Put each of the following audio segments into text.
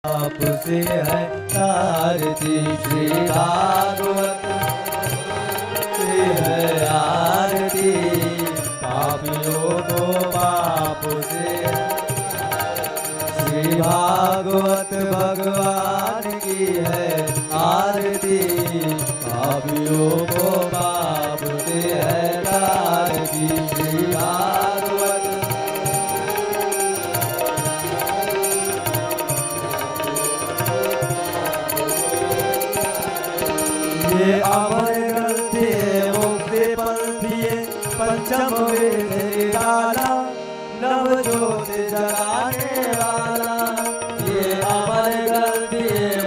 आपसे है आरती, श्री भागवत से है आरती, पापियों को पाप से। श्री भागवत भगवान की है आरती, पापियों को पाप से है आरती। श्री भागवत ये अमर ग्रंथ मुक्ति पंथी पंचम वेद निराला, नव ज्योति जगाने वाला। ये अमर ग्रंथ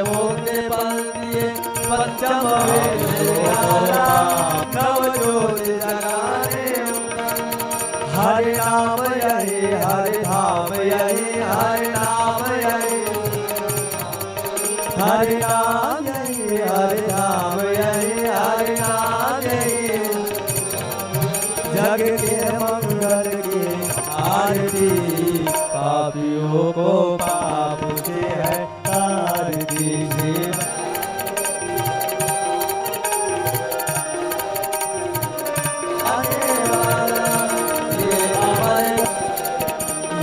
मुक्ति पंथी पंचम वेद निराला, नव ज्योति जगाने। हरि नाम यही हरि धाम यही, हरि नाम यही हरि नाम यही, हरि नाम यही, हरि नाम यही। जग के मंगल की आरती, पापियों को पाप से है आरती।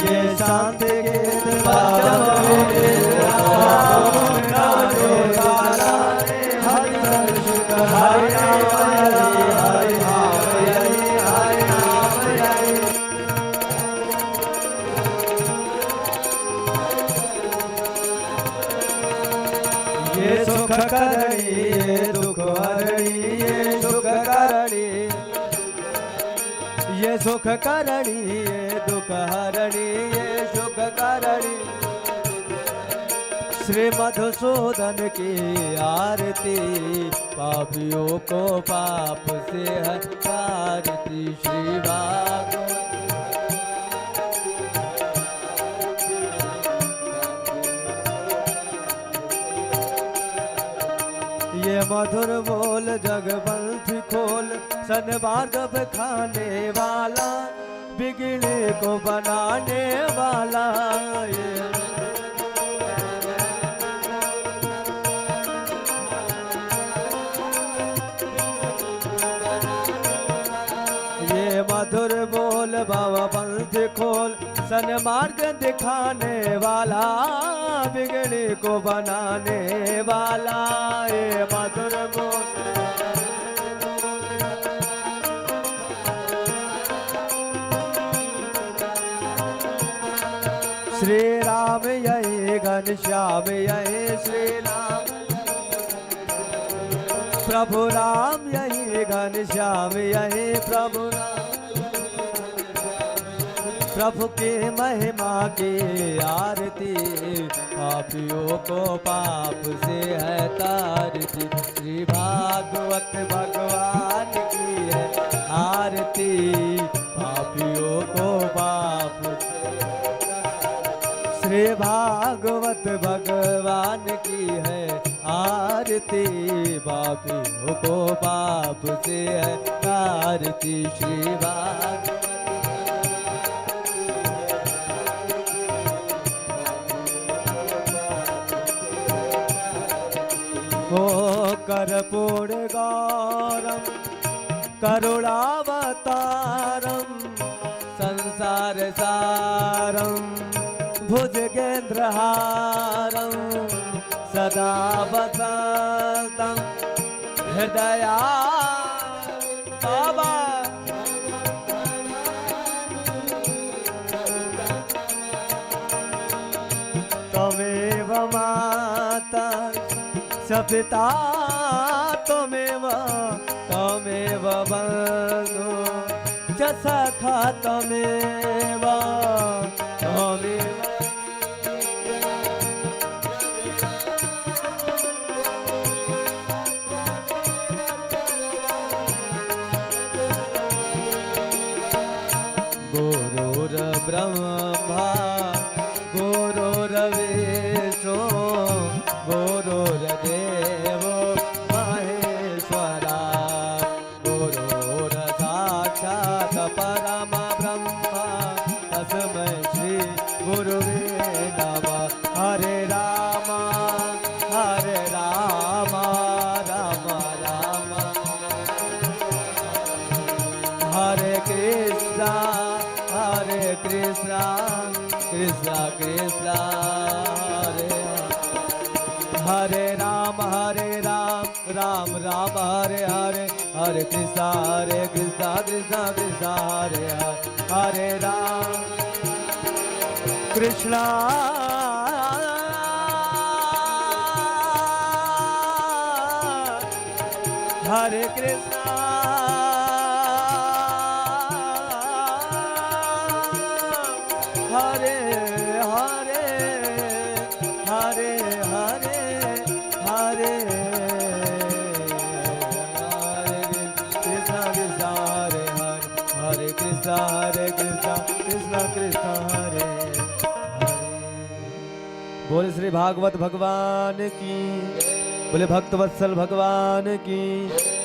ये शांत गीत ये सुख करणी, ये दुख हरणी, ये सुख करणी, ये सुख करणी, ये दुख हरणी, ये सुख करणी। श्री मधुसूदन की आरती, पापियों को पाप से है आरती। श्री भागवत ये मधुर बोल जगबंसी खोल, सन्मार्ग खाने वाला, बिगड़े को बनाने वाला। ये मधुर बोल बाबा पंथ खोल, सन्मार्ग दिखाने वाला, बिगड़े को बनाने वाला। ये मधुर बोल श्री राम यही घनश्याम यही, श्री राम प्रभु राम यही घनश्याम यही, प्रभु राम। प्रभु की महिमा की आरती, पापियों को पाप से है तारती। श्री भागवत भगवान की है आरती, पापियों को पाप। श्री भागवत भगवान की है आरती, पापियों को पाप से है तारती। श्री भागवत ओ कर्पूर गौरम करुणावतारम, संसार सारम भुजगेन्द्रहारम, सदा वसंतम हृदया बाबा। त्वमेव माता सपिता त्वमेव, त्वमेव बन्धु च सखा त्वमेव, त्वमेव। गुरुर्ब्रह्मा गुरुर्विष्णु गुरुर्देवो महेश्वरा, गुरुर्साक्षात् परमब्रह्म, तस्मै श्री गुरु कृष्णा कृष्णा हरे राम राम राम हरे हरे हरे कृष्णा कृष्णा कृष्णा हरे हरे राम कृष्णा हरे कृष्णा हरे हरे हरे हरे हरे कृष्णा कृष्णा हरे हरे कृष्णा कृष्णा कृष्णा हरे हरे। बोले श्री भागवत भगवान की, बोले भक्तवत्सल भगवान की,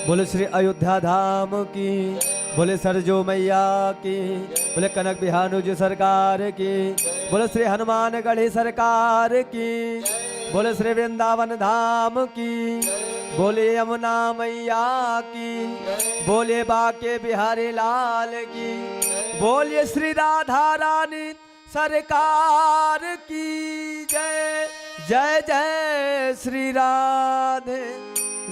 बोले श्री अयोध्या धाम की, बोले सरजू मैया की, बोले कनक बिहानु जी सरकार की, बोले श्री हनुमानगढ़ी सरकार की, बोले श्री वृंदावन धाम की, बोले यमुना मैया की, बोले बाके बिहारी लाल की, बोले श्री राधा रानी सरकार की जय। जय जय श्री राधे,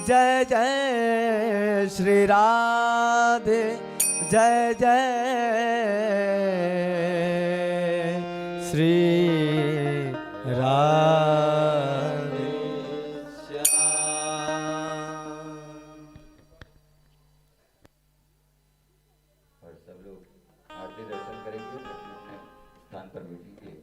जय जय श्री राधे, जय जय श्री राधे श्याम। और सब लोग आरती दर्शन करेंगे, अपने स्थान पर बैठेंगे।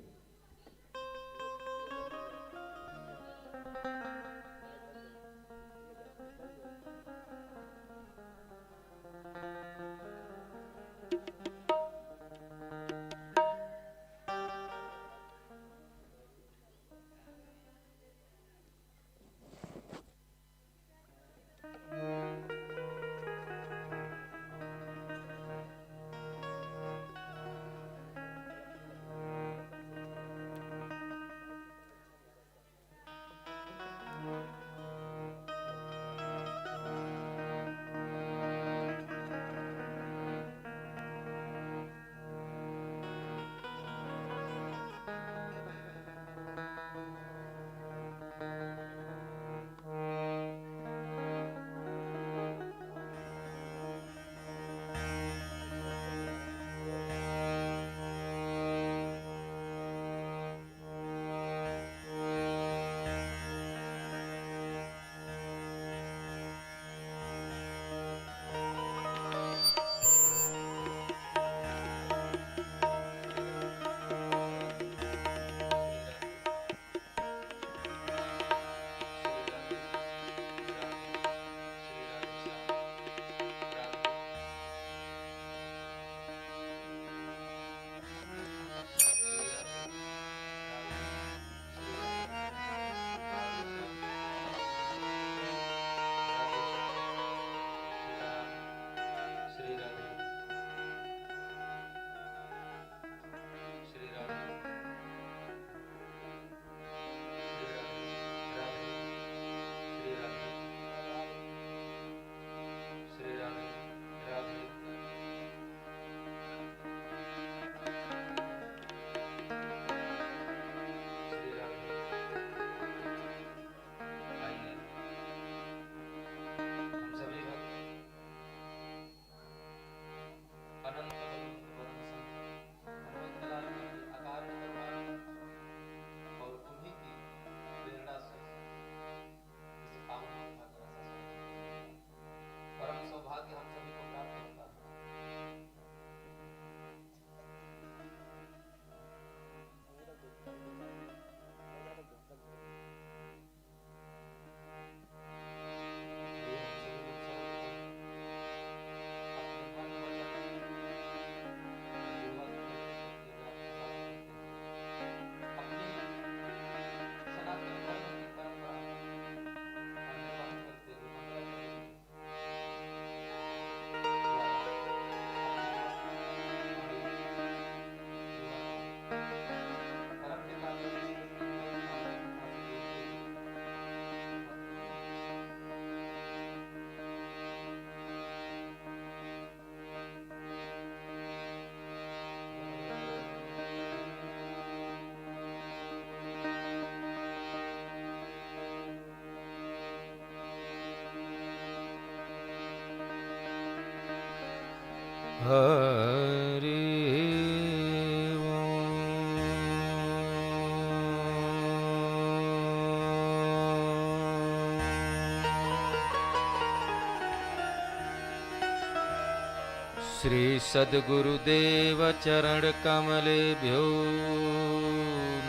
श्री सद्गुरुदेव चरण कमलेभ्यो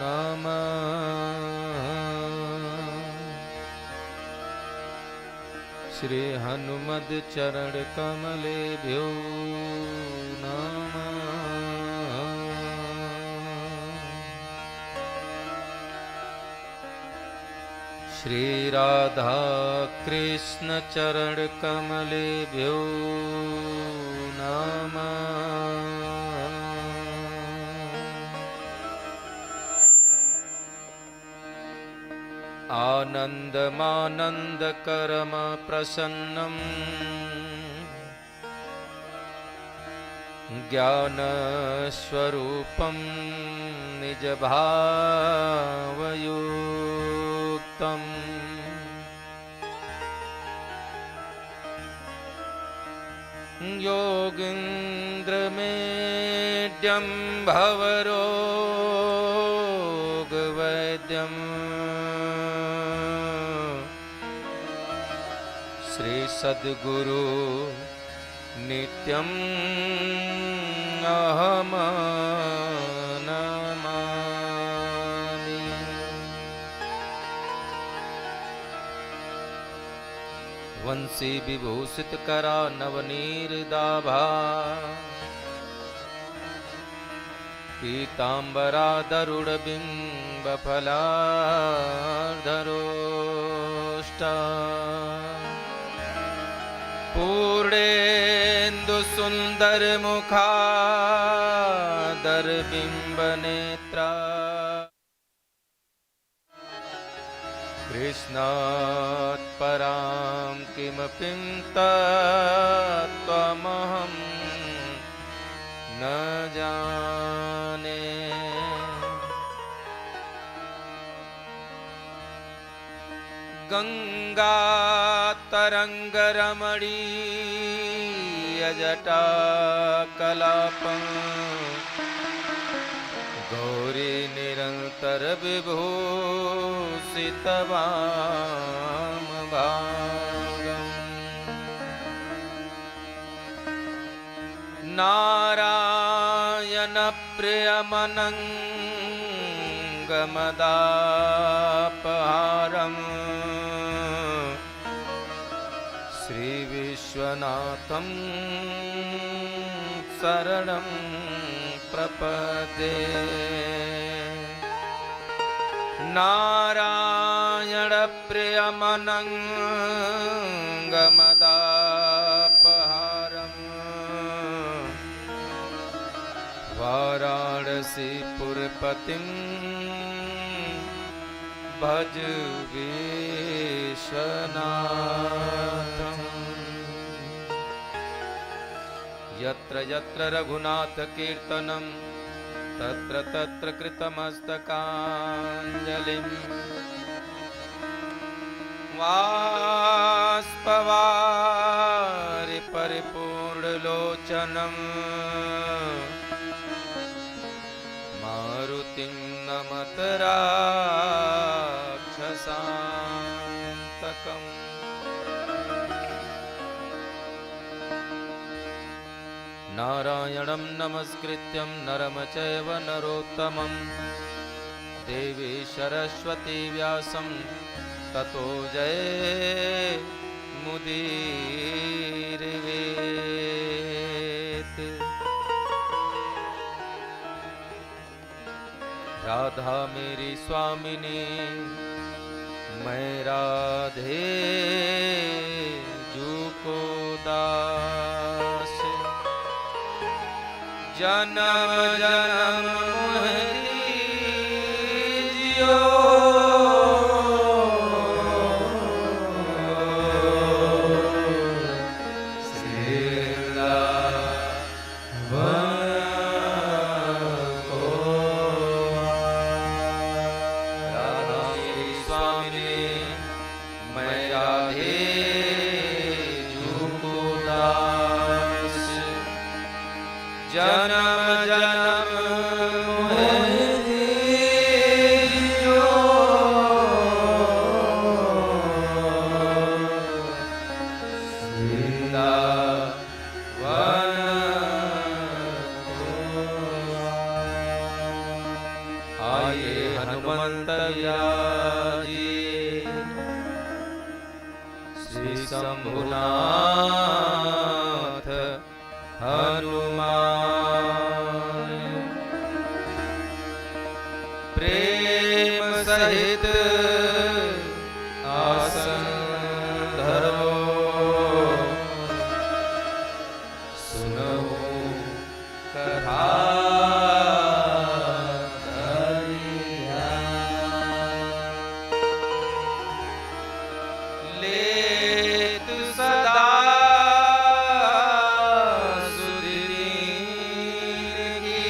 नमः। श्री हनुमद चरण कमलेभ्यो नमः। श्री राधा कृष्ण चरण कमलेभ्यो नमः। आनन्दमानन्दकरम प्रसन्नम् ज्ञानस्वरूपं निजभावयुक्तम् योगीन्द्रमेड्यं भवरोगवैद्यम् श्री सद्गुरु नित्यं अहम नमामि। वंशी विभूषित करा नवनीरदाभा पीतांबरा दरुड़ बिंब फलाधरोष्टा पूर्णेन्दु सुंदर मुखादर बिंब नेत्रा कृष्णात् परां किमपि तत्त्वमहं न जाने। गंगा तरंग रमणीय जटा कलापं गौरी निरंतर विभूषित वामभागम् नारायण प्रियमनंगमदापहारम् श्री विश्वनाथं शरणं प्रपद्ये। नारायण प्रियमनंगमदापहारम् वाराणसी पुरपतिं भज विश्वनाथम्। यत्र यत्र रघुनाथ कीर्तनं तत्र तत्र कृतमस्तकाञ्जलिं बाष्पवारि परिपूर्णलोचनं मारुतिं नमत राक्षसान्तकम्। नारायणं नमस्कृत्यं नरं चैव नरोत्तमं देवी सरस्वती व्यासं ततो जयमुदीरयेत्। राधा मेरी स्वामिनी मैं राधे जू को दास जन्म जन्म मोहियो जन्म जन्म मोहियो वृंदावन शंभुनाथ हनुमान प्रेम सहित आसन धरो सुनहु कथा लेत सदा सुधीर की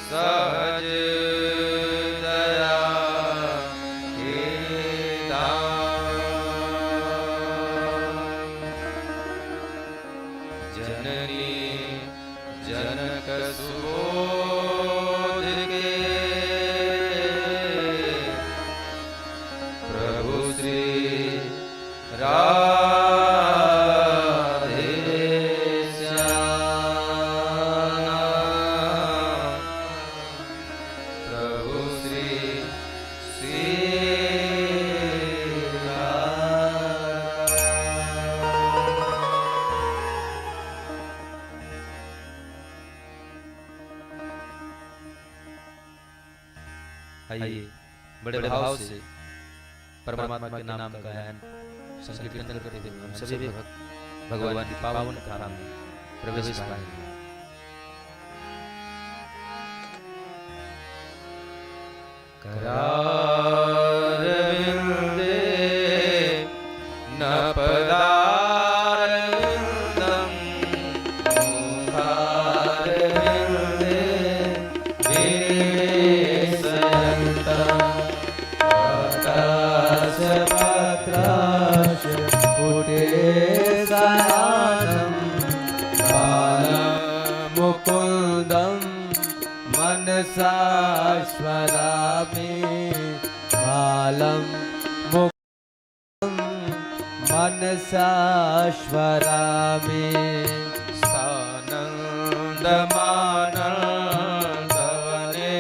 सहज दया के दान जननी जनक सुबोध के प्रभु श्री राधे श्याम प्रभु श्री आइए बड़े भाव से परमात्मा के नाम का गायन संकीर्तन करते हुए हम सभी भगवान की पावन धाम में प्रवेश पाएंगे। करारविंदे न पदारविंदं मुखारविंदे विनिवेशयन्तं आकाशपत्राश पुटेशयानं बालमुकुन्दं मनसा स्मरामि बालं मुकुन्दं मनसा स्मरामि सानन्दमानन्दवने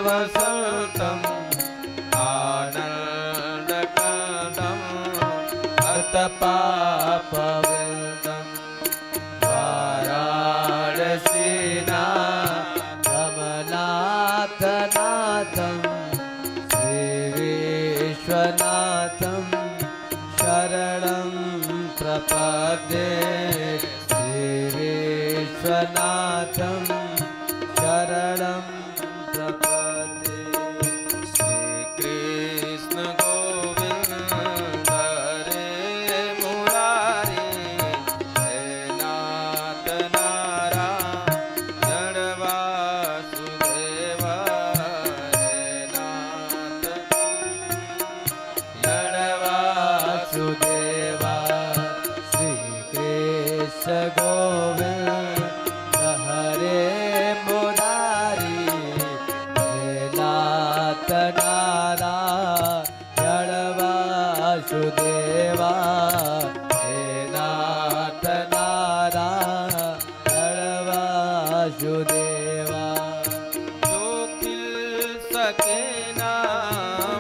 वसन्तम् आनन्दकन्दम् अतपापवृन्दं वाराणसीना कमलाथनाथं श्रीविश्वनाथं शरणं प्रपद्ये श्रीविश्वनाथं शरणं प्रपद्ये श्रीकृष्ण गोविन्द हरे मुरारी हे नाथ नारायण वासुदेव हे नाथ वासुदेवा श्रीकृष्ण गोविन्द हरे मुरारी हे नाथ नारायण वासुदेवा हे नाथ नारायण वासुदेवा जो खिल सके ना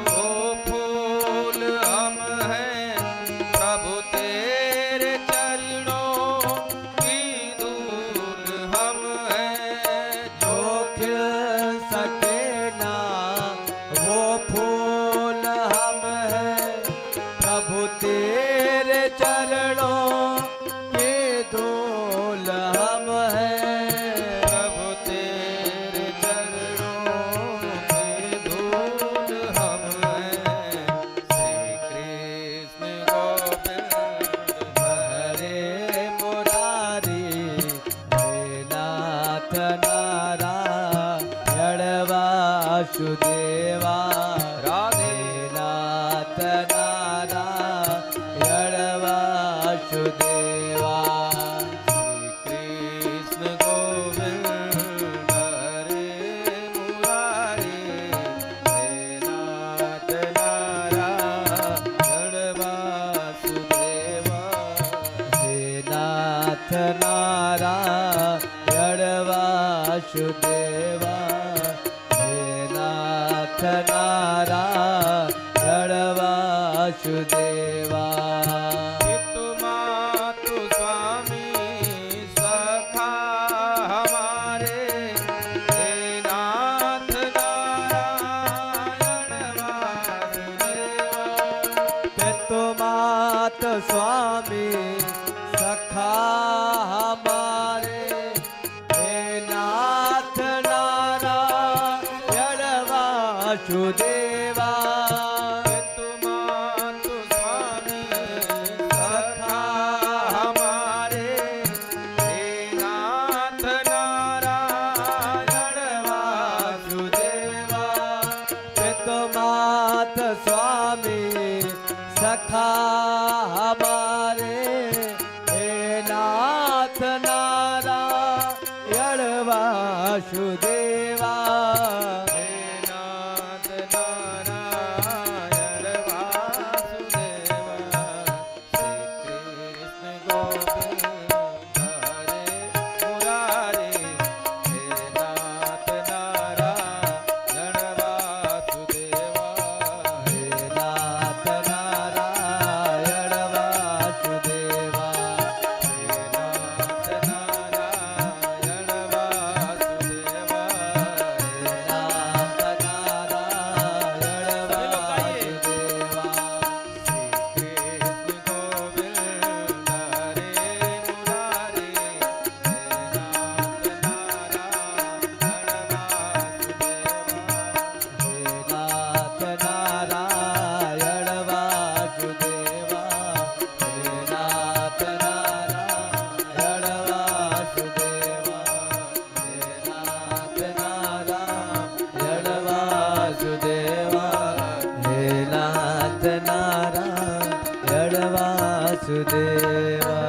वो फूल हम हैं प्रभु तेरे चरणों की धूल हम हैं जो खिल सके ना वो फूल हम हैं प्रभु तेरे चरणों के धूल हम हैं प्रभु तेरे चरणों के धूल हम हैं श्री कृष्ण गोविंद हरे मुरारी हे नाथ नारायण वासुदेवा राधे नाथ नारायण वासुदेवा श्री कृष्ण गोविंद हरे मुरारी हे नाथ नारायण वासुदेवा हे नाथ नारायण वासुदेवा हे नाथ नारायण वासुदेवा वासुदेवा पितु मातु स्वामी सखा हमारे हे नाथ नारायण वासुदेवा। पितु मात स्वामी सखा हमारे हे नाथ नारायण वासुदेवा पितु मातु स्वामी सखा हमारे हे नाथ नारायण वासुदेवा पितु मात स्वामी सखा हमारे हे नाथ नारायण वासुदेवा हे नाथ नारायण वासुदेवा। श्री कृष्ण गोविंद हरे मुरारे हे नाथ नारायण वासुदेवा। हे नाथ नारायण वासुदेवा हे नाथ नारायण वासुदेवा। हे नाथ नारायण वासुदेवा श्री कृष्ण गोविंद हरे मुरारे हे नाथ नारायण वासुदेवा। हे नाथ नारायण वासुदेवा हे नाथ नारायण वासुदेवा हे नाथ नारायण वासुदेवा।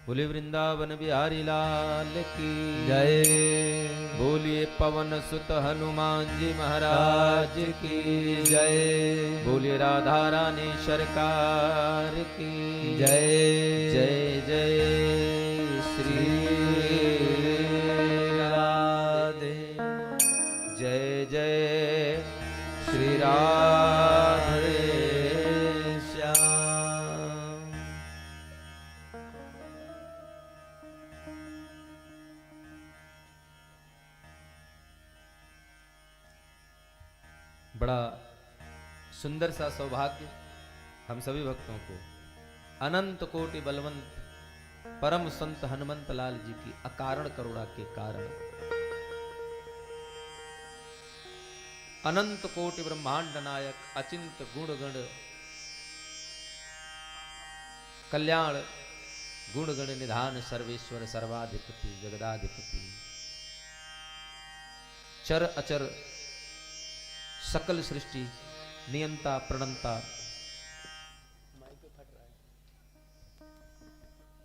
बोले वृंदावन बिहारी लाल की जय बोलिए पवन सुत हनुमान जी महाराज की जय बोलिए राधा रानी सरकार की जय जय जय श्री राधे जय जय श्री राधे श्याम। बड़ा सुंदर सा सौभाग्य हम सभी भक्तों को अनंत कोटि बलवंत परम संत हनुमंत लाल जी की अकारण करुणा के कारण अनंत कोटि ब्रह्मांड नायक अचिंत गुण गण कल्याण गुण गण निधान सर्वेश्वर सर्वाधिपति जगदाधिपति चर अचर सकल सृष्टि नियंता प्रणंता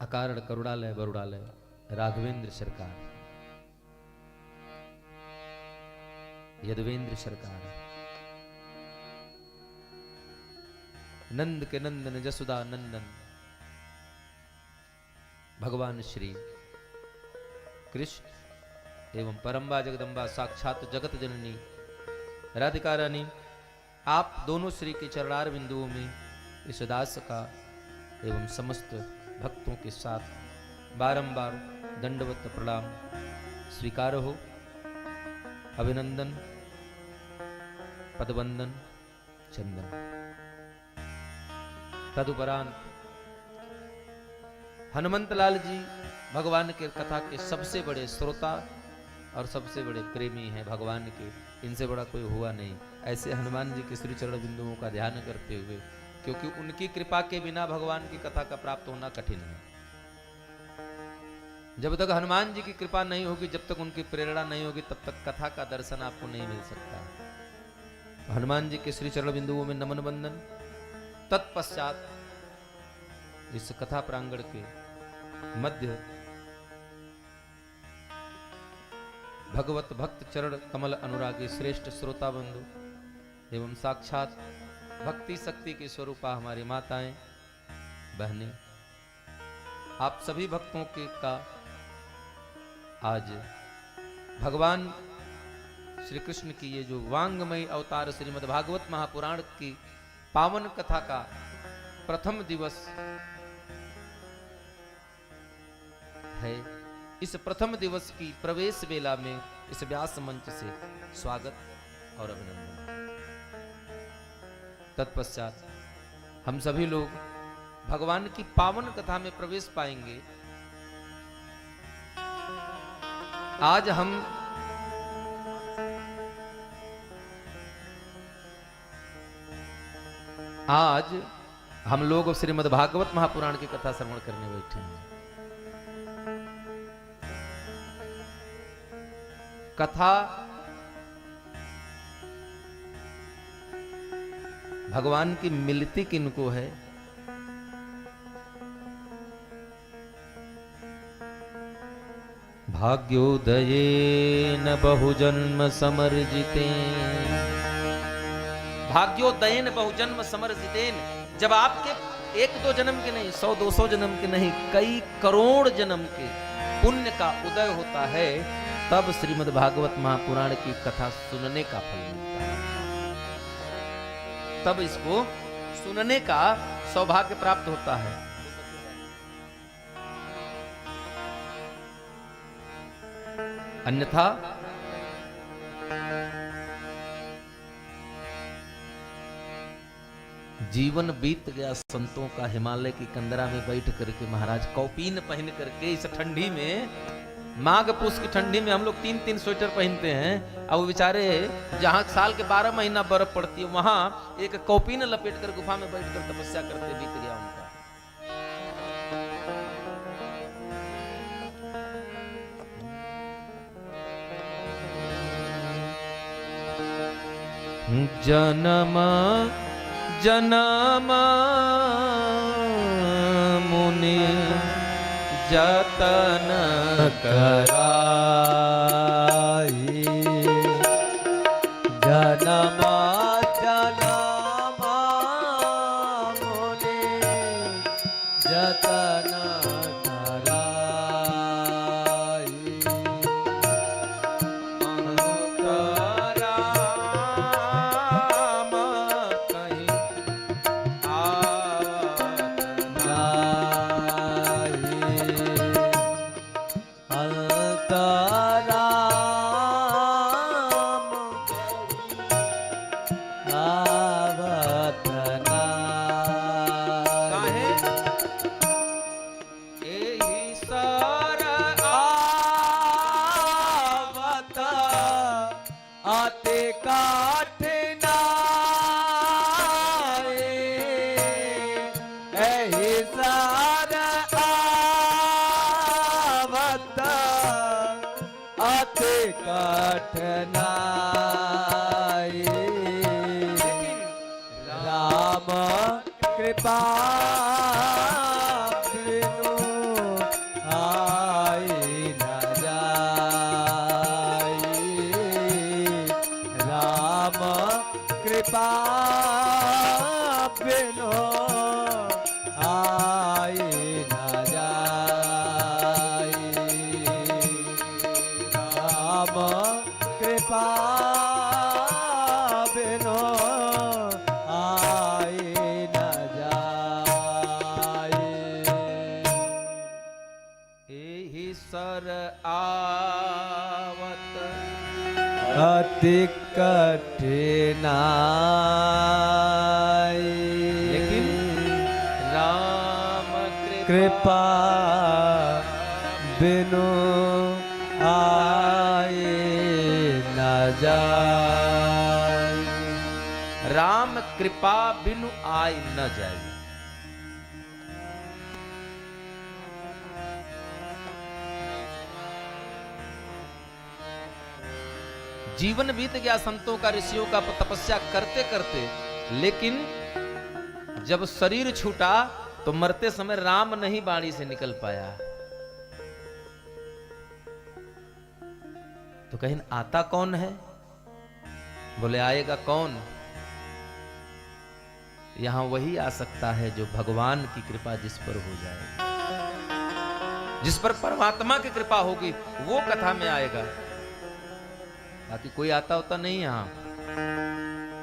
अकारण करुणालय बरुणालय राघवेंद्र सरकार यदवेंद्र सरकार नंद के नंदन जसुदा नंदन भगवान श्री कृष्ण एवं परम्बा जगदम्बा साक्षात जगत जननी राधिका रानी आप दोनों श्री के चरणार बिंदुओं में इस दास का एवं समस्त भक्तों के साथ बारंबार दंडवत प्रणाम स्वीकार हो। अभिनंदन पदवंदन चंदन। तदुपरांत हनुमंत लाल जी भगवान के कथा के सबसे बड़े श्रोता और सबसे बड़े प्रेमी हैं भगवान के, इनसे बड़ा कोई हुआ नहीं। ऐसे हनुमान जी के श्री चरण बिंदुओं का ध्यान करते हुए, क्योंकि उनकी कृपा के बिना भगवान की कथा का प्राप्त होना कठिन है। जब तक हनुमान जी की कृपा नहीं होगी, जब तक उनकी प्रेरणा नहीं होगी, तब तक कथा का दर्शन आपको नहीं मिल सकता। हनुमान जी के श्री चरण बिंदुओं में नमन बंदन। तत्पश्चात इस कथा प्रांगण के मध्य भगवत भक्त चरण कमल अनुरागी श्रेष्ठ श्रोता बंधु एवं साक्षात भक्ति शक्ति की स्वरूपा हमारी माताएं बहनें, आप सभी भक्तों के का आज भगवान श्री कृष्ण की ये जो वांगमय अवतार श्रीमद् भागवत महापुराण की पावन कथा का प्रथम दिवस है। इस प्रथम दिवस की प्रवेश वेला में इस व्यास मंच से स्वागत और अभिनंदन। तत्पश्चात हम सभी लोग भगवान की पावन कथा में प्रवेश पाएंगे। आज हम लोग श्रीमद् भागवत महापुराण की कथा श्रवण करने बैठे हैं। कथा भगवान की मिलती किनको है? भाग्योदयेन बहुजन्म समर्जितेन। भाग्योदयेन बहुजन्म समर्जितेन, जब आपके एक दो जन्म के नहीं, 100-200 जन्म के नहीं, कई करोड़ जन्म के पुण्य का उदय होता है, तब श्रीमद् भागवत महापुराण की कथा सुनने का फल मिलता है। तब इसको सुनने का सौभाग्य प्राप्त होता है। अन्यथा जीवन बीत गया संतों का हिमालय की कंदरा में बैठ करके, महाराज कौपीन पहन करके इस ठंडी में, माघ पुष की ठंडी में हम लोग 3-3 स्वेटर पहनते हैं। अब वो बेचारे जहां साल के 12 महीना बर्फ पड़ती है, वहां एक कौपीन लपेट कर गुफा में बैठ कर तपस्या करते बीत गया उनका। जन्म जन्म मुनि जतन कराई, जन्म जन्म मुनि जतन राम कृपा बिनु आई न जाई, राम कृपा बिनु आई न जाई, राम कृपा बिनु आई न जाई। एहि सर आवत अति कठिनाई, लेकिन राम कृपा बिनु आए न जाए, राम कृपा बिनु आय न जाए। जीवन बीत गया संतों का, ऋषियों का तपस्या करते करते, लेकिन जब शरीर छूटा तो मरते समय राम नहीं बाणी से निकल पाया। तो कहीं आता कौन है? बोले आएगा कौन? यहां वही आ सकता है जो भगवान की कृपा जिस पर हो जाए, जिस पर परमात्मा की कृपा होगी वो कथा में आएगा। बाकी कोई आता होता नहीं यहाँ,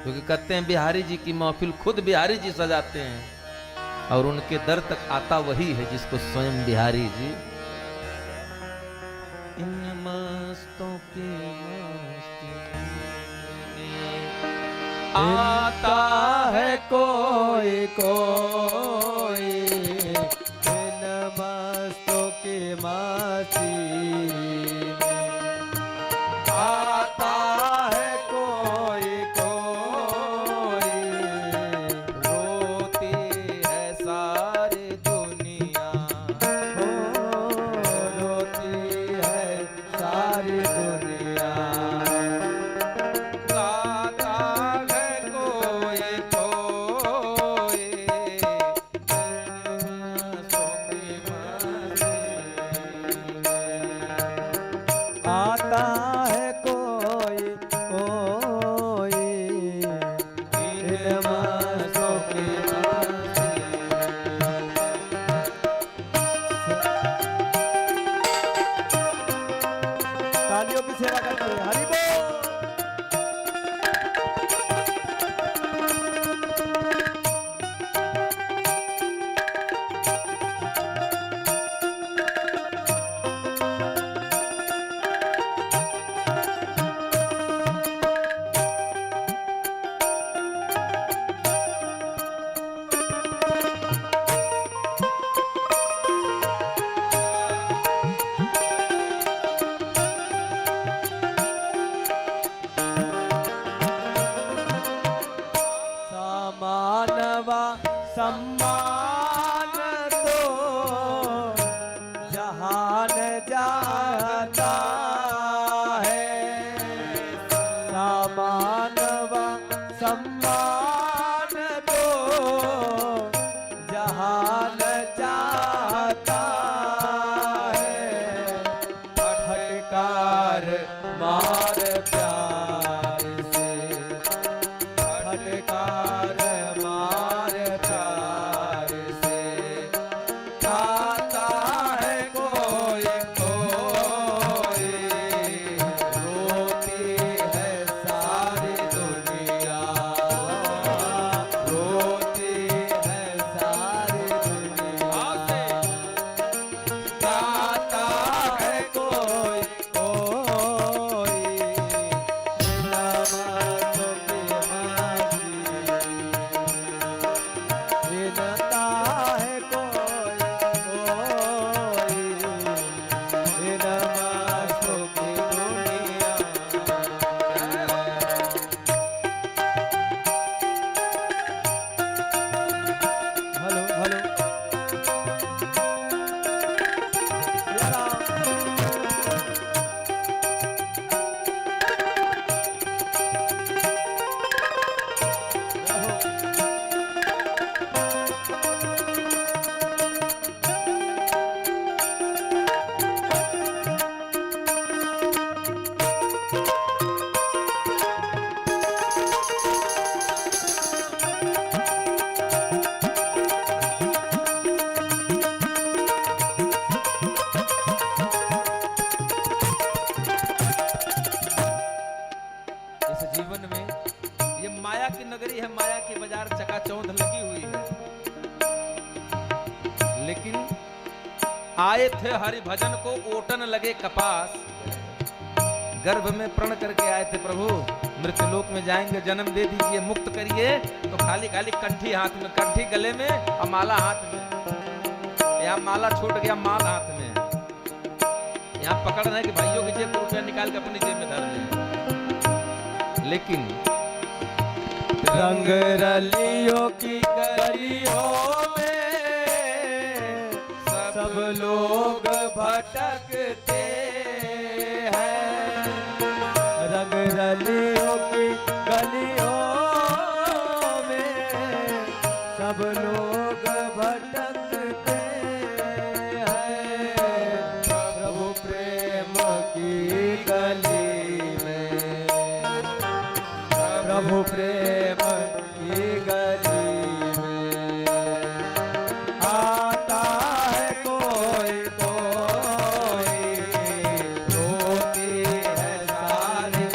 क्योंकि कहते हैं बिहारी जी की महफिल खुद बिहारी जी सजाते हैं और उनके दर तक आता वही है जिसको स्वयं बिहारी जी इन मस्तों की मस्ती में आता है कोई कोई इन मस्तों की मस्ती में। आता है कोई कोई रोती है सारी दुनिया, हो रोती है सारी दुनिया। गाता है कोई कोई सोती मस्ती में। आता है कोई कोई इन मस्तों की मस्ती में। तालियों की सेवा करते हुए हरि बोल। समानवा सम्मान तो जहान जाता है। समानवा सम्मान तो जहान जाता है। फटकार मार प्यार से, फटकार मार प्यार से। गाता है कोई कोई रोती है सारी दुनिया, रोती है सारी दुनिया। गाता है कोई कोई विनता है कोई कोई इन मस्तों की दुनिया। Hello hello Siya Ram. इस जीवन में ये माया की नगरी है, माया की बाजार चकाचौंध लगी हुई है। लेकिन आए थे हरि भजन को ओटन लगे कपास, गर्भ में प्रण करके आए थे प्रभु मृत्युलोक में जाएंगे, जन्म दे दीजिए, मुक्त करिए। तो खाली खाली कंठी हाथ में, कंठी गले में और माला हाथ में। यहाँ माला छूट गया, माल हाथ में। यहाँ पकड़ रहे कि भाइयों की जेब रुपया निकाल के अपनी जेब में धर ले। लेकिन रंग रलियों की गलियों में सब लोग भटकते हैं। रंग रलियों की गलियों में सब लोग भटकते हैं। प्रभु प्रेम की गली में, प्रभु प्रेम की गली में आता है कोई कोई रोती है सारी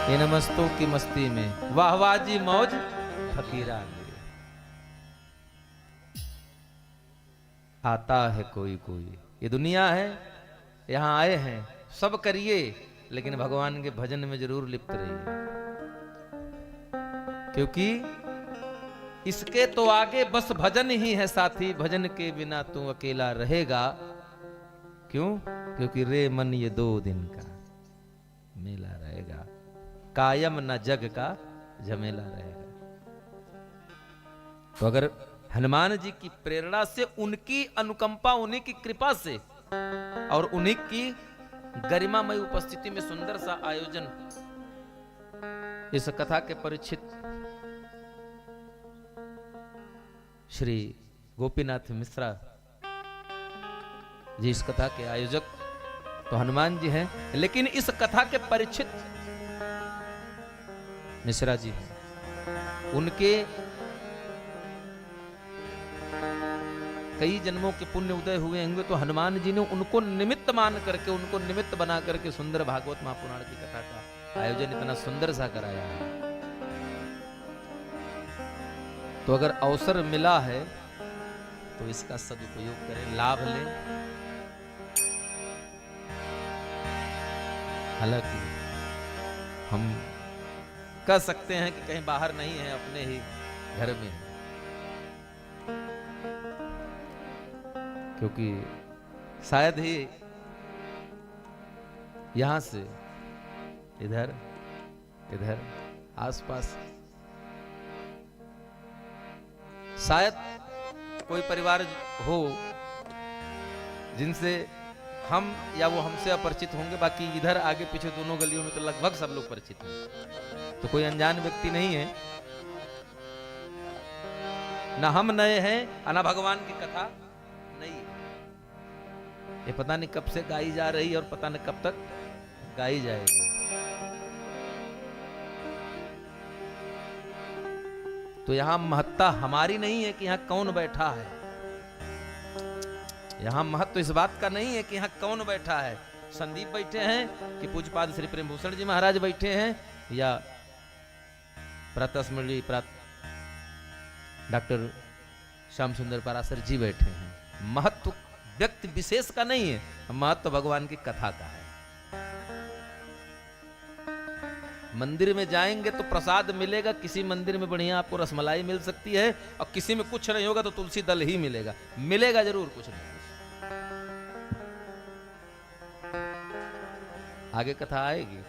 इन मस्तों की मस्ती में वाहवाजी मौज फकीरा ले। आता है कोई कोई, ये दुनिया है, यहां आए हैं, सब करिए, लेकिन भगवान के भजन में जरूर लिप्त रहिए, क्योंकि इसके तो आगे बस भजन ही है साथी, भजन के बिना तू अकेला रहेगा। क्यों? क्योंकि रे मन ये 2 दिन का मेला रहेगा, कायम न जग का झमेला रहेगा। तो अगर हनुमान जी की प्रेरणा से, उनकी अनुकंपा, उन्हीं की कृपा से और उन्हीं की गरिमामय उपस्थिति में सुंदर सा आयोजन, इस कथा के परिचित श्री गोपीनाथ मिश्रा जी, इस कथा के आयोजक तो हनुमान जी हैं, लेकिन इस कथा के परिचित मिश्रा जी हैं। उनके कई जन्मों के पुण्य उदय हुए होंगे, तो हनुमान जी ने उनको निमित्त मान करके, उनको निमित्त बना करके सुंदर भागवत महापुराण की कथा का आयोजन इतना सुंदर सा कराया है। तो अगर अवसर मिला है तो इसका सदुपयोग करें, लाभ लें। हालांकि हम कह सकते हैं कि कहीं बाहर नहीं है, अपने ही घर में है, क्योंकि शायद ही यहां से इधर इधर आसपास शायद कोई परिवार हो जिनसे हम या वो हमसे अपरिचित होंगे, बाकी इधर आगे पीछे दोनों गलियों में तो लगभग सब लोग परिचित हैं, तो कोई अनजान व्यक्ति नहीं है। ना हम नए हैं, ना भगवान की कथा नहीं है। ये पता नहीं कब से गाई जा रही है और पता नहीं कब तक गाई जाएगी। तो यहां महत्ता हमारी नहीं है कि यहां कौन बैठा है, यहां महत्व इस बात का नहीं है कि यहां कौन बैठा है। संदीप बैठे हैं कि पूज्यपाद श्री प्रेमभूषण जी महाराज बैठे हैं, या प्रातः स्मरणीय डॉक्टर श्याम सुंदर पराशर जी बैठे हैं। महत्व व्यक्ति विशेष का नहीं है, महत्व भगवान की कथा का है। मंदिर में जाएंगे तो प्रसाद मिलेगा, किसी मंदिर में बढ़िया आपको रसमलाई मिल सकती है, और किसी में कुछ नहीं होगा तो तुलसी दल ही मिलेगा, मिलेगा जरूर कुछ नहीं। आगे कथा आएगी,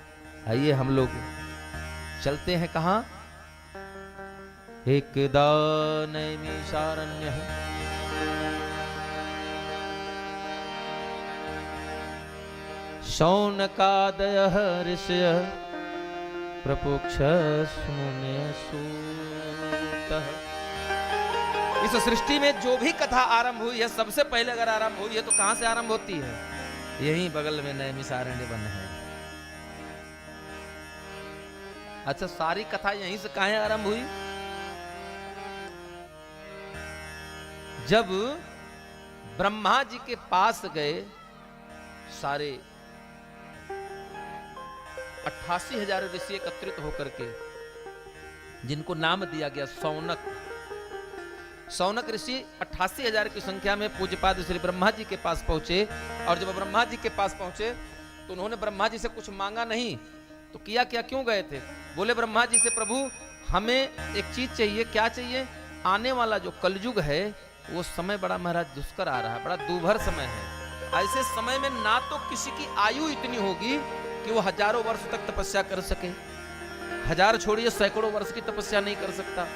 आइए हम लोग चलते हैं कहां। एक नैमिषारण्य शौनकादयः ऋषयः प्रपुक्षस मुनिसूतः। इस सृष्टि में जो भी कथा आरंभ हुई है, सबसे पहले अगर आरंभ हुई है तो कहां से आरंभ होती है? यहीं बगल में नैमिषारण्य वन है। अच्छा, सारी कथा यहीं से कहां आरंभ हुई? जब ब्रह्मा जी के पास गए सारे 88,000 ऋषि एकत्रित होकर के, जिनको नाम दिया गया सौनक। सौनक ऋषि 88,000 की संख्या में पूज्यपाद श्री ब्रह्मा जी के पास पहुंचे, और जब ब्रह्मा जी के पास पहुंचे तो उन्होंने ब्रह्मा जी से कुछ मांगा नहीं, तो किया क्या, क्यों गए थे? बोले ब्रह्मा जी से, प्रभु हमें एक चीज चाहिए। क्या चाहिए? आने वाला जो कलयुग है वो समय बड़ा महाराज दुष्कर आ रहा है, बड़ा दूभर समय है। ऐसे समय में ना तो किसी की आयु इतनी होगी कि वो हजारों वर्ष तक तपस्या कर सके, हजार छोड़िए सैकड़ों वर्ष की तपस्या नहीं कर सकता।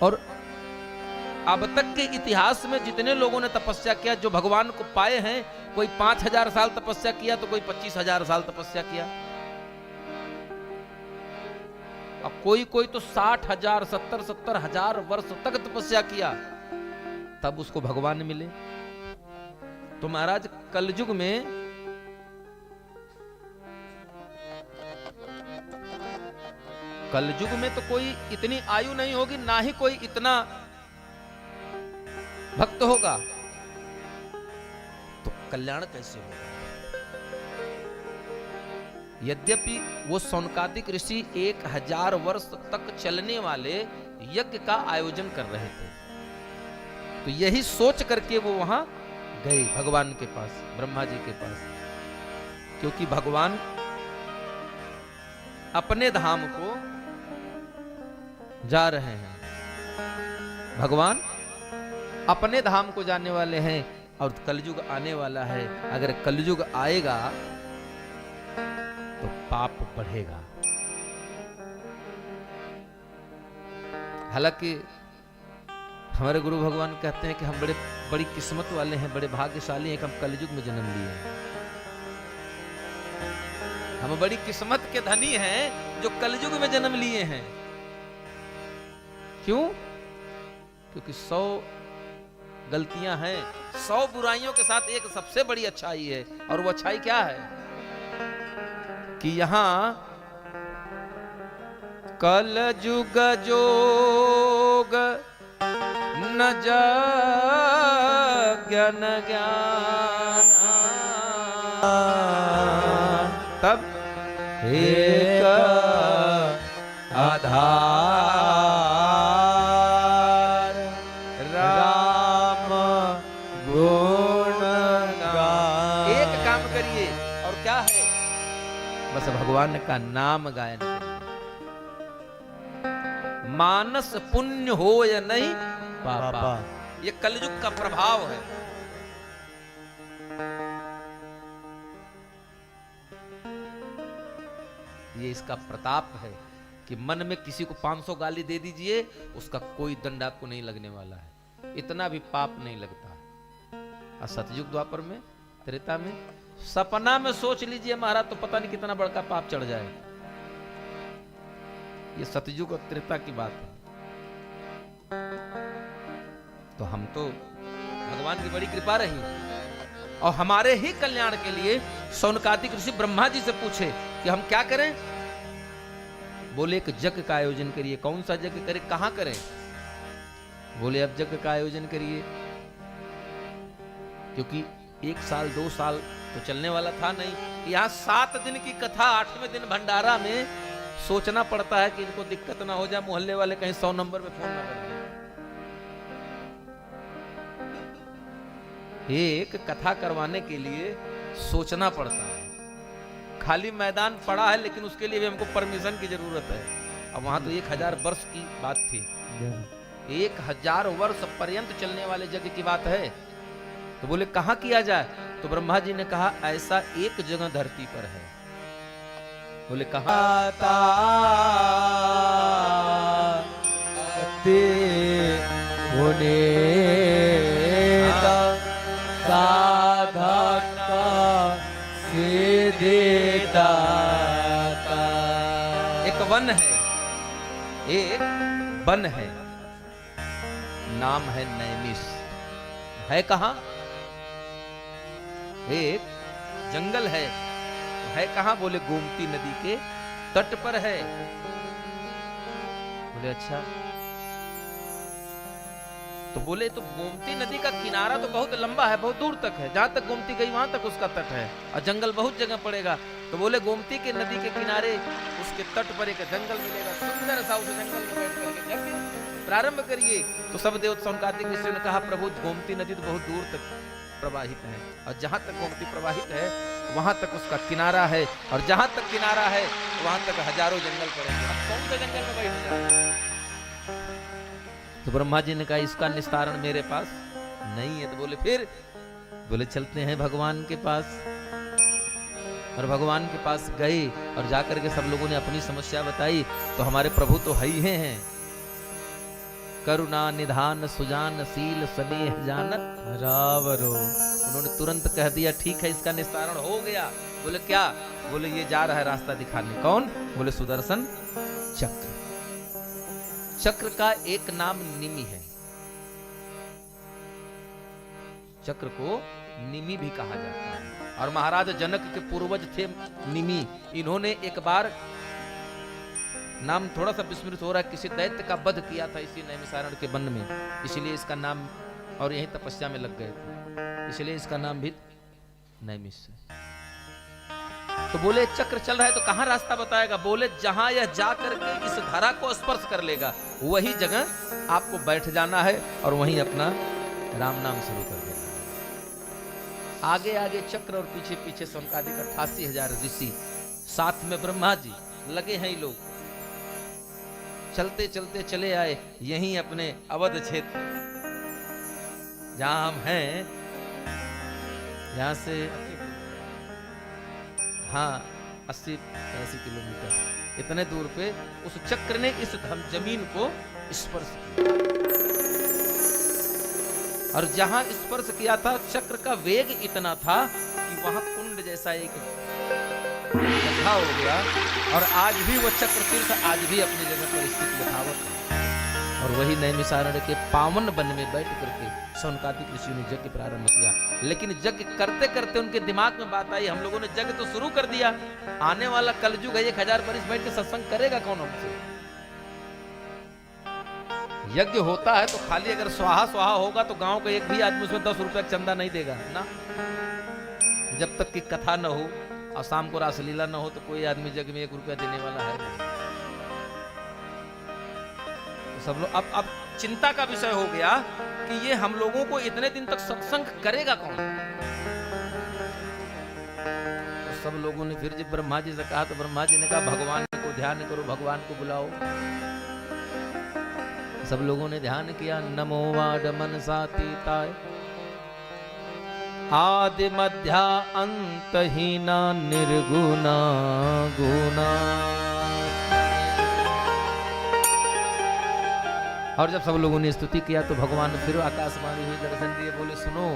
और अब तक के इतिहास में जितने लोगों ने तपस्या किया, जो भगवान को पाए हैं, कोई 5,000 साल तपस्या किया तो कोई 25,000 साल तपस्या किया, और कोई कोई तो 60,000 70,000 वर्ष तक तपस्या किया, तब उसको भगवान मिले। तो महाराज कलयुग में तो कोई इतनी आयु नहीं होगी, ना ही कोई इतना भक्त होगा। कल्याण कैसे होगा। यद्यपि वो सौनकादिक ऋषि 1000 वर्ष तक चलने वाले यज्ञ का आयोजन कर रहे थे, तो यही सोच करके वो वहां गए भगवान के पास, ब्रह्मा जी के पास, क्योंकि भगवान अपने धाम को जा रहे हैं। भगवान अपने धाम को जाने वाले हैं और कलयुग आने वाला है। अगर कलयुग आएगा तो पाप बढ़ेगा। हालांकि हमारे गुरु भगवान कहते हैं कि हम बड़ी किस्मत वाले हैं, बड़े भाग्यशाली हैं कि हम कलयुग में जन्म लिए हैं। हम बड़ी किस्मत के धनी हैं जो कलयुग में जन्म लिए हैं। क्यों? क्योंकि 100 गलतियां हैं, 100 बुराइयों के साथ एक सबसे बड़ी अच्छाई है। और वो अच्छाई क्या है कि यहां कलयुग जोग न जज्ञन ज्ञान, तब एक आधार राम गुण गान। एक काम करिए, और क्या है? बस भगवान का नाम गायन करिए। मानस पुण्य हो या नहीं पापा, ये कलयुग का प्रभाव है। ये इसका प्रताप है कि मन में किसी को 500 गाली दे दीजिए, उसका कोई दंड आपको नहीं लगने वाला है। इतना भी पाप नहीं लगता है। और सतयुग द्वापर में, त्रेता में सपना में सोच लीजिए महाराज, तो पता नहीं कितना बड़का पाप चढ़ जाए। ये सतयुग और त्रेता की बात है। तो हम तो भगवान की बड़ी कृपा रही, और हमारे ही कल्याण के लिए सौनकादिक ऋषि ब्रह्मा जी से पूछे कि हम क्या करें। बोले एक यज्ञ का आयोजन करिए। कौन सा यज्ञ करें, कहां करें? बोले अब यज्ञ का आयोजन करिए, क्योंकि 1 साल 2 साल तो चलने वाला था नहीं। यहाँ 7 दिन की कथा, 8वें दिन भंडारा में सोचना पड़ता है कि इनको दिक्कत ना हो जाए, मोहल्ले वाले कहीं 100 नंबर पे फोन ना कर दें। एक कथा करवाने के लिए सोचना पड़ता है। खाली मैदान पड़ा है, लेकिन उसके लिए भी हमको परमिशन की जरूरत है। अब वहां तो 1000 वर्ष की बात थी, 1000 वर्ष पर्यंत चलने वाले यज्ञ की बात है। तो बोले कहां किया जाए? तो ब्रह्मा जी ने कहा ऐसा एक जगह धरती पर है। बोले कहां? एक वन है, एक वन है, नाम है नैमिष। है कहां? एक जंगल है, है कहां? बोले गोमती नदी के तट पर है। बोले अच्छा। तो बोले तो गोमती नदी का किनारा तो बहुत लंबा है, बहुत दूर तक है, जहां तक गोमती गई वहां तक उसका तट है, और जंगल बहुत जगह पड़ेगा। तो बोले गोमती के नदी के किनारे उसके तट पर एक जंगल मिलेगा, सुंदर सा। उस जंगल में बैठ करके यज्ञ प्रारंभ करिए। तो सब देवता सौनकादिक ऋषियों ने कहा प्रभु गोमती नदी तो बहुत दूर तक प्रवाहित है, और जहां तक गोमती प्रवाहित है वहां तक उसका किनारा है, और जहां तक किनारा है वहां तक हजारों जंगल पड़ेंगे। अब कौन से जंगल में बैठ जाए? तो ब्रह्मा जी ने कहा इसका निस्तारण मेरे पास नहीं है। तो बोले फिर? बोले चलते हैं भगवान के पास। और भगवान के पास गए, और जाकर के सब लोगों ने अपनी समस्या बताई। तो हमारे प्रभु तो है ही हैं, करुणा निधान सुजान शील स्नेह जानत रावरो। उन्होंने तुरंत कह दिया ठीक है, इसका निस्तारण हो गया। बोले क्या? बोले ये जा रहा है रास्ता दिखाने। कौन? बोले सुदर्शन चक्र। चक्र का एक नाम निमि है, चक्र को निमि भी कहा जाता है। और महाराज जनक के पूर्वज थे निमि। इन्होंने एक बार, नाम थोड़ा सा विस्मृत हो रहा है, किसी दैत्य का वध किया था इसी नैमिषारण्य के वन में, इसलिए इसका नाम, और यही तपस्या में लग गए थे, इसलिए इसका नाम भी नैमिष से। तो बोले चक्र चल रहा है तो कहां रास्ता बताएगा? बोले जहां यह जा करके इस धरा को स्पर्श कर लेगा वही जगह आपको बैठ जाना है और वहीं अपना राम नाम शुरू कर देना है। आगे आगे चक्र और पीछे पीछे सनकादिक 88,000 ऋषि, साथ में ब्रह्मा जी लगे हैं। लोग चलते चलते चले आए यहीं अपने अवध क्षेत्र जहां हम हैं, यहां से हाँ 80-80 किलोमीटर इतने दूर पे उस चक्र ने इस जमीन को स्पर्श किया। और जहां स्पर्श किया था चक्र का वेग इतना था कि वहां कुंड जैसा एक गड्ढा हो गया। और आज भी वो चक्र तीर्थ आज भी अपनी जगह पर स्थित यथावत है। और वही नैमिषारण्य के पावन वन में बैठ करके सौनकादिक ऋषि ने यज्ञ प्रारंभ किया। लेकिन यज्ञ करते करते उनके दिमाग में बात आई, हम लोगों ने यज्ञ तो शुरू कर दिया, आने वाला कलयुग है, 1000 वर्ष बैठ के सत्संग करेगा कौन हमसे? यज्ञ होता है तो खाली अगर स्वाहा स्वाहा होगा तो गांव का एक भी आदमी उसमें 10 रुपए का चंदा नहीं देगा ना। जब तक की कथा न हो और शाम को रासलीला न हो तो कोई आदमी जग में 1 रुपया देने वाला है नहीं। तो सब लोग अब चिंता का विषय हो गया कि ये हम लोगों को इतने दिन तक सत्संग करेगा कौन? तो सब लोगों ने फिर जब ब्रह्मा जी से कहा तो ब्रह्मा जी ने कहा भगवान को ध्यान करो, भगवान को बुलाओ। सब लोगों ने ध्यान किया, नमो वाड मनसातीताय आदि मध्या अंतहीना निर्गुणा गुणा। और जब सब लोगों ने स्तुति किया तो भगवान फिर आकाशवाणी हुई, दर्शन दिए, बोले सुनो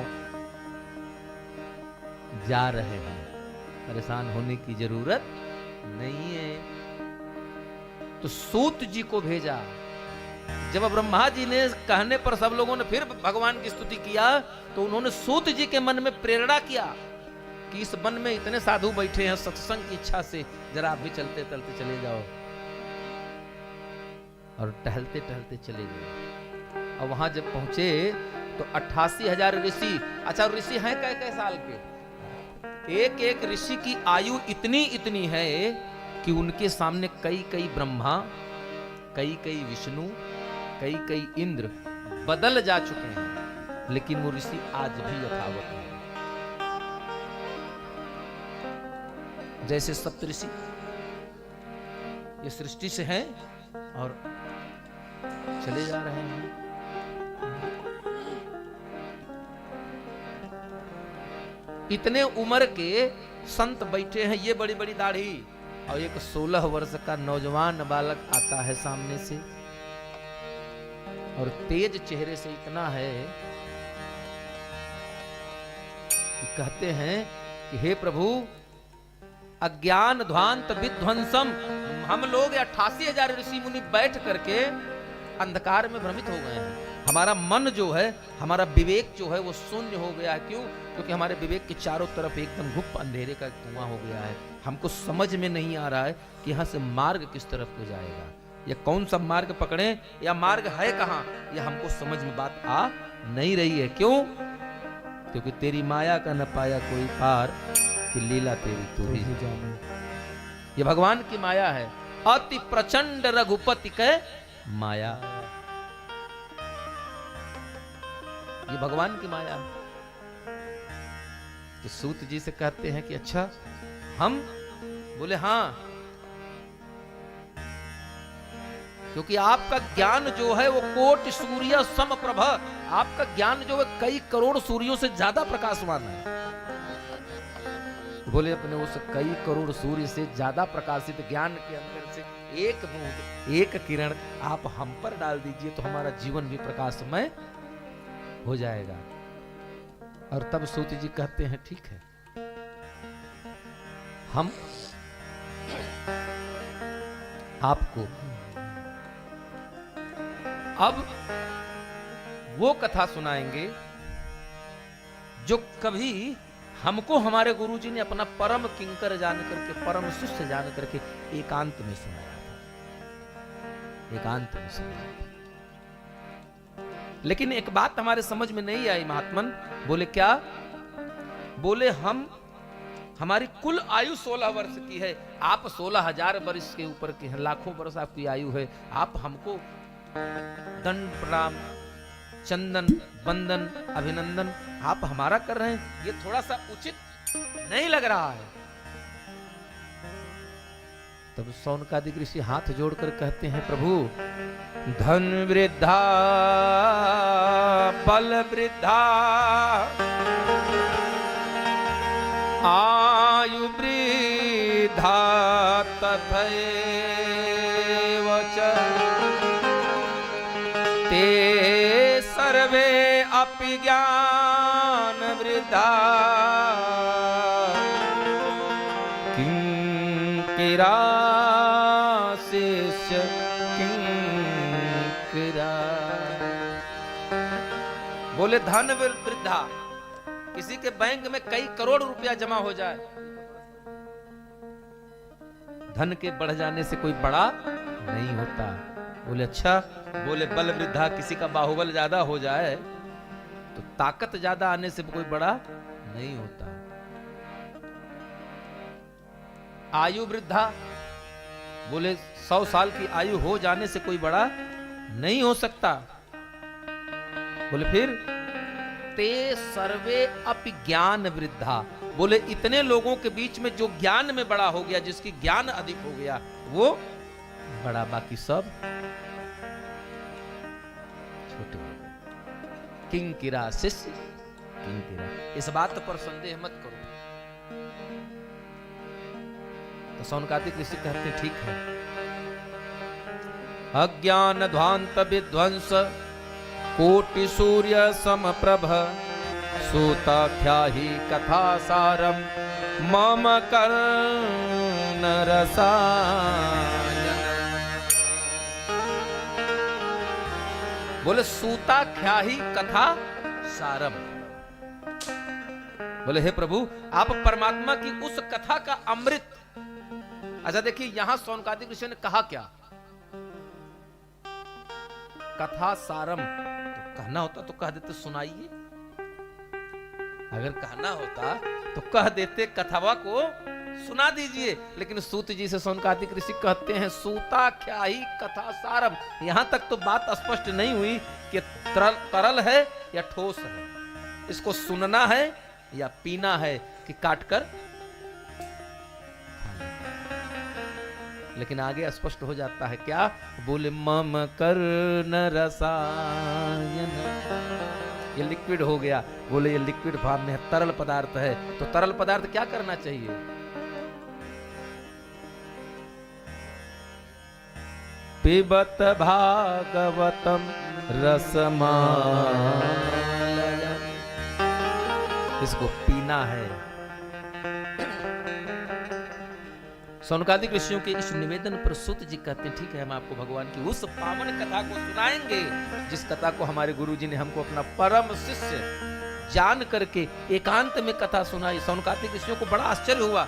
जा रहे हैं, परेशान होने की जरूरत नहीं है। तो सूत जी को भेजा। जब ब्रह्मा जी ने कहने पर सब लोगों ने फिर भगवान की स्तुति किया तो उन्होंने सूत जी के मन में प्रेरणा किया कि इस वन में इतने साधु बैठे हैं सत्संग की इच्छा से, जरा आप भी चलते चलते चले जाओ। और टहलते टहलते चले गए। और वहां जब पहुंचे तो 88,000 ऋषि, अच्छा ऋषि हैं कै साल के? एक एक ऋषि की आयु इतनी इतनी है कि उनके सामने कई कई ब्रह्मा, कई कई विष्णु, कई कई इंद्र बदल जा चुके हैं, लेकिन वो ऋषि आज भी यथावत हैं। जैसे सप्तऋषि ये सृष्टि से हैं और चले जा रहे हैं। इतने उम्र के संत बैठे हैं, ये बड़ी बड़ी दाढ़ी, और एक 16 वर्ष का नौजवान बालक आता है सामने से और तेज चेहरे से इतना है कि कहते हैं कि हे प्रभु अज्ञान ध्वांत विध्वंसम, हम लोग 88,000 ऋषि मुनि बैठ करके अंधकार में भ्रमित हो गए हैं। हमारा मन जो है, हमारा विवेक जो है वो शून्य हो गया है। क्यों? क्योंकि हमारे विवेक के चारों तरफ एकदम गुप्त अंधेरे का धुआं हो गया है। हमको समझ में नहीं आ रहा है कि यहाँ से मार्ग किस तरफ को जाएगा, या कौन सा मार्ग पकड़े, या मार्ग है कहाँ, यह हमको समझ में बात आ नहीं रही है। क्यों? क्योंकि तेरी माया का न पाया कोई पार, कि लीला तेरी तू ही जाने। ये भगवान की माया है, अति प्रचंड रघुपति के माया, ये भगवान की माया है। तो सूत जी से कहते हैं कि अच्छा हम, बोले हाँ, क्योंकि आपका ज्ञान जो है वो कोटि सूर्य समप्रभ, आपका ज्ञान जो है कई करोड़ सूर्यों से ज्यादा प्रकाशवान है। बोले अपने उस कई करोड़ सूर्य से ज्यादा प्रकाशित ज्ञान के अंदर से एक बूंद, एक किरण आप हम पर डाल दीजिए तो हमारा जीवन भी प्रकाशमय हो जाएगा। और तब सूत जी कहते हैं ठीक है, हम आपको अब वो कथा सुनाएंगे जो कभी हमको हमारे गुरुजी ने अपना परम किंकर जान करके, परम शिष्य जान करके एकांत में सुनाया था, एकांत में सुनाया था। लेकिन एक बात हमारे समझ में नहीं आई महात्मन। बोले क्या? बोले हमारी कुल आयु 16 वर्ष की है, आप 16,000 वर्ष के ऊपर के हैं, लाखों वर्ष आपकी आयु है, आप हमको दंड प्रणाम चंदन बंदन अभिनंदन आप हमारा कर रहे हैं, ये थोड़ा सा उचित नहीं लग रहा है। तब सौनकादिक ऋषि हाथ जोड़कर कहते हैं, प्रभु धन वृद्धा बल वृद्धा आयु वृद्धा तथैव च ते सर्वे अपि ज्ञान वृद्धा किंकिरा शिष्य किंकिरा। बोले धन वृद्धा, किसी के बैंक में कई करोड़ रुपया जमा हो जाए, धन के बढ़ जाने से कोई बड़ा नहीं होता। बोले अच्छा, बोले बल वृद्धा, किसी का बाहुबल ज्यादा हो जाए तो ताकत ज्यादा आने से कोई बड़ा नहीं होता। आयु वृद्धा, बोले 100 साल की आयु हो जाने से कोई बड़ा नहीं हो सकता। बोले फिर ते सर्वे अपि ज्ञान वृद्धा, बोले इतने लोगों के बीच में जो ज्ञान में बड़ा हो गया, जिसकी ज्ञान अधिक हो गया, वो बड़ा, बाकी सब छोटे हो गए। किंकिरा शिष्य किंकिरा। इस बात पर संदेह मत करो। तो सौनकादिक ऋषि कहते ठीक है। अज्ञान ध्वांत विध्वंस कोटि सूर्य समप्रभ सूताख्याहि कथा सारम मम कर्ण रसायन। बोले सूताख्याहि कथा सारम, बोले हे प्रभु आप परमात्मा की उस कथा का अमृत। अच्छा देखिए यहां सौनकादिक ऋषि ने कहा क्या, कथा सारम। तो कहना होता तो कह देते सुनाइए, अगर कहना होता तो कह देते कथावा को सुना दीजिए, लेकिन सूत जी से सौनकादिक ऋषि कहते हैं सूताख्याहि कथा सारम। यहां तक तो बात स्पष्ट नहीं हुई कि तरल है या ठोस है, इसको सुनना है या पीना है कि काटकर, लेकिन आगे स्पष्ट हो जाता है क्या, बोले मम कर्ण रसायन, ये लिक्विड हो गया। बोले ये लिक्विड फॉर्म में है, तरल पदार्थ है। तो तरल पदार्थ क्या करना चाहिए, पिबत भागवतम रसमालयम, इसको पीना है। सौनकादिक ऋषियों के इस निवेदन पर सूत जी कहते हैं ठीक है, हम आपको भगवान की उस पावन कथा को सुनाएंगे जिस कथा को हमारे गुरुजी ने हमको अपना परम शिष्य जान करके एकांत में कथा सुनाई। सौनकादिक ऋषियों को बड़ा आश्चर्य हुआ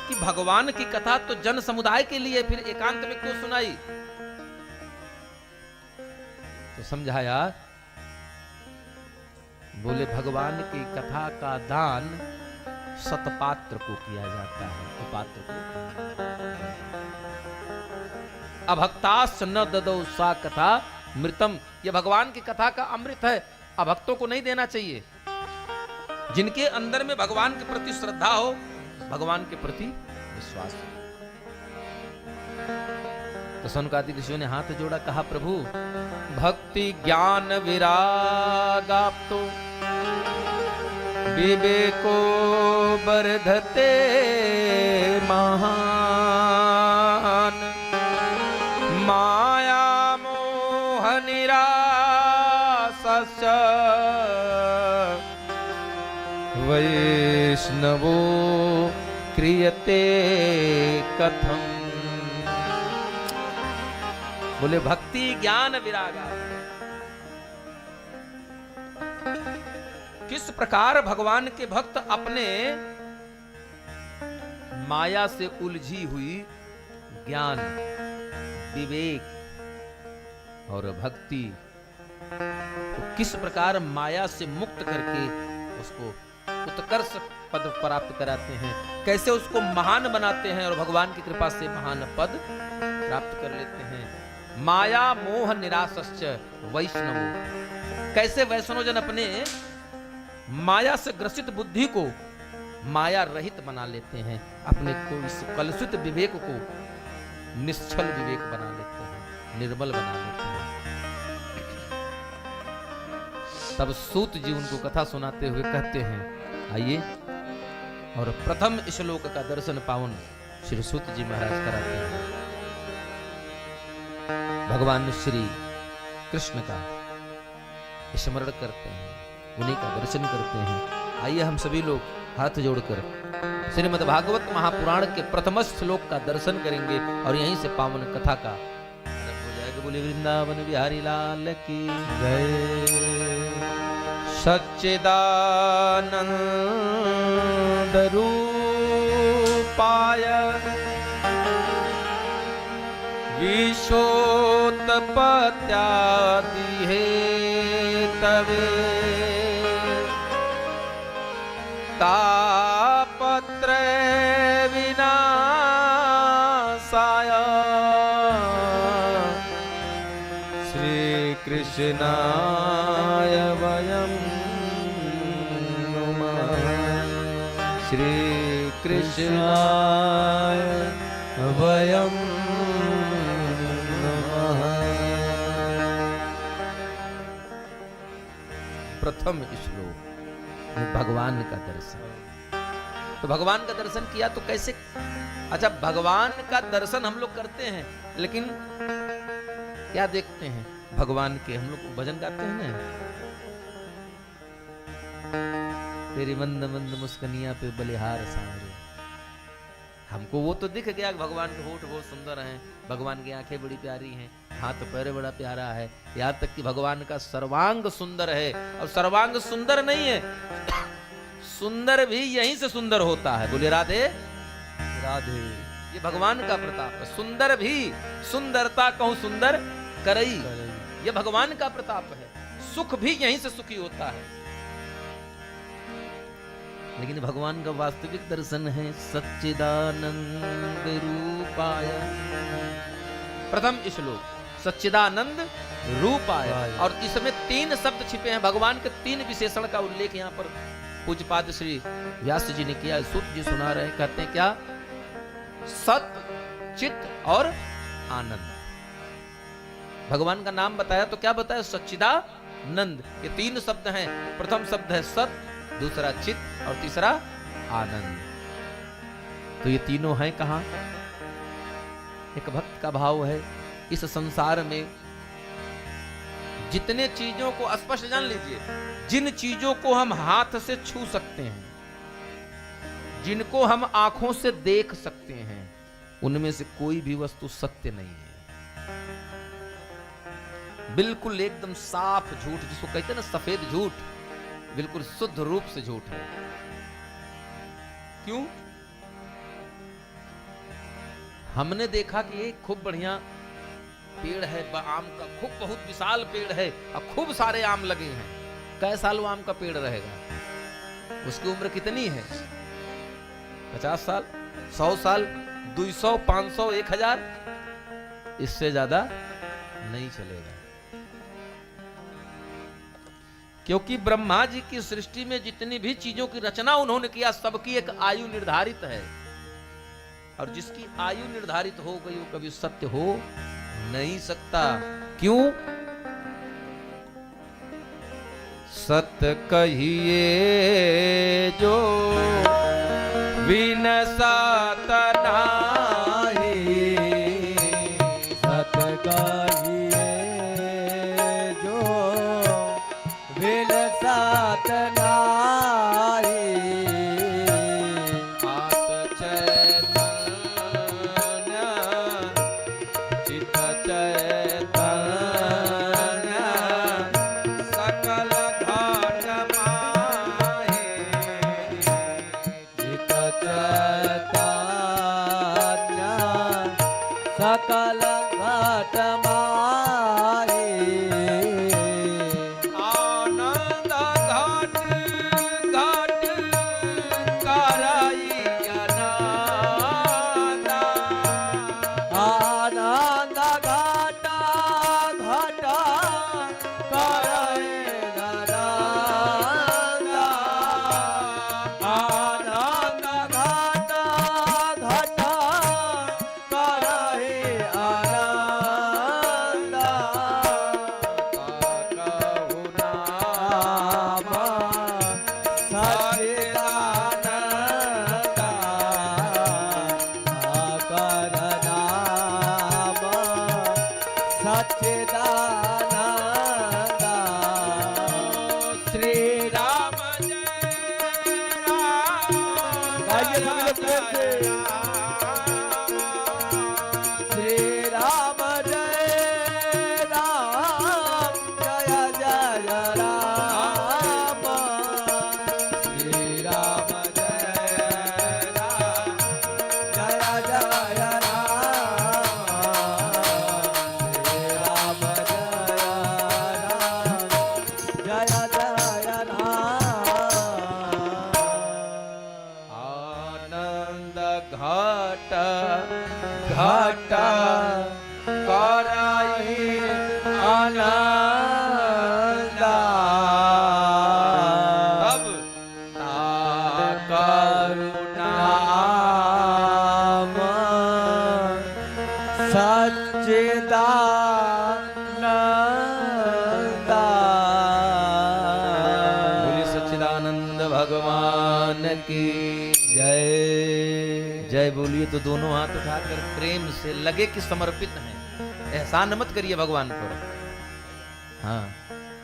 कि भगवान की कथा तो जन समुदाय के लिए, फिर एकांत में क्यों सुनाई। तो समझाया, बोले भगवान की कथा का दान सतपात्र को किया जाता है, कुपात्र को। अभक्तास न ददौ सा कथा मृतम, यह भगवान की कथा का अमृत है, अभक्तों को नहीं देना चाहिए। जिनके अंदर में भगवान के प्रति श्रद्धा हो, भगवान के प्रति विश्वास हो। तो सौनकादिक ऋषियों ने हाथ जोड़ा, कहा प्रभु भक्ति ज्ञान विरागाप्तो विवेको वर्धते महान माया मोह निरासश्च वैष्णवो क्रियते कथम। बोले भक्ति ज्ञान विरागा, किस प्रकार भगवान के भक्त अपने माया से उलझी हुई ज्ञान विवेक और भक्ति को किस प्रकार माया से मुक्त करके उसको उत्कर्ष पद प्राप्त कराते हैं, कैसे उसको महान बनाते हैं और भगवान की कृपा से महान पद प्राप्त कर लेते हैं। माया मोह निराशश्च वैष्णवो, कैसे वैष्णव जन अपने माया से ग्रसित बुद्धि को माया रहित बना लेते हैं, अपने को इस कलुषित विवेक को निश्चल विवेक बना लेते हैं, निर्मल बना लेते हैं। तब सूत जी उनको कथा सुनाते हुए कहते हैं, आइए और प्रथम श्लोक का दर्शन पावन श्री सूत जी महाराज कराते हैं। भगवान श्री कृष्ण का स्मरण करते हैं, उन्हीं का दर्शन करते हैं। आइए हम सभी लोग हाथ जोड़कर श्रीमद् भागवत महापुराण के प्रथम श्लोक का दर्शन करेंगे और यहीं से पावन कथा का आरंभ हो जाएगा। बोले वृंदावन बिहारी लाल की जय। सच्चिदानंद रूपाय विश्वोत्पत्त्यादि हेतवे तापत्रय विनाशाय श्रीकृष्णाय वयं नुमः। श्रीकृष्णाय वयं नुमः। प्रथम श्लोक भगवान का दर्शन। तो भगवान का दर्शन किया तो कैसे? अच्छा, भगवान का दर्शन हम लोग करते हैं, लेकिन क्या देखते हैं भगवान के? हम लोग भजन गाते हैं ना, तेरी मंद मंद मुस्कनिया पे बलिहार सांवरे। हमको वो तो दिख गया कि भगवान के होठ बहुत सुंदर हैं, भगवान की आंखें बड़ी प्यारी हैं, हाथ पैर बड़ा प्यारा है, यहाँ तक कि भगवान का सर्वांग सुंदर है। और सर्वांग सुंदर नहीं है, सुंदर भी यहीं से सुंदर होता है। बोले राधे राधे। ये भगवान का प्रताप है। सुंदर भी सुंदरता कहूं सुंदर करई, ये भगवान का प्रताप है। सुख भी यहीं से सुखी होता है। लेकिन भगवान का वास्तविक दर्शन है सच्चिदानंद रूपाय। प्रथम श्लोक सच्चिदानंद रूपाय, और इसमें 3 शब्द छिपे हैं। भगवान के 3 विशेषण का उल्लेख यहाँ पर पूज्यपाद श्री व्यास जी ने किया। सूत जी सुना रहे, कहते हैं क्या? सत, चित और आनंद। भगवान का नाम बताया तो क्या बताया? सच्चिदानंद। ये 3 शब्द हैं। प्रथम शब्द है सत, दूसरा चित और तीसरा आनंद। तो ये तीनों हैं कहां? एक भक्त का भाव है, इस संसार में जितने चीजों को स्पष्ट जान लीजिए, जिन चीजों को हम हाथ से छू सकते हैं, जिनको हम आंखों से देख सकते हैं, उनमें से कोई भी वस्तु सत्य नहीं है। बिल्कुल एकदम साफ झूठ, जिसको कहते हैं ना सफेद झूठ, बिल्कुल शुद्ध रूप से झूठ है। क्यों? हमने देखा कि एक खूब बढ़िया पेड़ है आम का, खूब बहुत विशाल पेड़ है और खूब सारे आम लगे हैं। कै साल वो आम का पेड़ रहेगा? उसकी उम्र कितनी है? 50 साल, 100 साल, 200, 500, 1000, इससे ज्यादा नहीं चलेगा। क्योंकि ब्रह्मा जी की सृष्टि में जितनी भी चीजों की रचना उन्होंने किया, सबकी एक आयु निर्धारित है। और जिसकी आयु निर्धारित हो गई वो कभी सत्य हो नहीं सकता। क्यों? सत्य कहिए जो विनसत नाही, सत्य कहिए जो विनसत नाही। सकल घट माहे आनंद घट घट बोलो प्रेम से। श्री राम जय राम जय जय राम। श्री राम जय राम जय जय राम। श्री राम जय राम जय जय राम। आनंद घट घट कराई आनंद तब नाम सच्चिदानंद। बोलिए सच्चिदानंद भगवान की जय। जय बोलिए तो दोनों हाथ उठाकर प्रेम से लगे कि समर्पित हैं। एहसान मत करिए भगवान पर। हाँ,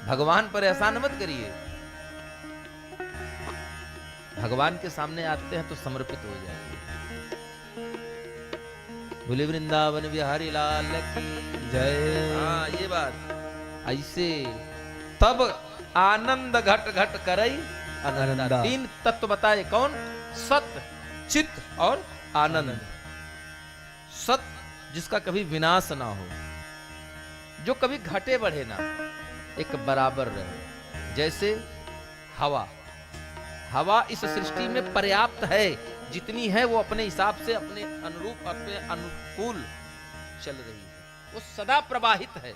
भगवान पर एहसान मत करिए। भगवान के सामने आते हैं तो समर्पित हो जाइए। बोले वृंदावन बिहारी लाल की जय। हाँ, ये बात ऐसे तब आनंद घट घट करई आनंद। आनंदा। 3 तत्व बताए कौन? सत्य, चित्त और आनंद। सत्य जिसका कभी विनाश ना हो, जो कभी घटे बढ़े ना, एक बराबर रहे। जैसे हवा, हवा इस सृष्टि में पर्याप्त है, जितनी है वो अपने हिसाब से अपने अनुरूप अपने अनुकूल चल रही है, वो सदा प्रवाहित है।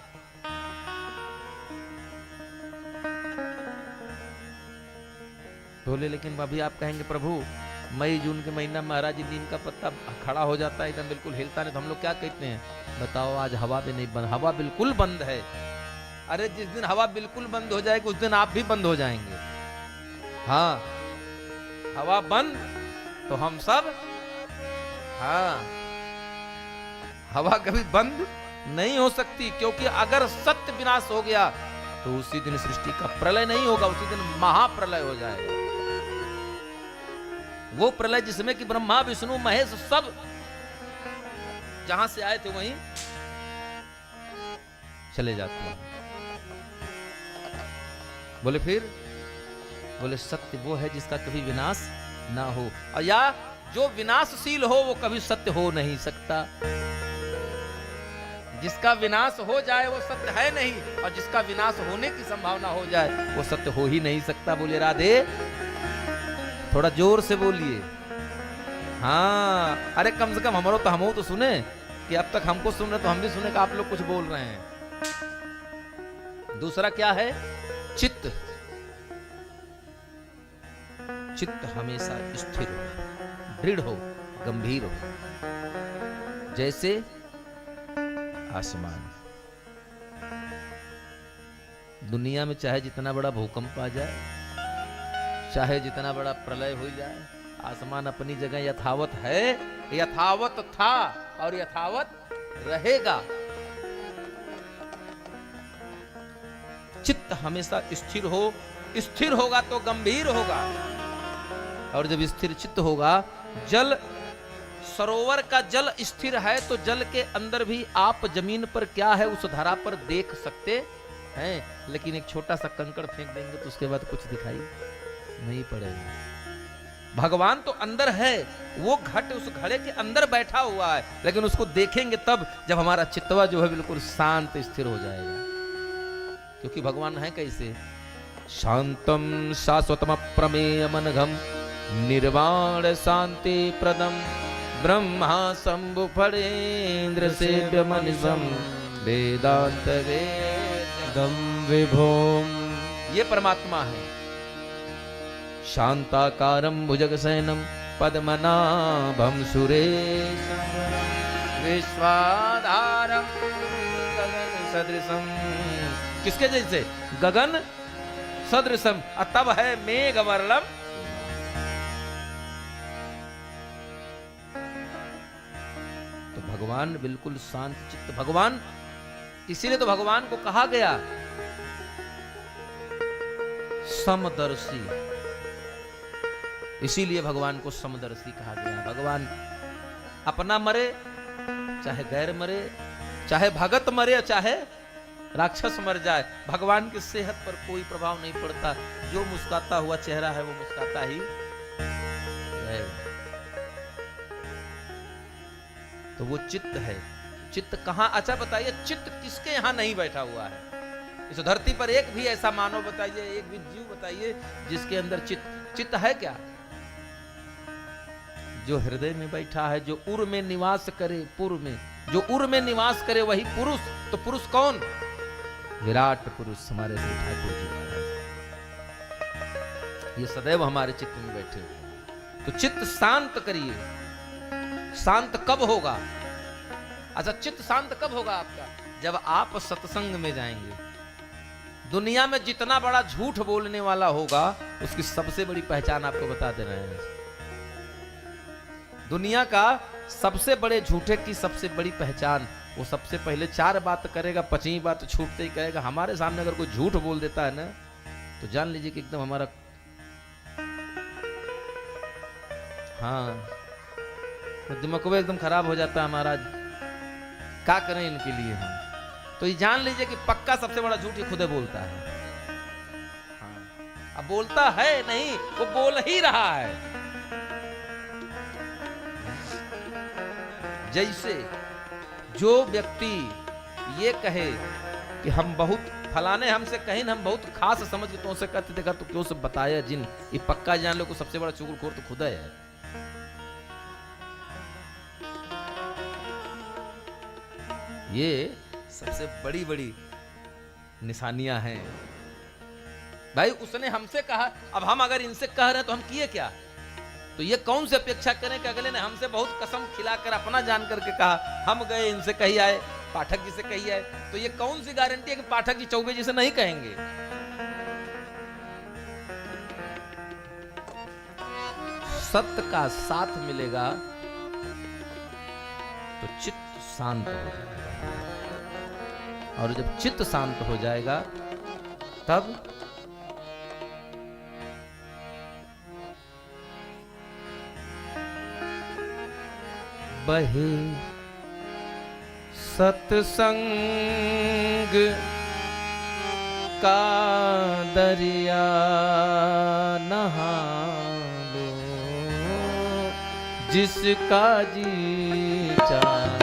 बोले लेकिन अभी आप कहेंगे प्रभु मई जून के महीना महाराज जी नीम का पत्ता खड़ा हो जाता है एकदम बिल्कुल हिलता नहीं, तो हम लोग क्या कहते हैं? बताओ आज हवा भी नहीं बंद, हवा बिल्कुल बंद है। अरे जिस दिन हवा बिल्कुल बंद हो जाएगी उस दिन आप भी बंद हो जाएंगे। हाँ, हवा बंद तो हम सब। हाँ, हवा कभी बंद नहीं हो सकती, क्योंकि अगर सत्य विनाश हो गया तो उसी दिन सृष्टि का प्रलय नहीं होगा, उसी दिन महाप्रलय हो जाएगा। वो प्रलय जिसमें कि ब्रह्मा विष्णु महेश सब जहां से आए थे वहीं चले जाते हैं। बोले फिर, बोले सत्य वो है जिसका कभी विनाश ना हो, और या जो विनाशशील हो वो कभी सत्य हो नहीं सकता। जिसका विनाश हो जाए वो सत्य है नहीं, और जिसका विनाश होने की संभावना हो जाए वो सत्य हो ही नहीं सकता। बोले राधे, थोड़ा जोर से बोलिए। हाँ, अरे कम से कम हमारो तो हम तो सुने कि अब तक हमको सुन रहे तो हम भी सुने कि आप लोग कुछ बोल रहे हैं। दूसरा क्या है? चित्त। चित्त हमेशा स्थिर हो, दृढ़ हो, गंभीर हो, जैसे आसमान। दुनिया में चाहे जितना बड़ा भूकंप आ जाए, चाहे जितना बड़ा प्रलय हो जाए, आसमान अपनी जगह यथावत है, यथावत था और यथावत रहेगा। चित्त हमेशा स्थिर हो, स्थिर होगा तो गंभीर होगा, और जब स्थिर चित्त होगा, जल सरोवर का जल स्थिर है तो जल के अंदर भी आप जमीन पर क्या है उस धारा पर देख सकते हैं, लेकिन एक छोटा सा कंकड़ फेंक देंगे तो उसके बाद कुछ दिखाई नहीं पड़ेगा। भगवान तो अंदर है, वो घट उस घड़े के अंदर बैठा हुआ है, लेकिन उसको देखेंगे तब जब हमारा चित्तवा जो है बिल्कुल शांत स्थिर हो जाएगा। क्योंकि भगवान है कैसे? शांतम शाश्वतम प्रमेयमनघम निर्वाण शांति प्रदम ब्रह्मा शंभु फणेन्द्र सेव्य मनिषम वेदांत वेदम विभोम। ये परमात्मा है। शांताकारं भुजगशयनं पद्मनाभं सुरेशं विश्वाधारं गगन सदृशं। किसके जैसे? गगन सदृशम, तब है मेघवर्णम। तो भगवान बिल्कुल शांत चित्त भगवान, इसीलिए तो भगवान को कहा गया समदर्शी। इसीलिए भगवान को समदर्शी कहा गया। भगवान अपना मरे चाहे गैर मरे, चाहे भगत मरे या चाहे राक्षस मर जाए, भगवान की सेहत पर कोई प्रभाव नहीं पड़ता। जो मुस्कुराता हुआ चेहरा है वो मुस्कुराता ही रहेगा। तो वो चित्त है। चित्त कहां? अच्छा बताइए, चित्त किसके यहां नहीं बैठा हुआ है? इस धरती पर एक भी ऐसा मानव बताइए, एक भी जीव बताइए जिसके अंदर चित्त है क्या? जो हृदय में बैठा है, जो उर में निवास करे, पुर में जो उर में निवास करे वही पुरुष। तो पुरुष कौन? विराट पुरुष हमारे श्री ठाकुर जी महाराज, ये सदैव हमारे चित्त में बैठे हुए। तो चित्त शांत करिए। शांत कब होगा? अच्छा, चित्त शांत कब होगा आपका? जब आप सत्संग में जाएंगे। दुनिया में जितना बड़ा झूठ बोलने वाला होगा, उसकी सबसे बड़ी पहचान आपको बता दे रहे हैं। दुनिया का सबसे बड़े झूठे की सबसे बड़ी पहचान, वो सबसे पहले 4 बात करेगा, 5वीं बात छूटते ही कहेगा। हमारे सामने अगर कोई झूठ बोल देता है ना, तो जान लीजिए कि एकदम हमारा, हाँ, तो दिमाग एकदम खराब हो जाता है हमारा। क्या करें इनके लिए हम? तो ये जान लीजिए कि पक्का सबसे बड़ा झूठ ये खुदे बोलता है। हाँ, अब बोलता है नहीं, वो बोल ही रहा है। जैसे जो व्यक्ति ये कहे कि हम बहुत फलाने हमसे कहीं हम बहुत खास समझ के तुमसे कहते देखा तो क्यों से बताया जिन, ये पक्का जान लो को सबसे बड़ा चुगलखोर तो खुदा है। ये सबसे बड़ी बड़ी निशानियां हैं भाई। उसने हमसे कहा, अब हम अगर इनसे कह रहे हैं तो हम किए क्या? तो ये कौन सी अपेक्षा करें कि अगले ने हमसे बहुत कसम खिलाकर अपना जान करके कहा, हम गए इनसे कही आए, पाठक जी से कही आए। तो ये कौन सी गारंटी है कि पाठक जी चौबे जी से नहीं कहेंगे? सत्य का साथ मिलेगा तो चित्त शांत हो जाएगा, और जब चित्त शांत हो जाएगा तब बहे सत्संग का दरिया, नहा लो जिसका जी चाहे।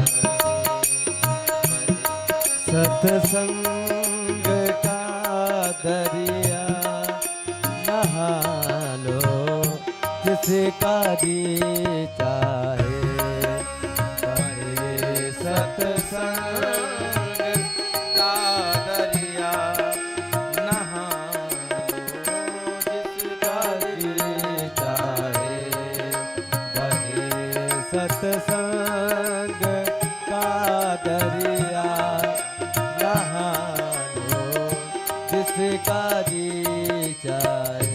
सत्संग का दरिया, नहा लो जिसका जी चाहे। सत्संग का दरिया, नहा लो जिसका जी चाहे। बहे सत्संग का दरिया, नहा लो जिसका जी चाहे।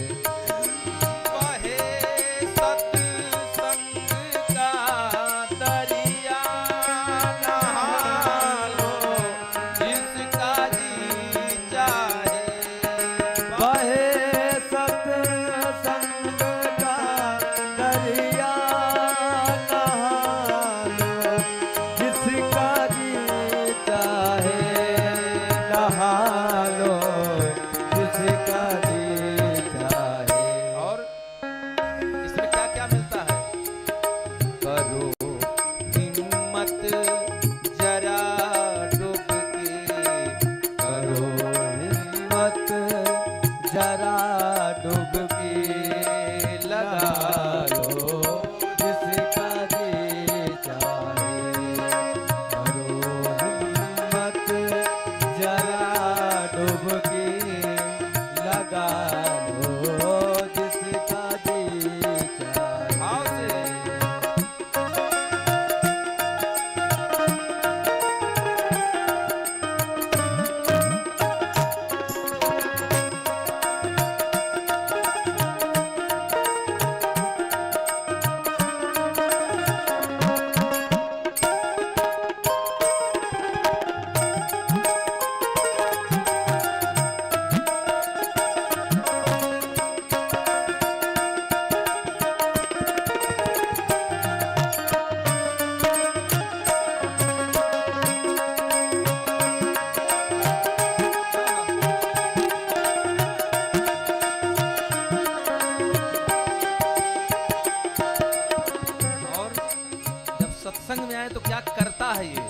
सत्संग में आए तो क्या करता है ये?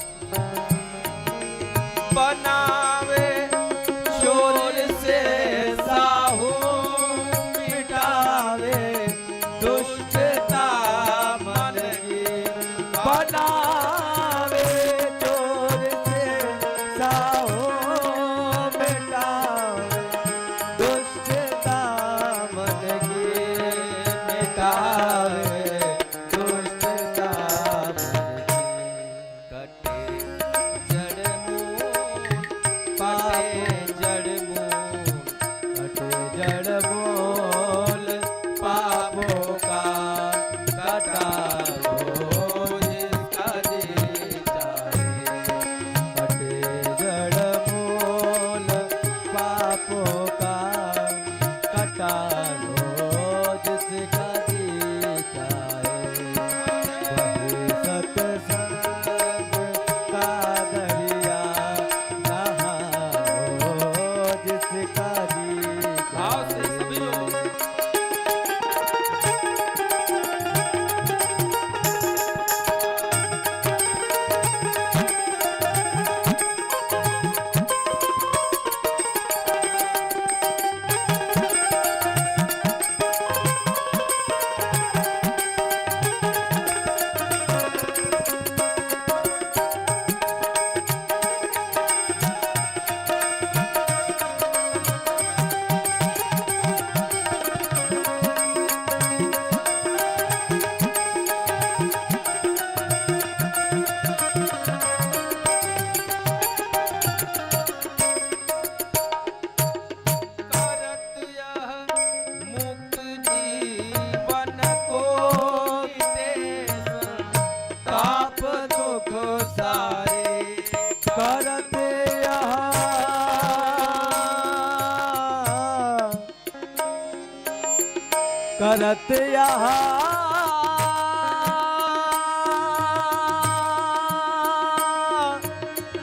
बनावे शोर से साहू मिटावे दुष्टता मन की बनावे चोर से साहू मिटावे दुष्टता मन की मिटावे दुष्टता करत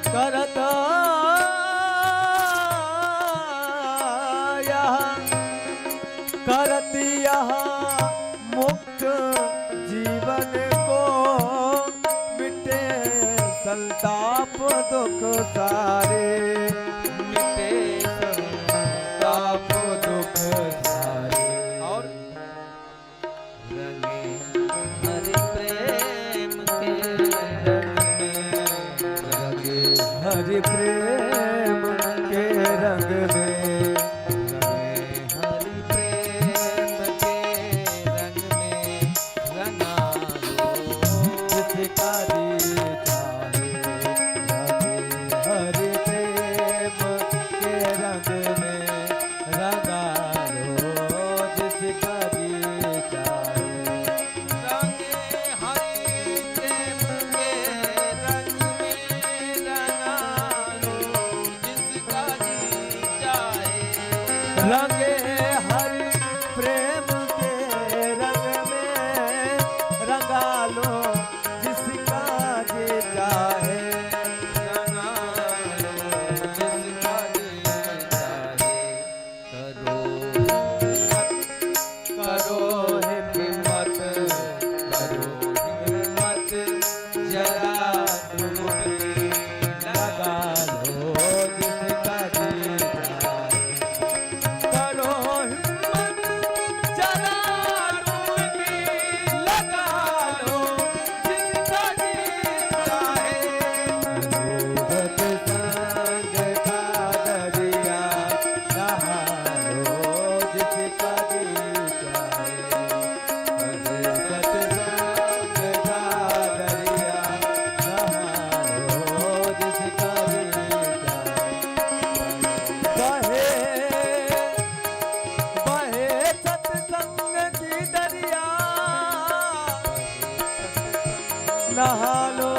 करत करत मुक्त जीवन को मिटे संताप दुख सारे मिटे संताप दुख सारे और रंगे हरि प्रेम के रंग में, रंगे हरि प्रेम के रंग में, हरि प्रेम के रंग में रंगा लो जिसका जी चाहे। रंगे हरि प्रेम के रंग में रंगा लो जिसका जी चाहे। रंगे हरि प्रेम के रंग में रंगा लो जिसका जी चाहे। रंगे हरि प्रेम के रंग में रंगा लो जिसका जी चाहे। रंगा लो जिसका जी चाहे। करो हिम्मत, करो हिम्मत, जरा डुबकी लगा लो जिसका जी चाहे। करो हिम्मत, जरा डुबकी लगा लो जिसका जी चाहे। सूरत संग का दरिया नहा लो जिसका जी चाहे। सत्संग का दरिया नहा लो जिसका जी चाहे। बहे सत्संग की दरिया नहा लो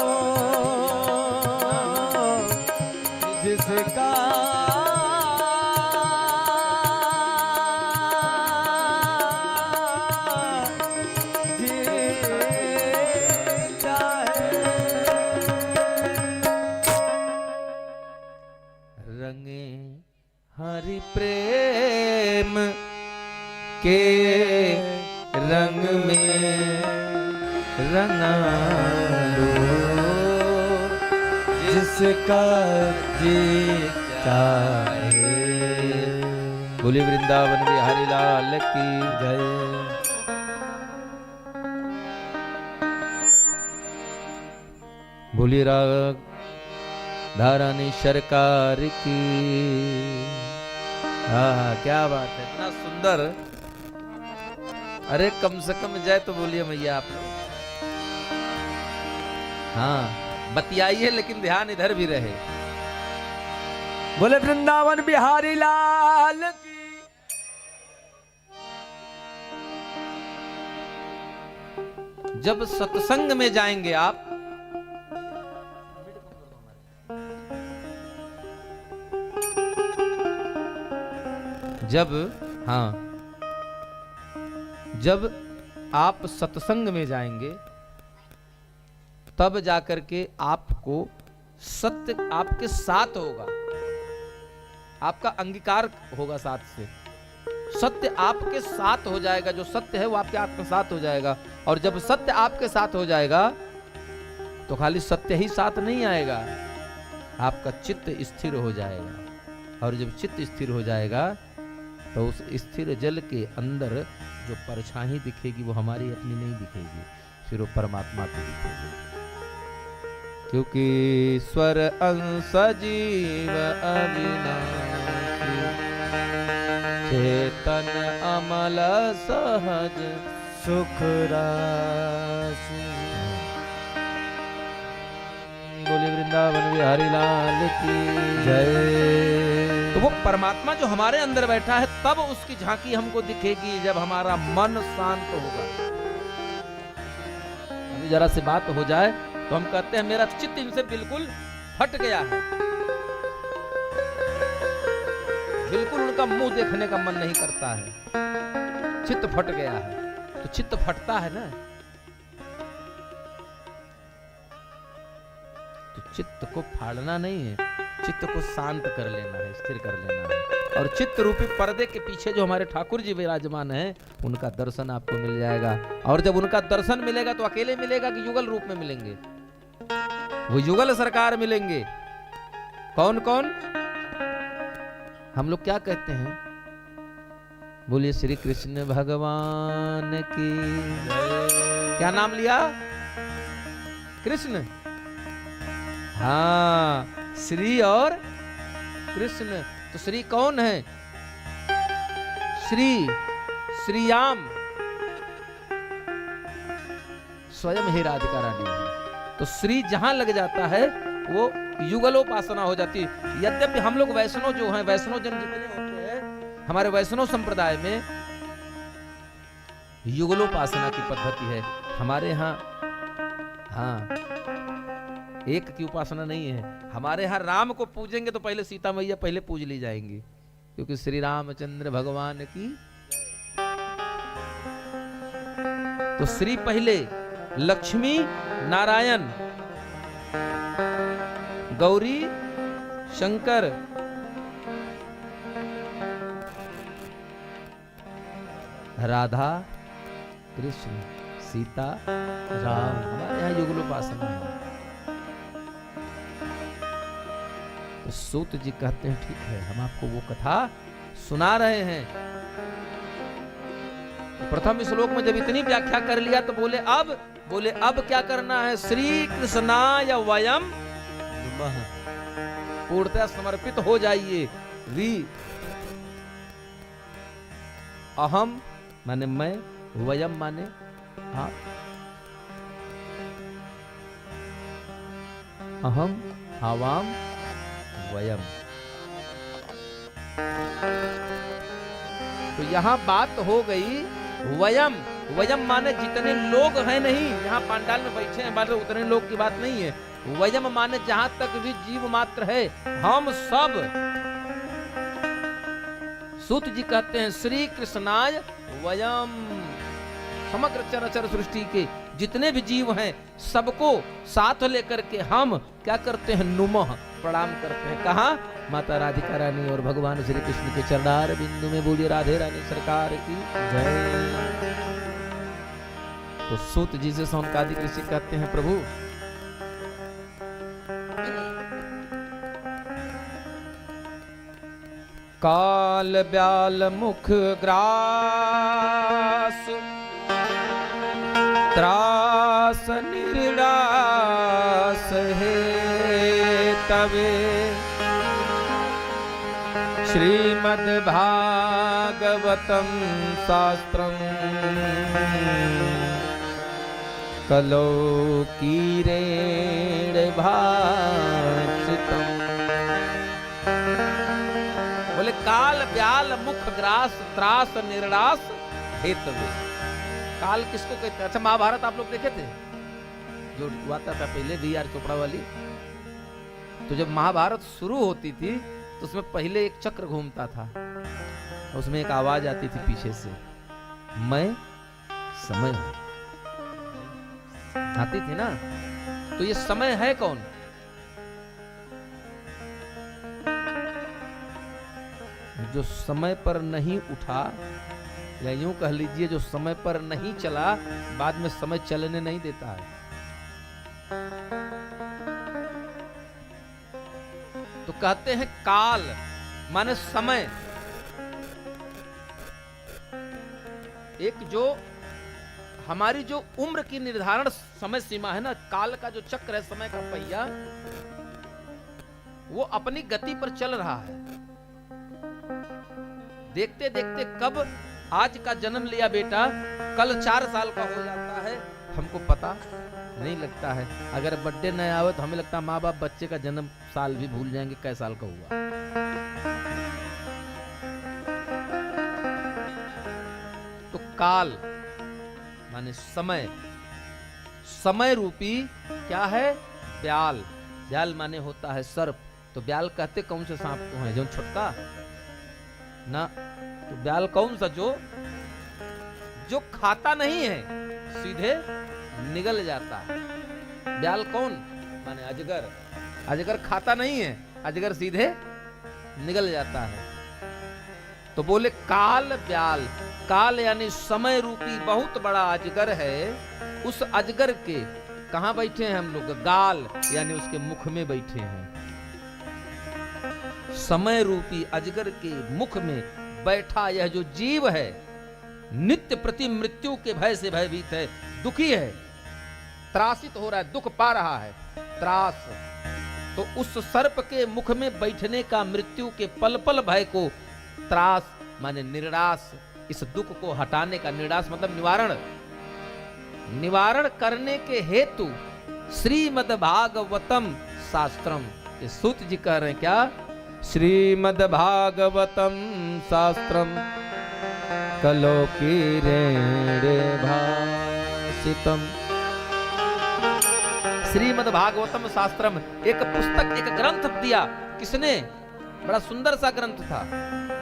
जिसका जी चाहे। रंगे हरि प्रेम के रंग में रंगा लो जिसका जी चाहे। बोले वृंदावन बिहारी लाल की जय। बोली राग धारानी सरकार की। हाँ क्या बात है, इतना सुंदर। अरे कम से कम जय तो बोलिए मैया आप लोग। हाँ बतियाइए लेकिन ध्यान इधर भी रहे। बोले वृंदावन बिहारी लाल की। जब सत्संग में जाएंगे आप, जब आप सत्संग में जाएंगे तब जाकर के आपको सत्य आपके साथ होगा, आपका अंगीकार होगा साथ से। सत्य आपके साथ हो जाएगा, जो सत्य है वो आपके आत्मसात हो जाएगा। और जब सत्य आपके साथ हो जाएगा तो खाली सत्य ही साथ नहीं आएगा, आपका चित्त स्थिर हो जाएगा। और जब चित्त स्थिर हो जाएगा तो उस स्थिर जल के अंदर जो परछाई दिखेगी वो हमारी अपनी नहीं दिखेगी, फिर वो परमात्मा की दिखेगी। क्योंकि स्वर अंश जीव अविनाशी, चेतन अमल सहज सुख राशि। बोले वृंदावन बिहारी लाल की जय। तो वो परमात्मा जो हमारे अंदर बैठा है तब उसकी झांकी हमको दिखेगी जब हमारा मन शांत होगा। अभी जरा सी बात हो जाए तो हम कहते हैं मेरा चित्त इनसे बिल्कुल फट गया है, बिल्कुल उनका मुंह देखने का मन नहीं करता है, चित्त फट गया है। तो चित्त फटता है ना, तो चित्त को फाड़ना नहीं है, चित्त को शांत कर लेना है, स्थिर कर लेना है। और चित्त रूपी पर्दे के पीछे जो हमारे ठाकुर जी विराजमान हैं, उनका दर्शन आपको मिल जाएगा। और जब उनका दर्शन मिलेगा तो अकेले मिलेगा कि युगल रूप में मिलेंगे? वो युगल सरकार मिलेंगे। कौन कौन? हम लोग क्या कहते हैं? बोलिए श्री कृष्ण भगवान की। क्या नाम लिया? कृष्ण। हाँ, श्री और कृष्ण। तो श्री कौन है? श्रीयाम स्वयं ही राधिका रानी है। तो श्री जहां लग जाता है वो युगलोपासना हो जाती है। यद्यपि हम लोग वैष्णव जो हैं, वैष्णव जन जितने होते हैं हमारे वैष्णव संप्रदाय में युगलोपासना की पद्धति है। हमारे यहाँ हाँ एक की उपासना नहीं है। हमारे यहाँ राम को पूजेंगे तो पहले सीता मैया पहले पूज ली जाएंगी, क्योंकि श्री रामचंद्र भगवान की। तो श्री पहले, लक्ष्मी नारायण, गौरी शंकर, राधा कृष्ण, सीता राम। हमारे यहाँ युगलोपासना है। तो सूत जी कहते हैं ठीक है, हम आपको वो कथा सुना रहे हैं। प्रथम श्लोक में जब इतनी व्याख्या कर लिया तो बोले अब क्या करना है? श्री कृष्णाय वयम नमः। पूर्णतः समर्पित हो जाइए। वी अहम माने मैं, वयम माने आप, अहम आवाम वयम। तो यहां बात हो गई वयम। वयम माने जितने लोग हैं नहीं, यहाँ पांडाल में बैठे हैं बात उतने लोग की बात नहीं है। वयम माने जहां तक भी जीव मात्र है, हम सब। सूत जी कहते हैं श्री कृष्णाय वयम। समग्र चराचर सृष्टि के जितने भी जीव हैं सबको साथ लेकर के हम क्या करते हैं? नुमः प्रणाम करते हैं। कहाँ? माता राधिका रानी और भगवान श्री कृष्ण के चरणार बिंदु में। बोलिए राधे रानी सरकार की जय। तो सूत जी से सौनकादिक ऋषि कहते हैं प्रभु काल ब्याल मुख ग्रास त्रास निर्णास है तवे श्रीमद् भागवतम शास्त्रम कलो कीरेण भाषितम। बोले काल ब्याल मुख ग्रास त्रास निर्णास हेतवे। काल किसको कहते हैं? अच्छा महाभारत आप लोग देखे थे जो आता था पहले VR चोपड़ा वाली, तो जब महाभारत शुरू होती थी तो उसमें पहले एक चक्र घूमता था, उसमें एक आवाज आती थी पीछे से, मैं समय हूं, आती थी ना। तो ये समय है कौन? जो समय पर नहीं उठा, या यूं कह लीजिए जो समय पर नहीं चला, बाद में समय चलने नहीं देता है। तो कहते हैं काल माने समय। एक जो हमारी जो उम्र की निर्धारण समय सीमा है ना, काल का जो चक्र है, समय का पहिया, वो अपनी गति पर चल रहा है। देखते देखते कब आज का जन्म लिया बेटा, कल 4 साल का हो जाता है, हमको पता नहीं लगता है। अगर बर्थडे न आवे तो हमें लगता है माँ बाप बच्चे का जन्म साल भी भूल जाएंगे, कै साल का हुआ। तो काल माने समय, समय रूपी क्या है? ब्याल। ब्याल माने होता है सर्प। तो ब्याल कहते कौन से सांप को है? जो छोटका ना, तो ब्याल कौन सा? जो खाता नहीं है, सीधे निगल जाता है। ब्याल कौन? माने अजगर। अजगर खाता नहीं है, अजगर सीधे निगल जाता है। तो बोले काल ब्याल। काल यानी समय रूपी बहुत बड़ा अजगर है। उस अजगर के कहां बैठे हैं हम लोग? गाल यानी उसके मुख में बैठे हैं। समय रूपी अजगर के मुख में बैठा यह जो जीव है, नित्य प्रति मृत्यु के भय से भयभीत है, दुखी है, त्रासित हो रहा है, दुख पा रहा है, त्रास। तो उस सर्प के मुख में बैठने का मृत्यु के पल पल भय को त्रास माने निर्णास, इस दुख को हटाने का, निर्णास मतलब निवारण, निवारण करने के हेतु श्रीमद् भागवतम शास्त्रम। ये सूत जी कह रहे हैं क्या? श्रीमद् भागवतम शास्त्रम कलो कीरेण भाषितम। श्रीमद् भागवतम शास्त्रम एक पुस्तक, एक ग्रंथ दिया। किसने? बड़ा सुंदर सा ग्रंथ था,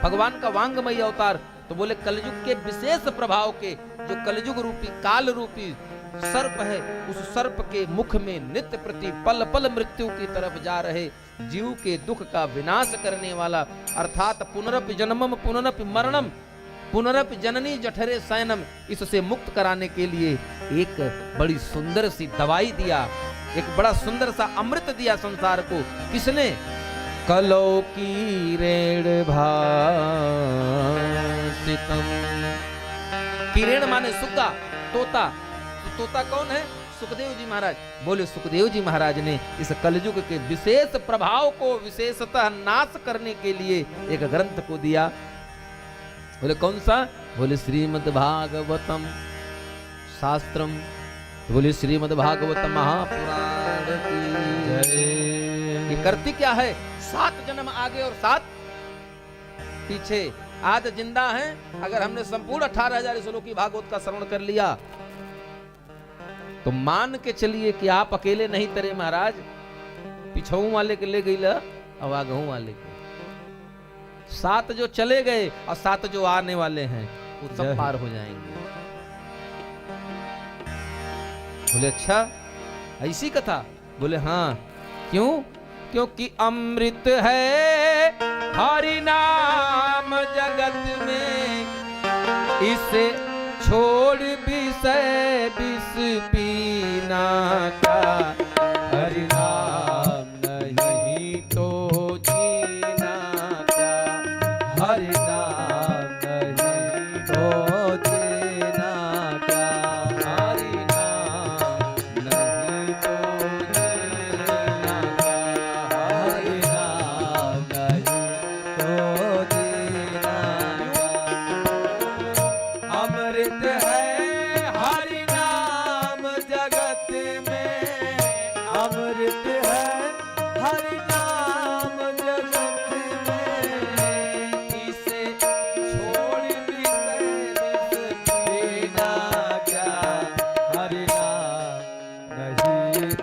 भगवान का वांगमय अवतार। तो बोले कलयुग के विशेष प्रभाव के, जो कलयुग रूपी काल रूपी सर्प है, उस सर्प के मुख में नित्य प्रति पल पल मृत्यु की तरफ जा रहे जीव के दुख का विनाश करने वाला, अर्थात पुनरपि जन्मम पुनरपि मरणम पुनरपि जननी जठरे शयनम, इससे मुक्त कराने के लिए एक बड़ी सुंदर सी दवाई दिया, एक बड़ा सुंदर सा अमृत दिया संसार को। किसने? कलो कीरेण भाषितम। कीरेण माने सुग्गा, तोता। तो तोता कौन है? सुखदेव जी महाराज। बोले सुखदेव जी महाराज ने इस कलयुग के विशेष प्रभाव को विशेषतः नाश करने के लिए एक ग्रंथ को दिया। बोले कौन सा? बोले श्रीमद् भागवतम शास्त्रम। बोले श्रीमद् भागवतम महापुराण की जय। ये करती क्या है? 7 जन्म आगे और 7 पीछे। आज जिंदा हैं, अगर हमने संपूर्ण 18,000 श्लोक की भागवत का श्रवण कर लिया तो मान के चलिए कि आप अकेले नहीं तरे महाराज, पिछऊ वाले के ले गई अब आगहू वाले के। 7 जो चले गए और 7 जो आने वाले हैं वो सब पार हो जाएंगे। बोले अच्छा ऐसी कथा? बोले हाँ। क्यों? क्योंकि अमृत है हरि नाम जगत में, इसे छोड़ विषय विष पीना का, हरि नाम नहीं तो जीना का,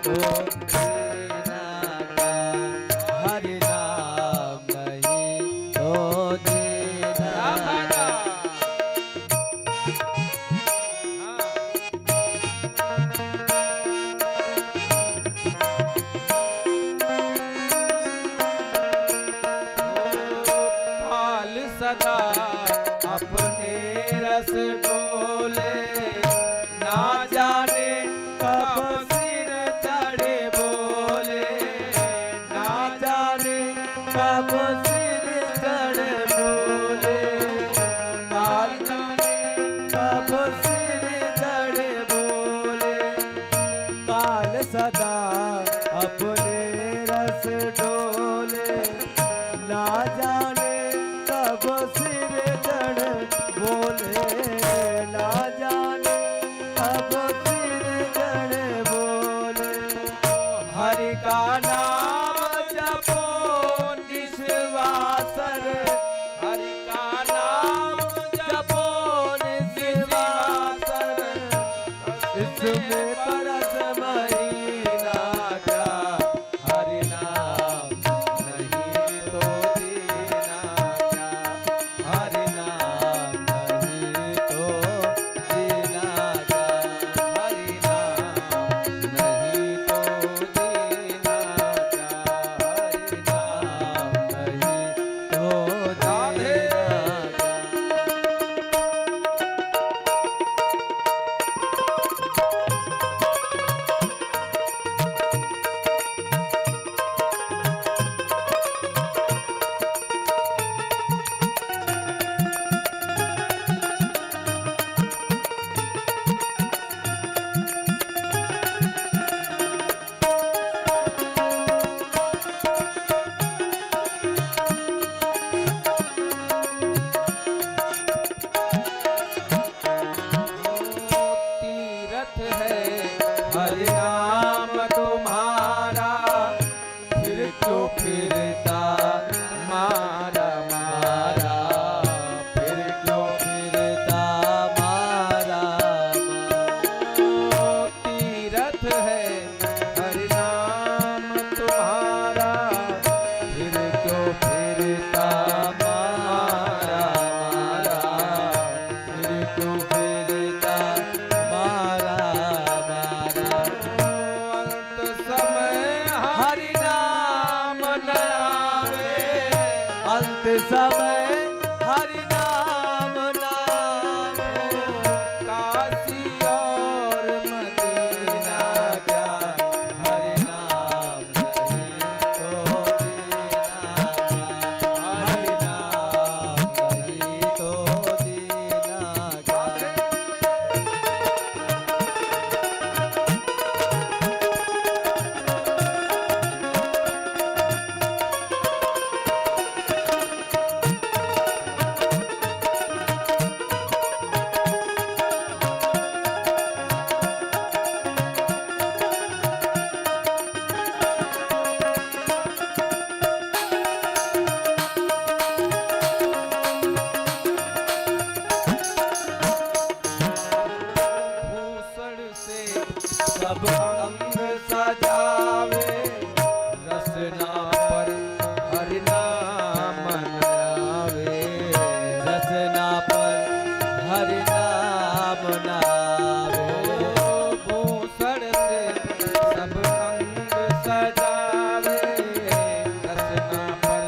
तो जीना क्या, हरि नाम नहीं तो जीना क्या। काल सदा अपने रस डोले, ना जाने कब सिर चढ़े बोले, ना जाने कब सिर चढ़े बोले, काल जाने कब सिर चढ़े बोले। काल सदा अपने रस डोले, ना जाने कब सिर चढ़ बोले, ना जाने कब सिर चढ़ बोले। हरि का नाम जपो निस्वासर, हरि का नाम जपो निस्वासर, इसमें परस महीना क्या, हरि नाम नहीं तो जीना क्या, हरि नाम नहीं तो जीना क्या, हरि नाम नहीं तो जीना क्या, हरि नाम नहीं तो जीना क्या। तीरथ है हरि नाम तुम्हारा, फिर क्यों फिरता मारा मारा, फिर क्यों फिरता मारा मारा। तीरथ है हरि नाम तुम्हारा, फिर क्यों फिरता मारा मारा, फिर क्यों फिरता मारा मारा। अंत समय हरि नाम न आवे, अंत समय हरि नाम नाम हो। काशी और मदीना क्या, हरि नाम नहीं तो जीना क्या, हरि नाम नहीं तो जीना क्या। भूषण से सब अंग सजावे, रसना पर हरि नाम न आवे, रसना पर हरि नाम न आवे। भूषण से सब अंग सजावे, रसना पर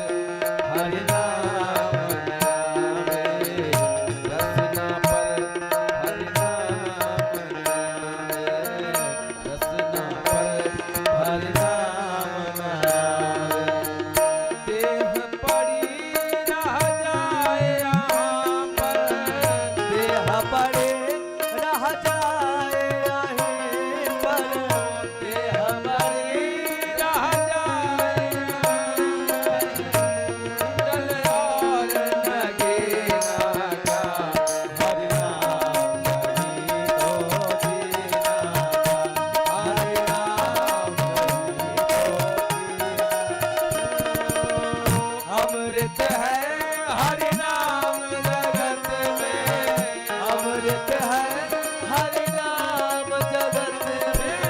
हरि नाम न आवे, रसना पर हरि नाम न आवे, रसना पर हरि नाम न आवे। देह पड़ी रह जाए यहाँ पर, देह पड़े रह जाए यहीं पर, देह पड़ी रह जाए कुंडल और नगीना क्या, हरि नाम नहीं तो जीना क्या, हरि नाम नहीं तो जीना। अमृत है हरि नाम जगत में, अमृत है हरि नाम जगत में,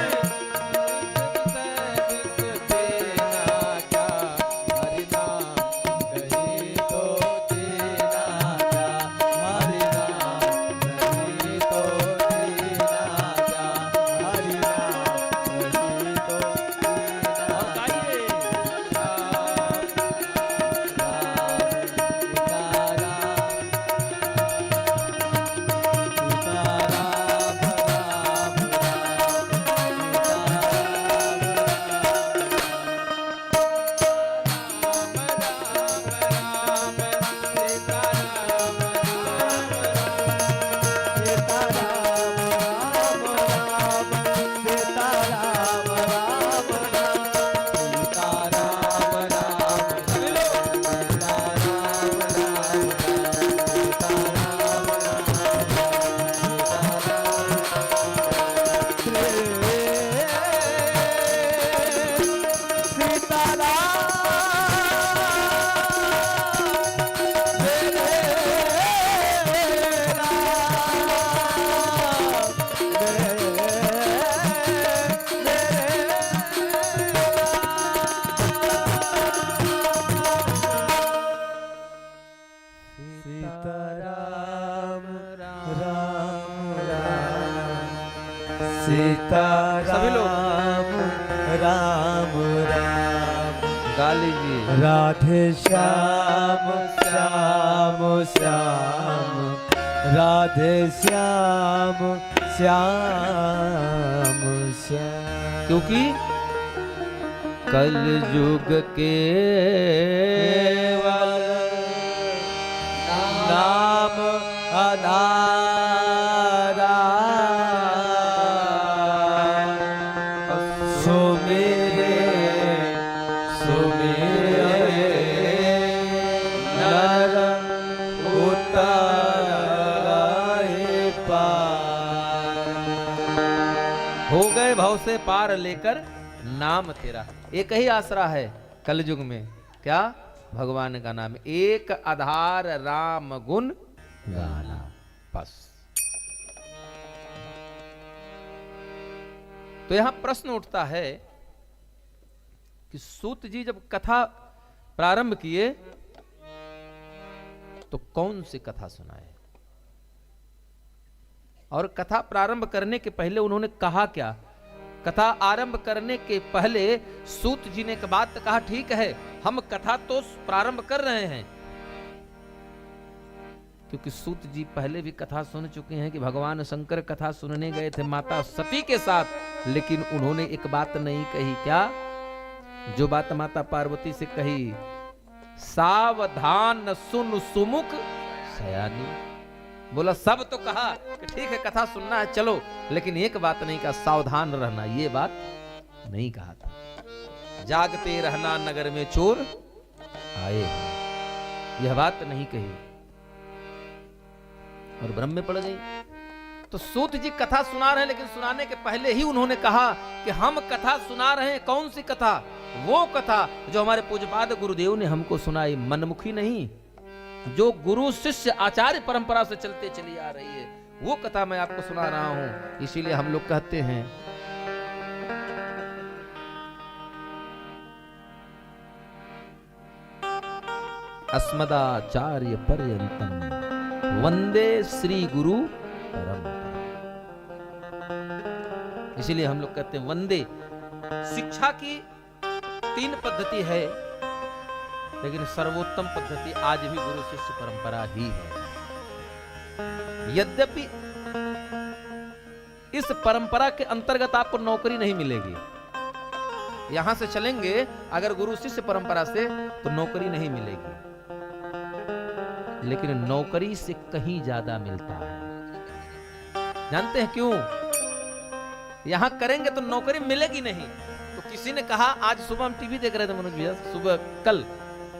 सीता सभी लोग। राम राम गा लीजिए। राधे श्याम श्याम श्याम राधे श्याम श्याम श्याम। क्योंकि कल युग के नाम आधारा सुमेरे सुमेरे नर उतारे पार। हो गए भव से पार लेकर नाम तेरा। एक ही आसरा है कलयुग में, क्या? भगवान का नाम। एक आधार राम गुण गाना, बस। तो यहां प्रश्न उठता है कि सूत जी जब कथा प्रारंभ किए तो कौन सी कथा सुनाए, और कथा प्रारंभ करने के पहले उन्होंने कहा क्या? कथा आरंभ करने के पहले सूत जी ने एक बात कहा, ठीक है हम कथा तो प्रारंभ कर रहे हैं, क्योंकि सूत जी पहले भी कथा सुन चुके हैं कि भगवान शंकर कथा सुनने गए थे माता सती के साथ, लेकिन उन्होंने एक बात नहीं कही। क्या? जो बात माता पार्वती से कही, सावधान सुन सुमुख सयानी। बोला सब तो कहा कि ठीक है कथा सुनना है चलो, लेकिन एक बात नहीं कहा, सावधान रहना, ये बात नहीं कहा था। जागते रहना नगर में चोर आए, यह बात नहीं कही और भ्रम में पड़ गई। तो सूत जी कथा सुना रहे हैं, लेकिन सुनाने के पहले ही उन्होंने कहा कि हम कथा सुना रहे हैं। कौन सी कथा? वो कथा जो हमारे पूज्यपाद गुरुदेव ने हमको सुनाई, मनमुखी नहीं, जो गुरु शिष्य आचार्य परंपरा से चलते चली आ रही है, वो कथा मैं आपको सुना रहा हूं। इसीलिए हम लोग कहते हैं अस्मदाचार्य पर्यंतम वंदे श्री गुरु परंपरा। इसीलिए हम लोग कहते हैं वंदे। शिक्षा की 3 पद्धति है, लेकिन सर्वोत्तम पद्धति आज भी गुरु शिष्य परंपरा ही है। यद्यपि इस परंपरा के अंतर्गत आपको नौकरी नहीं मिलेगी। यहां से चलेंगे अगर गुरु शिष्य परंपरा से तो नौकरी नहीं मिलेगी, लेकिन नौकरी से कहीं ज्यादा मिलता है। जानते हैं क्यों? यहां करेंगे तो नौकरी मिलेगी नहीं। तो किसी ने कहा, आज सुबह हम टीवी देख रहे थे मनोज भैया, सुबह कल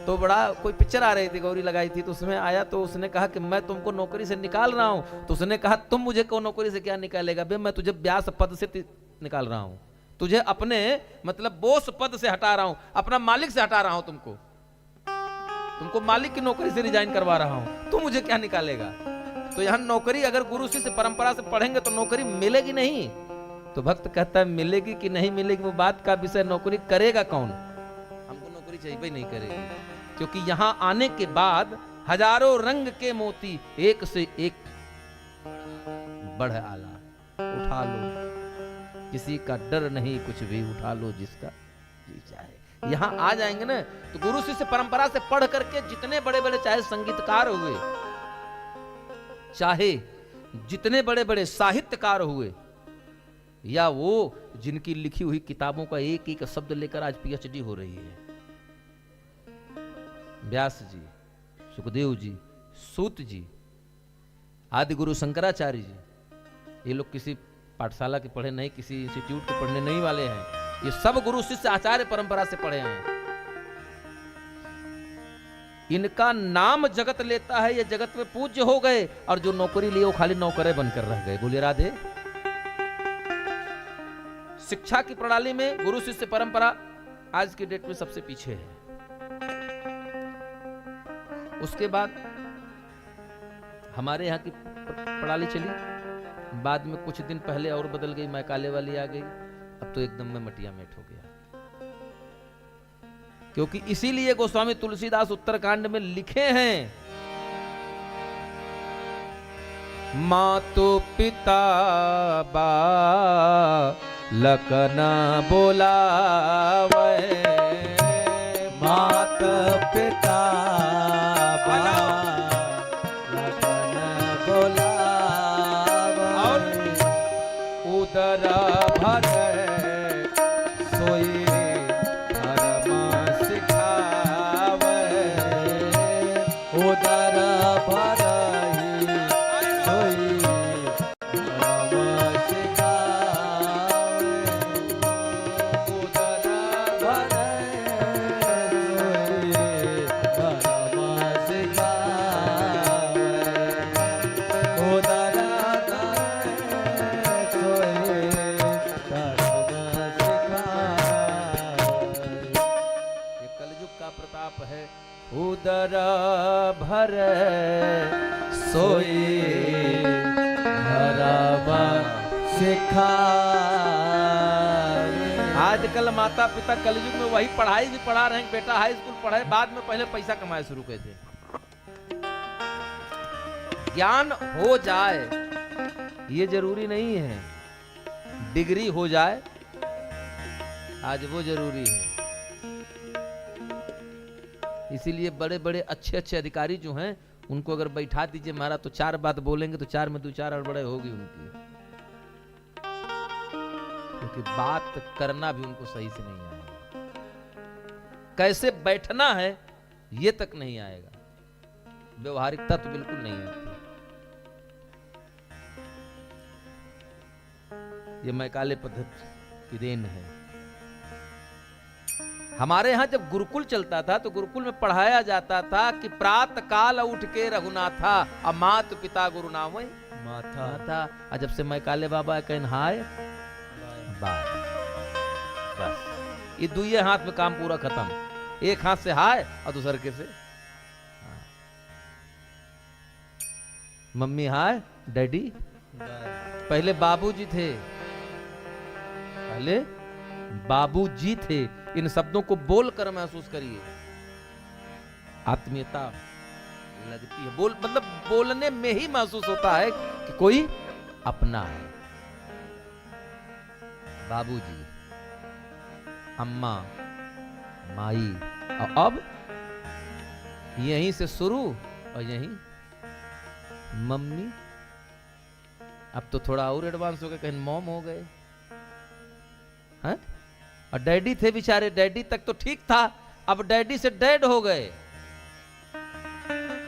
तो बड़ा कोई पिक्चर आ रही थी, गौरी लगाई थी, तो उसमें आया तो उसने कहा कि मैं तुमको नौकरी से निकाल रहा हूं। तो उसने कहा तुम मुझे को नौकरी से क्या निकालेगा बे, मैं तुझे व्यास पद से निकाल रहा हूं, तुझे अपने मतलब बोस पद से हटा रहा हूं, अपना मालिक से हटा रहा हूं, तुमको मालिक की नौकरी से रिजाइन करवा रहा हूं, तू मुझे क्या निकालेगा। तो यहां नौकरी अगर गुरु शिष्य परंपरा से पढ़ेंगे तो नौकरी मिलेगी नहीं। तो भक्त कहता है मिलेगी कि नहीं मिलेगी वो बात का विषय, नौकरी करेगा कौन? हमको नौकरी चाहिए नहीं करेगी, क्योंकि यहां आने के बाद हजारों रंग के मोती एक से एक बढ़ आला, उठा लो, किसी का डर नहीं, कुछ भी उठा लो जिसका जी चाहे। यहां आ जाएंगे ना तो गुरु शिष्य परंपरा से पढ़ करके जितने बड़े बड़े चाहे संगीतकार हुए, चाहे जितने बड़े बड़े साहित्यकार हुए, या वो जिनकी लिखी हुई किताबों का एक एक शब्द लेकर आज पीएचडी हो रही है, व्यास जी, सुखदेव जी, सूत जी, आदि गुरु शंकराचार्य जी, ये लोग किसी पाठशाला के पढ़े नहीं, किसी इंस्टीट्यूट के पढ़ने नहीं वाले हैं, ये सब गुरु शिष्य आचार्य परंपरा से पढ़े हैं। इनका नाम जगत लेता है, ये जगत में पूज्य हो गए, और जो नौकरी लिए वो खाली नौकरे बनकर रह गए। बोलिए राधे। शिक्षा की प्रणाली में गुरु शिष्य परंपरा आज की डेट में सबसे पीछे है। उसके बाद हमारे यहाँ की प्रणाली चली, बाद में कुछ दिन पहले और बदल गई, मैकाले वाली आ गई, अब तो एकदम में मटिया मेट हो गया। क्योंकि इसीलिए गोस्वामी तुलसीदास उत्तरकांड में लिखे हैं मातु पिता बालक न बोलावे, मात पिता बालक न बोलावे, उदर भर सोई धर्म सिखावे, उदर भर सोई धर्म सिखावे, उदर भर सोई धर्म सिखावे, उदर प्रताप है। उदर भर सोई धर्म सिखावे। आजकल माता पिता कलयुग में वही पढ़ाई भी पढ़ा रहे हैं, बेटा हाई स्कूल पढ़े, बाद में पहले पैसा कमाए शुरू कर दे। ज्ञान हो जाए ये जरूरी नहीं है, डिग्री हो जाए आज वो जरूरी है। इसीलिए बड़े बड़े अच्छे अच्छे अधिकारी जो हैं उनको अगर बैठा दीजिए महाराज तो 4 बात बोलेंगे तो 4 में 2-4 अड़बड़े होगी उनकी, क्योंकि बात करना भी उनको सही से नहीं आएगा, कैसे बैठना है ये तक नहीं आएगा, व्यवहारिकता तो बिल्कुल नहीं आती। ये मैकाले पद्धति की देन है। हमारे यहाँ जब गुरुकुल चलता था तो गुरुकुल में पढ़ाया जाता था कि प्रातः काल उठ के रघुनाथा अमात पिता गुरु नाम माथा था। जब से मैकाले बाबा कहन हाय बाय, बस ये दुइये हाथ में काम पूरा खत्म, एक हाथ से हाय और दूसर के से मम्मी हाय डैडी। पहले बाबूजी थे, पहले बाबूजी थे। इन शब्दों को बोलकर महसूस करिए, आत्मीयता लगती है। मतलब बोलने में ही महसूस होता है कि कोई अपना है। बाबूजी, अम्मा, माई, और अब यहीं से शुरू और यहीं मम्मी। अब तो थोड़ा और एडवांस हो गए, कहीं मॉम हो गए हैं। और डैडी थे बेचारे, डैडी तक तो ठीक था, अब डैडी से डैड हो गए।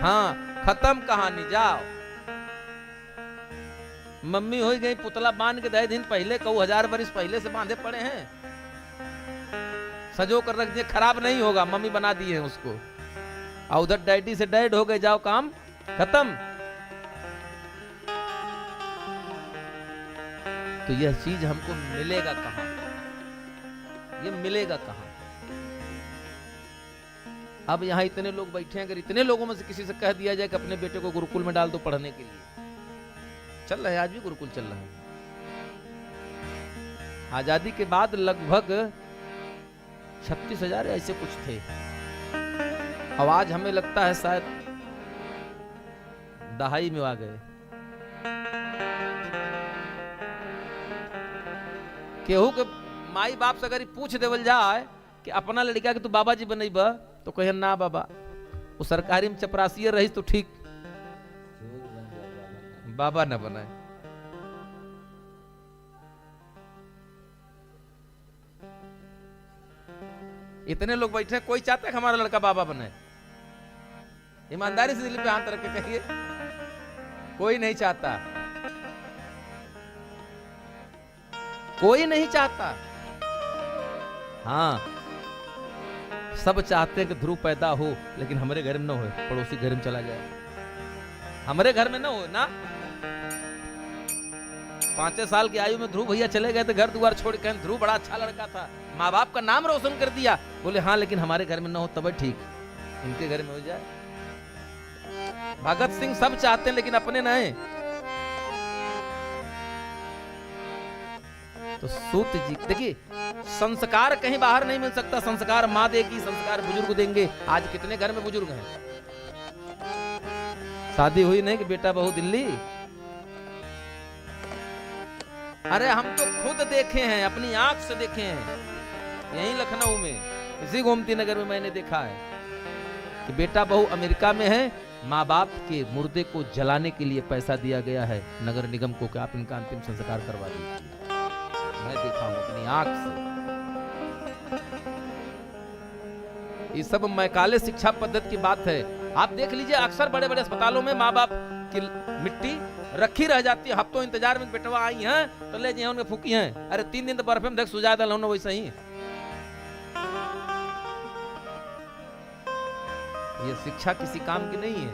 हाँ, खत्म कहानी, जाओ। मम्मी हो गई पुतला बांध के 10 दिन पहले, कहूँ 1000 बरिस पहले से बांधे पड़े हैं, सजो कर रख दिए, खराब नहीं होगा, मम्मी बना दिए हैं उसको। और उधर डैडी से डैड हो गए, जाओ काम खत्म। तो यह चीज हमको मिलेगा कहां, ये मिलेगा कहां? अब यहां इतने लोग बैठे हैं, अगर इतने लोगों में से किसी से कह दिया जाए कि अपने बेटे को गुरुकुल में डाल दो पढ़ने के लिए, चल रहा है, आज भी गुरुकुल चल रहा है। आजादी के बाद लगभग 36,000 ऐसे कुछ थे, अब आज हमें लगता है शायद 2.5 में आ गए। केहू के माई बाप से अगर पूछ देवल जाए कि अपना लड़का के तू बाबा जी बनई बा, तो कहे ना बाबा, वो सरकारी में चपरासी रही तो ठीक, बाबा न बनाए। इतने लोग बैठे, कोई चाहता है कि हमारा लड़का बाबा बने? ईमानदारी से दिल पे हाथ रख के कहिए, कोई नहीं चाहता, कोई नहीं चाहता। हाँ, सब चाहते हैं कि ध्रुव पैदा हो, लेकिन हमारे घर में ना हो, पड़ोसी घर में चला जाए, हमारे घर में ना हो ना। 5 साल की आयु में ध्रुव भैया चले गए थे घर द्वार छोड़ के, ध्रुव बड़ा अच्छा लड़का था, माँ बाप का नाम रोशन कर दिया। बोले हाँ, लेकिन हमारे घर में ना हो तब ठीक, इनके घर में हो जाए। भगत सिंह सब चाहते हैं लेकिन अपने नहीं। तो सूत जी देखिए, संस्कार कहीं बाहर नहीं मिल सकता, संस्कार माँ देगी, संस्कार बुजुर्ग देंगे। आज कितने घर में बुजुर्ग हैं, शादी हुई नहीं कि बेटा बहू दिल्ली, अरे हम तो खुद देखे हैं, अपनी आंख से देखे हैं, यहीं लखनऊ में, इसी गोमती नगर में मैंने देखा है कि बेटा बहू अमेरिका में है, माँ बाप के मुर्दे को जलाने के लिए पैसा दिया गया है नगर निगम को कि आप इनका अंतिम संस्कार करवा दीजिए। मैं देखा हूं अपनी आंख से। ये सब मैकाले शिक्षा पद्धति की बात है। आप देख लीजिए, अक्सर बड़े बड़े अस्पतालों में माँ बाप की मिट्टी रखी रह जाती है, हफ्तों इंतजार में बेटवा आई हैं तो ले जी उन्हें फूकी हैं, अरे 3 दिन तो बर्फ में देख सुझा दल वैसे ही। ये शिक्षा किसी काम की नहीं है।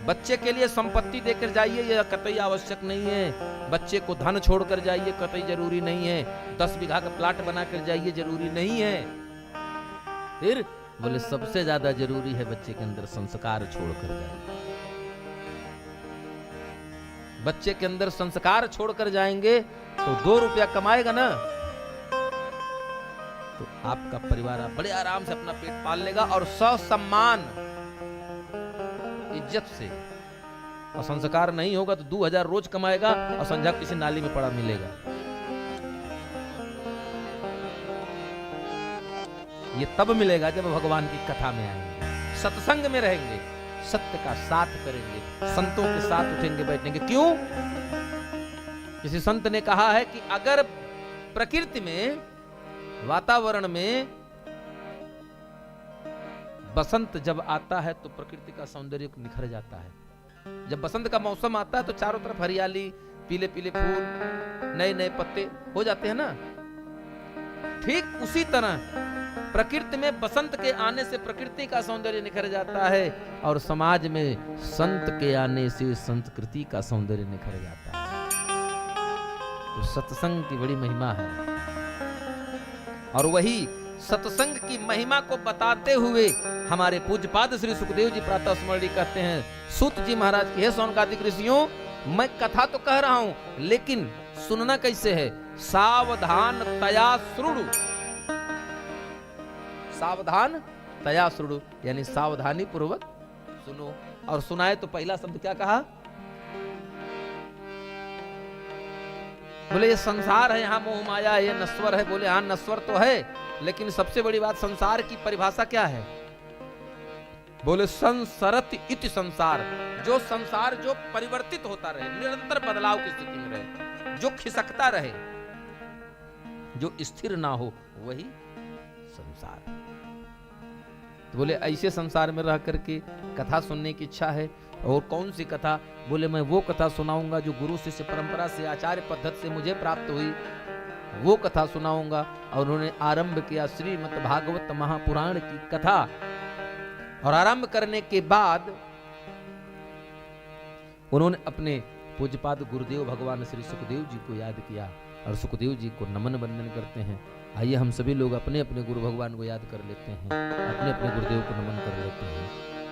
बच्चे के लिए संपत्ति देकर जाइए यह कतई आवश्यक नहीं है, बच्चे को धन छोड़कर जाइए कतई जरूरी नहीं है, 10 बीघा का प्लाट बनाकर जाइए जरूरी नहीं है। फिर बोले सबसे ज्यादा जरूरी है बच्चे के अंदर संस्कार छोड़कर जाइए। बच्चे के अंदर संस्कार छोड़कर जाएंगे तो 2 रुपया कमाएगा ना, तो आपका परिवार आप बड़े आराम से अपना पेट पाल लेगा और सम्मान इज्जत से। और संस्कार नहीं होगा तो 2000 रोज कमाएगा और संध्या किसी नाली में पड़ा मिलेगा। ये तब मिलेगा जब भगवान की कथा में आएंगे, सत्संग में रहेंगे, सत्य का साथ करेंगे, संतों के साथ उठेंगे बैठेंगे। क्यों? किसी संत ने कहा है कि अगर प्रकृति में, वातावरण में बसंत जब आता है तो प्रकृति का सौंदर्य निखर जाता है। जब बसंत का मौसम आता है तो चारों तरफ हरियाली, पीले पीले फूल, नए नए पत्ते हो जाते हैं ना। ठीक उसी तरह प्रकृति में बसंत के आने से प्रकृति का सौंदर्य निखर जाता है और समाज में संत के आने से संस्कृति का सौंदर्य निखर जाता है। तो सत्संग की बड़ी महिमा है और वही सत्संग की महिमा को बताते हुए हमारे पूज्यपाद श्री सुखदेव जी प्रातः स्मरणी कहते हैं, सूत जी महाराज की, हे सौनकादिक ऋषियों, मैं कथा तो कह रहा हूं लेकिन सुनना कैसे है? सावधान तया श्रुणु। सावधान तया श्रुणु यानी सावधानी पूर्वक सुनो। और सुनाए तो पहला शब्द क्या कहा? बोले ये संसार है, यहाँ मोह माया, ये नश्वर है। बोले हाँ नश्वर तो है, लेकिन सबसे बड़ी बात संसार की परिभाषा क्या है? बोले संसरत इति संसार, जो संसार जो परिवर्तित होता रहे, निरंतर बदलाव की स्थिति में रहे, जो खिसकता रहे, जो स्थिर ना हो, वही संसार। तो बोले ऐसे संसार में रह करके कथा सुनने की इच्छा है। और कौन सी कथा? बोले मैं वो कथा सुनाऊंगा जो गुरु शिष्य परंपरा से, आचार्य पद्धति से मुझे प्राप्त हुई, वो कथा सुनाऊंगा। और उन्होंने आरंभ किया श्रीमद् भागवत महापुराण की कथा। और आरंभ करने के बाद उन्होंने अपने पूज्यपाद गुरुदेव भगवान श्री सुखदेव जी को याद किया और सुखदेव जी को नमन वंदन करते हैं। आइए हम सभी लोग अपने अपने गुरु भगवान को याद कर लेते हैं, अपने अपने गुरुदेव को नमन कर लेते हैं।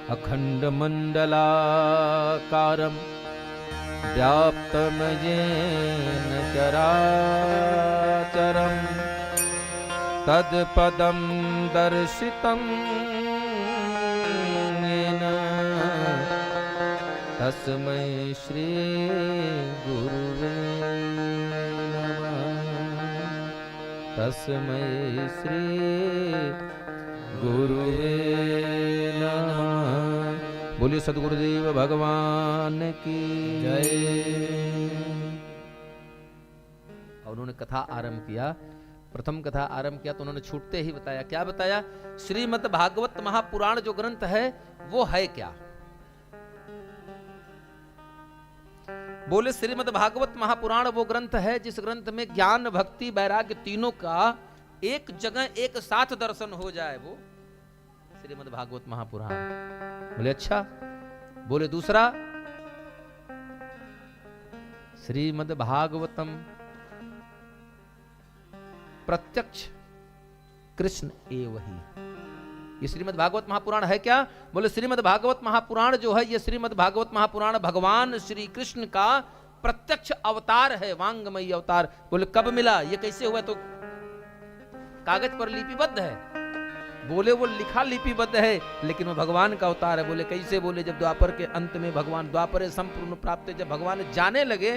अखंड मंडलाकारं व्याप्तं येन चराचरं तत्पदं दर्शितं येन तस्मै श्री गुरुवे नमः। तस्मै श्री गुरुवे नमः। बोलिए सद्गुरुदेव भगवान की जय। और उन्होंने कथा आरंभ किया। प्रथम कथा आरंभ किया तो उन्होंने छूटते ही बताया, क्या बताया? श्रीमद् भागवत महापुराण जो ग्रंथ है वो है क्या? बोले श्रीमद् भागवत महापुराण वो ग्रंथ है जिस ग्रंथ में ज्ञान भक्ति वैराग्य तीनों का एक जगह एक साथ दर्शन हो जाए, वो श्रीमद् भागवत महापुराण। बोले अच्छा। बोले दूसरा, श्रीमद् भागवतम प्रत्यक्ष कृष्ण एव ही। ये श्रीमद् भागवत महापुराण है क्या? बोले श्रीमद् भागवत महापुराण जो है, ये श्रीमद् भागवत महापुराण भगवान श्री कृष्ण का प्रत्यक्ष अवतार है, वांगमयी अवतार। बोले कब मिला, ये कैसे हुआ? तो कागज पर लिपिबद्ध है। बोले वो लिखा लिपिबद्ध है लेकिन वो भगवान का अवतार है। बोले कैसे? बोले जब द्वापर के अंत में भगवान, द्वापर संपूर्ण प्राप्त, जब भगवान जाने लगे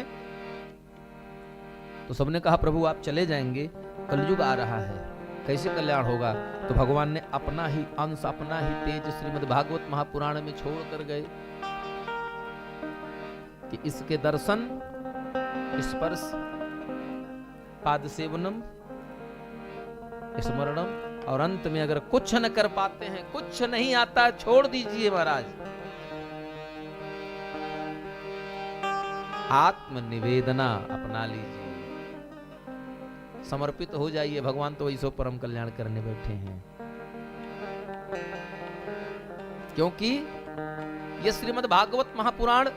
तो सबने कहा प्रभु आप चले जाएंगे, कलयुग आ रहा है, कैसे कल्याण होगा? तो भगवान ने अपना ही अंश, अपना ही तेज श्रीमद् भागवत महापुराण में छोड़ कर गए कि इसके दर्शन, स्पर्श, पाद सेवनम, स्मरणम, और अंत में अगर कुछ न कर पाते हैं, कुछ नहीं आता, छोड़ दीजिए महाराज, आत्मनिवेदना अपना लीजिए, समर्पित हो जाइए। भगवान तो ऐसो परम कल्याण करने बैठे हैं, क्योंकि यह श्रीमद् भागवत महापुराण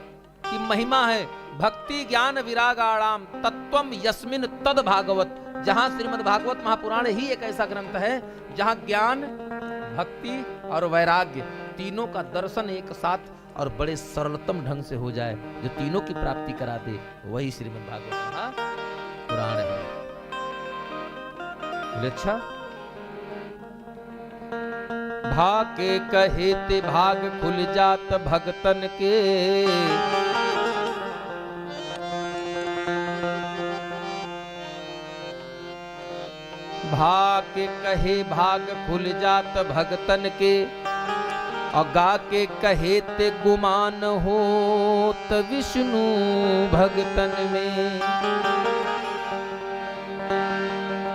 की महिमा है। भक्ति ज्ञान विरागाणाम तत्वम यस्मिन तद भागवत। जहां श्रीमद् भागवत महापुराण ही एक ऐसा ग्रंथ है जहां ज्ञान, भक्ति और वैराग्य तीनों का दर्शन एक साथ और बड़े सरलतम ढंग से हो जाए, जो तीनों की प्राप्ति करा दे, वही श्रीमद् भागवत महापुराण है। बोले अच्छा, भाग के कहे ते भाग खुल जात भगतन के, भाग के कहे भाग खुल जात भगतन के, और गा के कहे ते गुमान होत विष्णु भगतन में।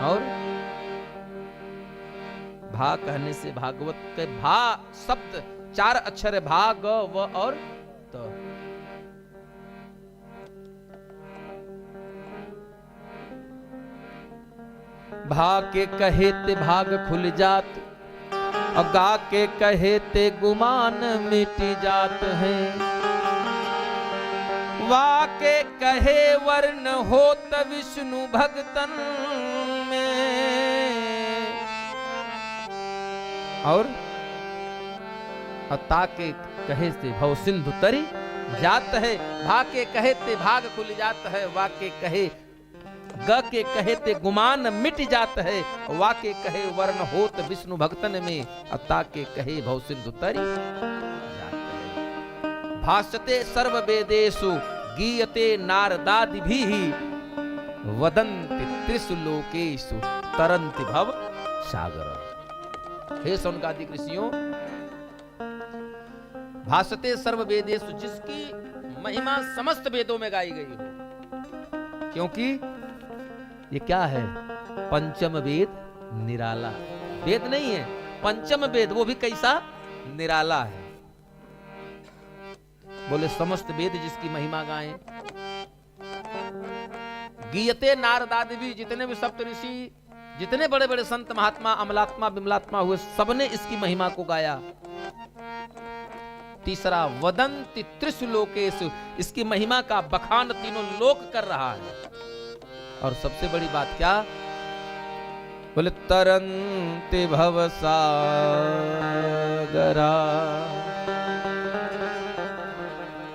और भा कहने से भागवत के भा शब्द 4 अक्षर है, भा ग व और त। भा के कहे ते भाग खुल जात, और गा के कहे ते गुमान मिट जात है। वा के कहे वर्ण होत विष्णु भगतन में, और ता के कहे से भव सिंधु तरी जात है। भा के कहे ते भाग खुल जात है, वा के कहे ग के कहे ते गुमान मिट जात है, वा के कहे वर्ण होत विष्णु भक्तन में, अता के कहे भव सिंधु तरी जात है। भाष्यते सर्व वेदेषु गीयते नारदादिभिः, वदन्ति त्रिषु लोकेषु तरन्ति भव सागर। हे सौनकादि ऋषियों, भाष्यते सर्व वेदेषु, जिसकी महिमा समस्त वेदों में गाई गई हो, क्योंकि ये क्या है? पंचम वेद निराला। वेद नहीं है, पंचम वेद, वो भी कैसा? निराला है। बोले समस्त वेद जिसकी महिमा गाएं। गीयते नारदादि भी, जितने भी सप्तऋषि, जितने बड़े बड़े संत महात्मा, अमलात्मा विमलात्मा हुए, सबने इसकी महिमा को गाया। तीसरा, वदन्ति त्रिषु लोकेषु, इसकी महिमा का बखान तीनों लोक कर रहा है। और सबसे बड़ी बात क्या? बोले तरन्ति भव सागरा,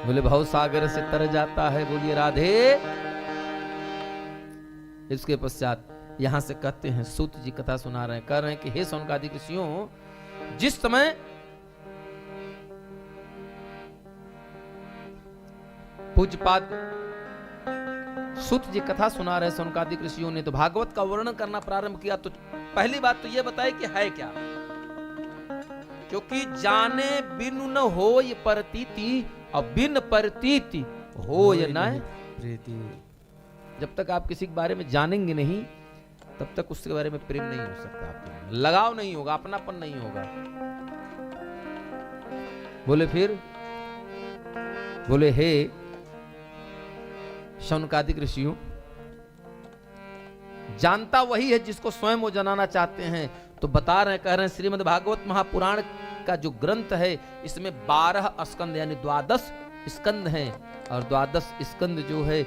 बोले भव सागर से तर जाता है। बोलिए राधे। इसके पश्चात यहां से कहते हैं, सूत जी कथा सुना रहे हैं, कह रहे हैं कि हे सौनकादि ऋषियों, जिस समय पूज्यपाद सूत जी कथा सुना रहे सौनकादि ऋषियों ने तो भागवत का वर्णन करना प्रारंभ किया, तो पहली बात तो यह बताए कि है क्या, क्योंकि जाने बिनु न होय प्रतीति, और बिन प्रतीति होय न प्रीति। जब तक आप किसी के बारे में जानेंगे नहीं, तब तक उसके बारे में प्रेम नहीं हो सकता, आपके लगाव नहीं होगा, अपनापन नहीं होगा। बोले फिर, बोले हे शौनकादिक ऋषियों, जानता वही है जिसको स्वयं वो जनाना चाहते हैं। तो बता रहे, कह रहे हैं, श्रीमद् भागवत महापुराण का जो ग्रंथ है, इसमें 12 स्कंद यानी 12 स्कंद हैं, और 12 स्कंद जो है,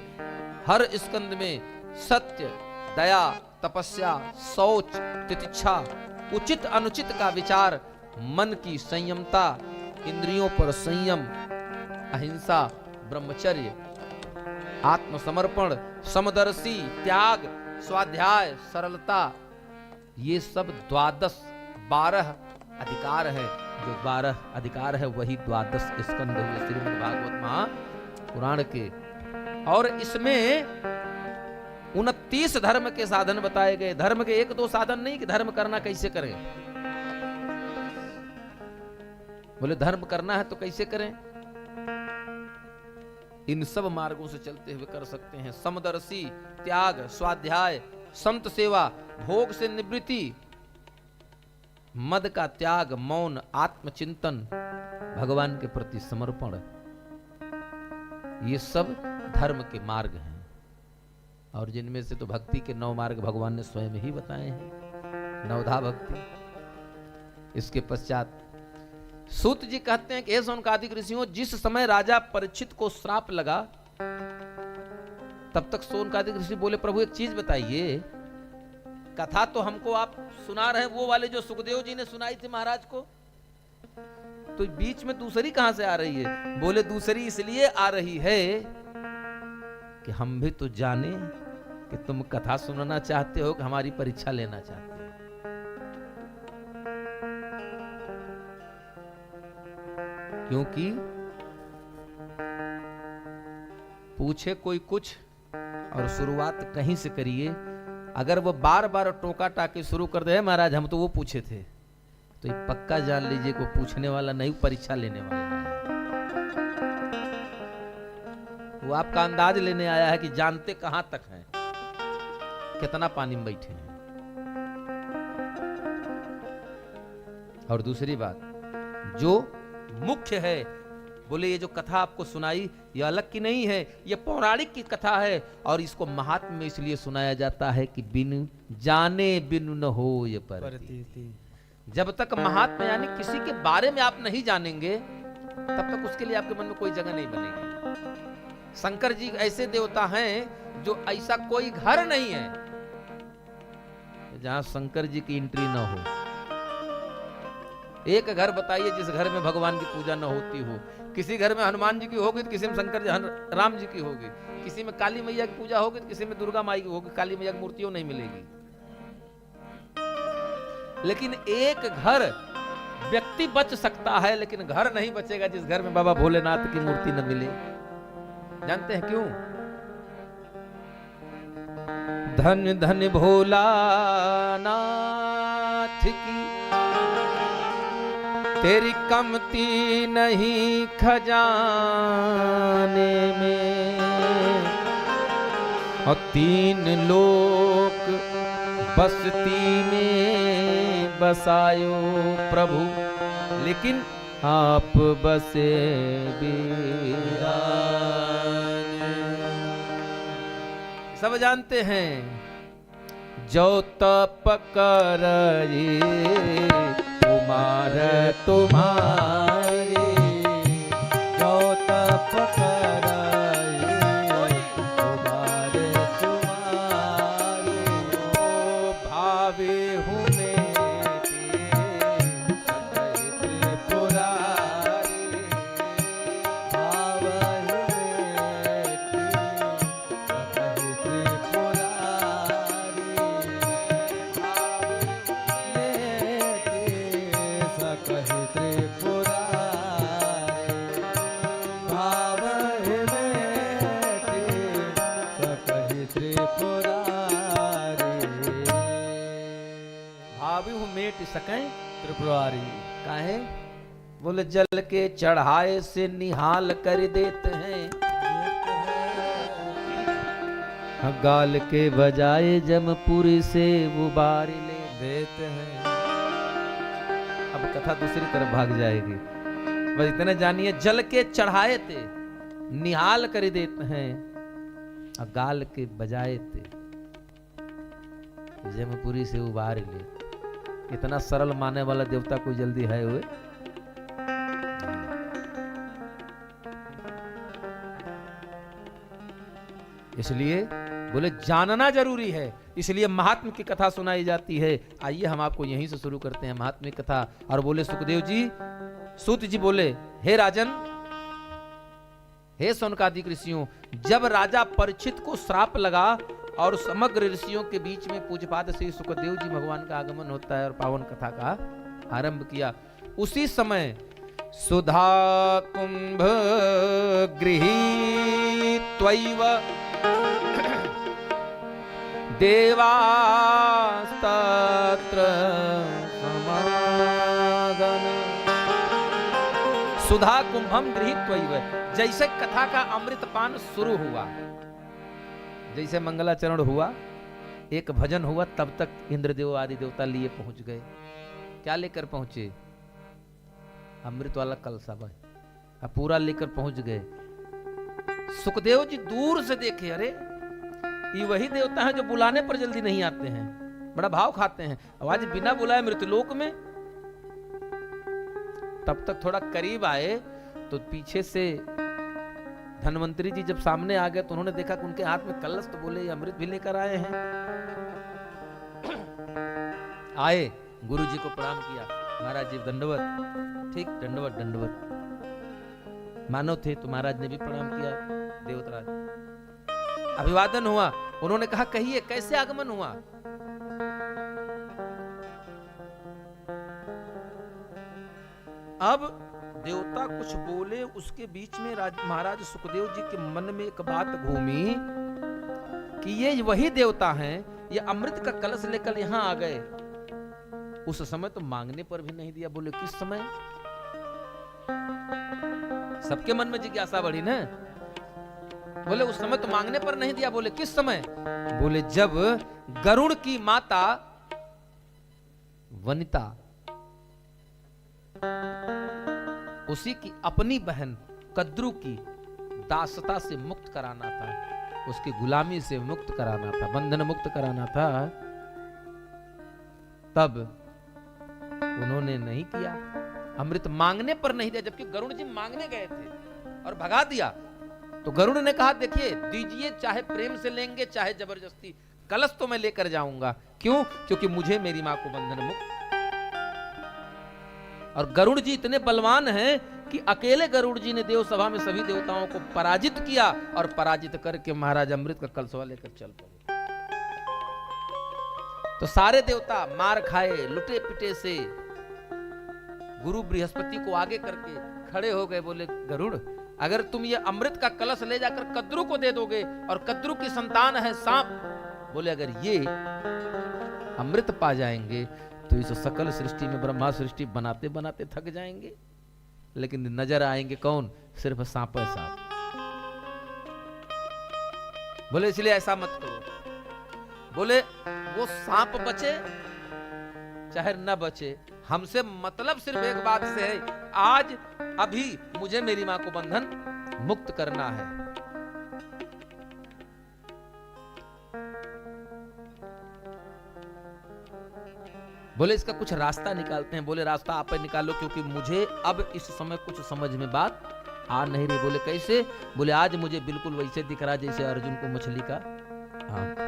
हर स्कंद में सत्य, दया, तपस्या, शौच, तितिक्षा, उचित अनुचित का विचार, मन की संयमता, इंद्रियों पर संयम, अहिंसा, ब्रह्मचर्य, आत्मसमर्पण, समदर्शी, त्याग, स्वाध्याय, सरलता, ये सब 12 अधिकार है। जो 12 अधिकार है वही 12 स्कंद हुए श्रीमद् भागवत महापुराण के। और इसमें 29 धर्म के साधन बताए गए। धर्म के एक दो साधन नहीं कि धर्म करना कैसे करें। बोले धर्म करना है तो कैसे करें? इन सब मार्गों से चलते हुए कर सकते हैं। समदर्शी, त्याग, स्वाध्याय, संत सेवा, भोग से निवृत्ति, मद का त्याग, मौन, आत्मचिंतन, भगवान के प्रति समर्पण, ये सब धर्म के मार्ग हैं। और जिनमें से तो भक्ति के 9 मार्ग भगवान ने स्वयं ही बताए हैं। नवधा भक्ति। इसके पश्चात सूत जी कहते हैं कि हे शौनकादिक ऋषियों, जिस समय राजा परीक्षित को श्राप लगा, तब तक शौनकादिक ऋषि बोले प्रभु एक चीज बताइए, कथा तो हमको आप सुना रहे हैं वो वाले जो सुखदेव जी ने सुनाई थी महाराज को, तो बीच में दूसरी कहां से आ रही है? बोले दूसरी इसलिए आ रही है कि हम भी तो जाने कि तुम कथा सुनना चाहते हो कि हमारी परीक्षा लेना चाहते हो। क्योंकि पूछे कोई कुछ और शुरुआत कहीं से करिए, अगर वो बार बार टोका टाके शुरू कर दे महाराज हम तो वो पूछे थे, तो ये पक्का जान लीजिए को पूछने वाला नहीं, परीक्षा लेने वाला है। वो आपका अंदाज लेने आया है कि जानते कहां तक हैं, कितना पानी में बैठे हैं। और दूसरी बात जो मुख्य है, बोले ये जो कथा आपको सुनाई ये अलग की नहीं है, ये पौराणिक की कथा है और इसको महात्म्य में इसलिए सुनाया जाता है कि बिनु जाने बिनु न हो ये प्रतीति। जब तक महात्मा यानी किसी के बारे में आप नहीं जानेंगे तब तक उसके लिए आपके मन में कोई जगह नहीं बनेगी। शंकर जी ऐसे देवता हैं जो ऐसा कोई घर नहीं है जहां शंकर जी की एंट्री ना हो। एक घर बताइए जिस घर में भगवान की पूजा न होती हो। किसी घर में हनुमान जी की होगी तो किसी में शंकर जी राम जी की होगी, किसी में काली मैया की पूजा होगी तो किसी में दुर्गा माई की होगी। काली मैया की मूर्तियों नहीं मिलेगी। लेकिन एक घर व्यक्ति बच सकता है, लेकिन घर नहीं बचेगा जिस घर में बाबा भोलेनाथ की मूर्ति न मिले। जानते हैं क्यों? धन धन भोला नाथ की तेरी कमती नहीं खजाने में, और 3 लोक बसती में बसायो प्रभु, लेकिन आप बसे बिराज। सब जानते हैं जो तप करे कुमार तुम्हारे, जो तप कराए कुमार तुम्हारे, भावे हूँ सकें त्रिपुरारी। काहे? बोले जल के चढ़ाए से निहाल कर देते हैं, गाल के बजाए जमपुरी से उबार ले देते हैं। अब कथा दूसरी तरफ भाग जाएगी। बस इतना जानिए, जल के चढ़ाए थे निहाल कर देते हैं, गाल के बजाए थे जमपुरी से उबार ले। इतना सरल माने वाला देवता कोई जल्दी है हुए? इसलिए बोले जानना जरूरी है, इसलिए महात्मा की कथा सुनाई जाती है। आइए हम आपको यहीं से शुरू करते हैं महात्मा की कथा। और बोले सुखदेव जी, सूत जी बोले हे राजन, हे शौनकादिक ऋषियों, जब राजा परीक्षित को श्राप लगा और समग्र ऋषियों के बीच में पूज्यपाद श्री सुखदेव जी भगवान का आगमन होता है और पावन कथा का आरंभ किया, उसी समय सुधा कुंभ गृहीत्वैव देवास्तत्र समागन सुधा कुंभम गृहीत्वैव। जैसे कथा का अमृतपान शुरू हुआ, जैसे मंगलाचरण हुआ, एक भजन हुआ, तब तक इंद्रदेव आदि देवता लिए पहुंच गए। क्या लेकर पहुंचे? अमृत वाला कलसा भाई, पूरा लेकर पहुंच गए। सुखदेव जी दूर से देखे, अरे ये वही देवता है जो बुलाने पर जल्दी नहीं आते हैं, बड़ा भाव खाते हैं, आज बिना बुलाए मृत्युलोक में। तब तक थोड़ा करीब आए तो पीछे से धन्वंतरी जी जब सामने आ गए तो उन्होंने देखा कि उनके हाथ में कलश, तो बोले ये अमृत भी लेकर आए हैं। आए, गुरु जी को प्रणाम किया, महाराज जी दंडवत। ठीक, दंडवत दंडवत। मानव थे तो महाराज ने भी प्रणाम किया, देवतराज। अभिवादन हुआ, उन्होंने कहा कहिए कैसे आगमन हुआ? अब देवता कुछ बोले, उसके बीच में महाराज सुखदेव जी के मन में एक बात घूमी कि ये वही देवता हैं, ये अमृत का कलश लेकर यहां आ गए। उस समय तो मांगने पर भी नहीं दिया। बोले किस समय? सबके मन में जिज्ञासा बढ़ी ना। बोले उस समय तो मांगने पर नहीं दिया। बोले किस समय? बोले जब गरुड़ की माता वनिता उसी की अपनी बहन कद्रू की दासता से मुक्त कराना था, उसकी गुलामी से मुक्त कराना था, बंधन मुक्त कराना था, तब उन्होंने नहीं किया। अमृत मांगने पर नहीं दिया, जबकि गरुड़ जी मांगने गए थे और भगा दिया। तो गरुड़ ने कहा देखिए दीजिए, चाहे प्रेम से लेंगे चाहे जबरदस्ती, कलश तो मैं लेकर जाऊंगा। क्यों? क्योंकि मुझे मेरी मां को बंधन मुक्त। और गरुड़ जी इतने बलवान हैं कि अकेले गरुड़ जी ने देव सभा में सभी देवताओं को पराजित किया, और पराजित करके महाराज अमृत का कलशवा लेकर चल पड़े। तो सारे देवता मार खाए, लुटे पिटे से गुरु बृहस्पति को आगे करके खड़े हो गए। बोले गरुड़, अगर तुम ये अमृत का कलश ले जाकर कद्रू को दे दोगे, और कद्रू की संतान है सांप, बोले अगर ये अमृत पा जाएंगे तो इस सकल सृष्टि में ब्रह्मा सृष्टि बनाते बनाते थक जाएंगे, लेकिन नजर आएंगे कौन? सिर्फ सांप है सांप। बोले इसलिए ऐसा मत करो। बोले वो सांप बचे चाहे न बचे, हमसे मतलब सिर्फ एक बात से है, आज अभी मुझे मेरी मां को बंधन मुक्त करना है। बोले इसका कुछ रास्ता निकालते हैं। बोले रास्ता आप निकालो, क्योंकि मुझे अब इस समय कुछ समझ में बात आ नहीं रही। बोले कैसे? बोले आज मुझे बिल्कुल वैसे दिख रहा जैसे अर्जुन को मछली का आंख।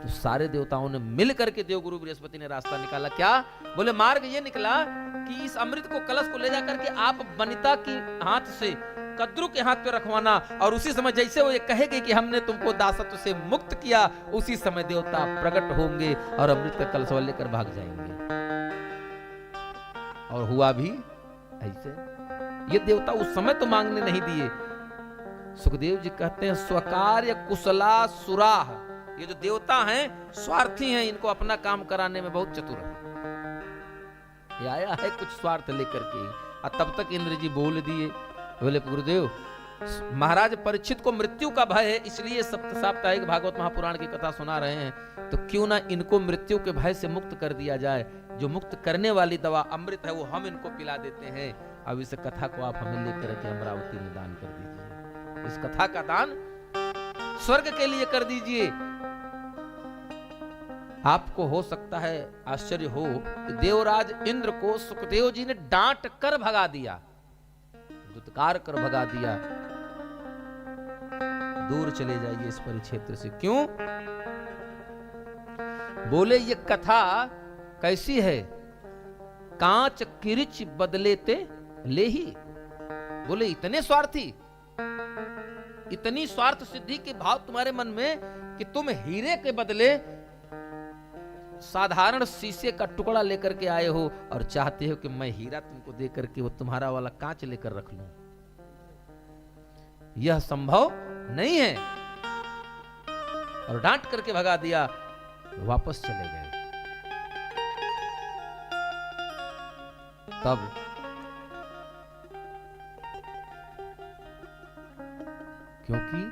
तो सारे देवताओं ने मिल करके देवगुरु बृहस्पति ने रास्ता निकाला। क्या? बोले मार्ग ये निकला कि इस अमृत को कलश को ले जाकर के आप वनिता की हाथ से कद्रू के हाथ पे रखवाना, और उसी समय जैसे वो ये कहेगी कि हमने तुमको दासत्व से मुक्त किया, उसी समय देवता प्रकट होंगे और अमृत का कलश लेकर भाग जाएंगे। और हुआ भी ऐसे। ये देवता उस समय तो मांगने नहीं दिए। सुखदेव जी कहते हैं स्वकार्य कुशला सुराह, ये जो देवता हैं स्वार्थी हैं, इनको अपना काम कराने में बहुत चतुर है। ये आया है कुछ स्वार्थ लेकर के, और तब तक इंद्र जी बोल दिए। बोले गुरुदेव, महाराज परीक्षित को मृत्यु का भय है, इसलिए सप्त साप्ताहिक भागवत महापुराण की कथा सुना रहे हैं, तो क्यों ना इनको मृत्यु के भय से मुक्त कर दिया जाए। जो मुक्त करने वाली दवा अमृत है वो हम इनको पिला देते हैं। अब इस कथा को आप हमें लेकर के अमरावती में दान कर दीजिए। इस कथा का दान स्वर्ग के लिए कर दीजिए। आपको हो सकता है आश्चर्य हो कि देवराज इंद्र को सुखदेव जी ने डांट कर भगा दिया, दुत्कार कर भगा दिया, दूर चले जाइए इस परिक्षेत्र से। क्यों? बोले ये कथा कैसी है? कांच किरिच बदलेते ले ही। बोले इतने स्वार्थी, इतनी स्वार्थ सिद्धि के भाव तुम्हारे मन में कि तुम हीरे के बदले साधारण शीशे का टुकड़ा लेकर के आए हो, और चाहते हो कि मैं हीरा तुमको दे करके वो तुम्हारा वाला कांच लेकर रख लूं। यह संभव नहीं है। और डांट करके भगा दिया, वापस चले गए। तब क्योंकि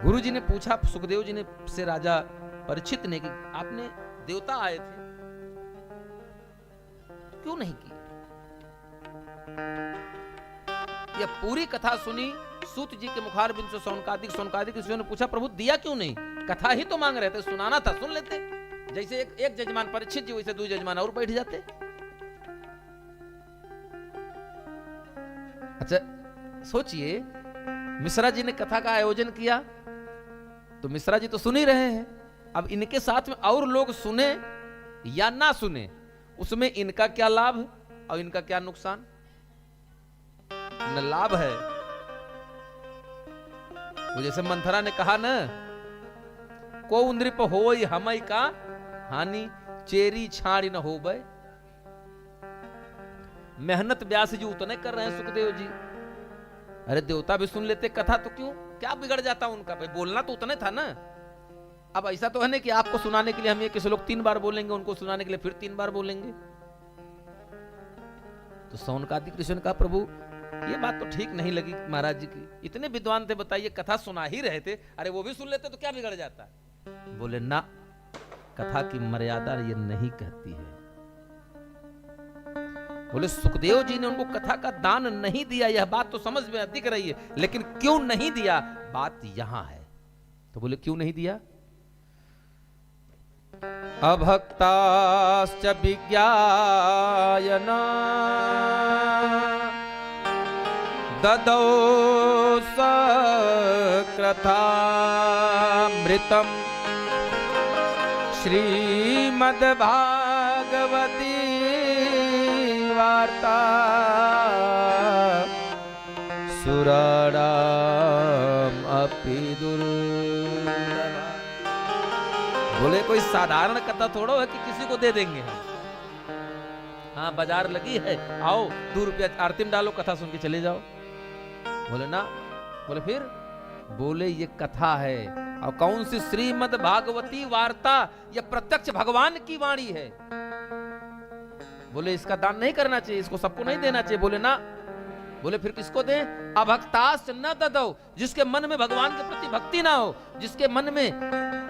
गुरुजी ने पूछा, सुखदेव जी ने से राजा परीक्षित ने, कि आपने देवता आए थे क्यों नहीं की? यह पूरी कथा सुनी सूत जी के मुखारबिंद से सौनकादिक ऋषियों ने पूछा, प्रभु दिया क्यों नहीं? कथा ही तो मांग रहे थे, सुनाना था, सुन लेते। जैसे एक जजमान परीक्षित जी, वैसे 2 जजमान और बैठ जाते। अच्छा सोचिए, मिश्रा जी ने कथा का आयोजन किया तो मिश्रा जी तो सुन ही रहे हैं, अब इनके साथ में और लोग सुने या ना सुने, उसमें इनका क्या लाभ और इनका क्या नुकसान? न लाभ है। वो जैसे मंथरा ने कहा ना, को नृप होई हमई का हानि, चेरी छाड़ी न होबै। मेहनत व्यास जी उतने कर रहे हैं, सुखदेव जी। अरे देवता भी सुन लेते कथा तो क्यों, क्या बिगड़ जाता उनका? भाई बोलना तो उतने था ना। अब ऐसा तो है ना कि आपको सुनाने के लिए हम ये किसी लोग 3 बार बोलेंगे, उनको सुनाने के लिए फिर 3 बार बोलेंगे। तो सौनकादिक ऋषि ने कहा, प्रभु ये बात तो ठीक नहीं लगी महाराज जी की, इतने विद्वान थे, बताइए कथा सुना ही रहे थे, अरे वो भी सुन लेते तो क्या बिगड़ जाता? बोले ना, कथा की मर्यादा ये नहीं कहती है। बोले सुखदेव जी ने उनको कथा का दान नहीं दिया, यह बात तो समझ में दिख रही है, लेकिन क्यों नहीं दिया, बात यहां है। तो बोले क्यों नहीं दिया? अभक्ताश्च विज्ञायना ददौ सकृतामृतम् श्रीमद्भागवती वार्ता सुराणाम अपि दुर्लभा। बोले कोई साधारण कथा थोड़ा है कि किसी को दे देंगे हम। हाँ बाजार लगी है, आओ 2 रुपया आरती में डालो, कथा सुन के चले जाओ। बोले ना। बोले फिर? बोले ये कथा है, और कौन सी? श्रीमद् भागवती वार्ता, यह प्रत्यक्ष भगवान की वाणी है। बोले इसका दान नहीं करना चाहिए, इसको सबको नहीं देना चाहिए। बोले ना। बोले फिर किसको दें? अभक्तास न ददौ, जिसके मन में भगवान के प्रति भक्ति ना हो, जिसके मन में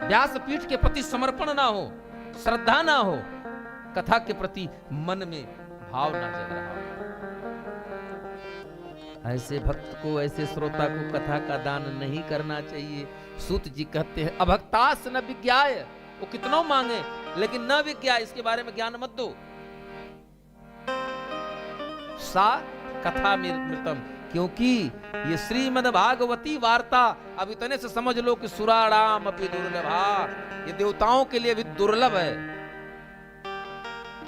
व्यासपीठ के प्रति समर्पण ना हो, श्रद्धा ना हो, कथा के प्रति मन में भाव ना जग रहा हो, ऐसे भक्त को, ऐसे श्रोता को कथा का दान नहीं करना चाहिए। सूत जी कहते हैं अभक्तास न विज्ञाय, वो कितनों मांगे लेकिन न विज्ञाय, इसके बारे में ज्ञान मत दो। सा कथा मृतम, क्योंकि ये श्रीमद् भागवती वार्ता, अब इतने से समझ लो कि सुराणाम अपि दुर्लभा, ये देवताओं के लिए भी दुर्लभ है।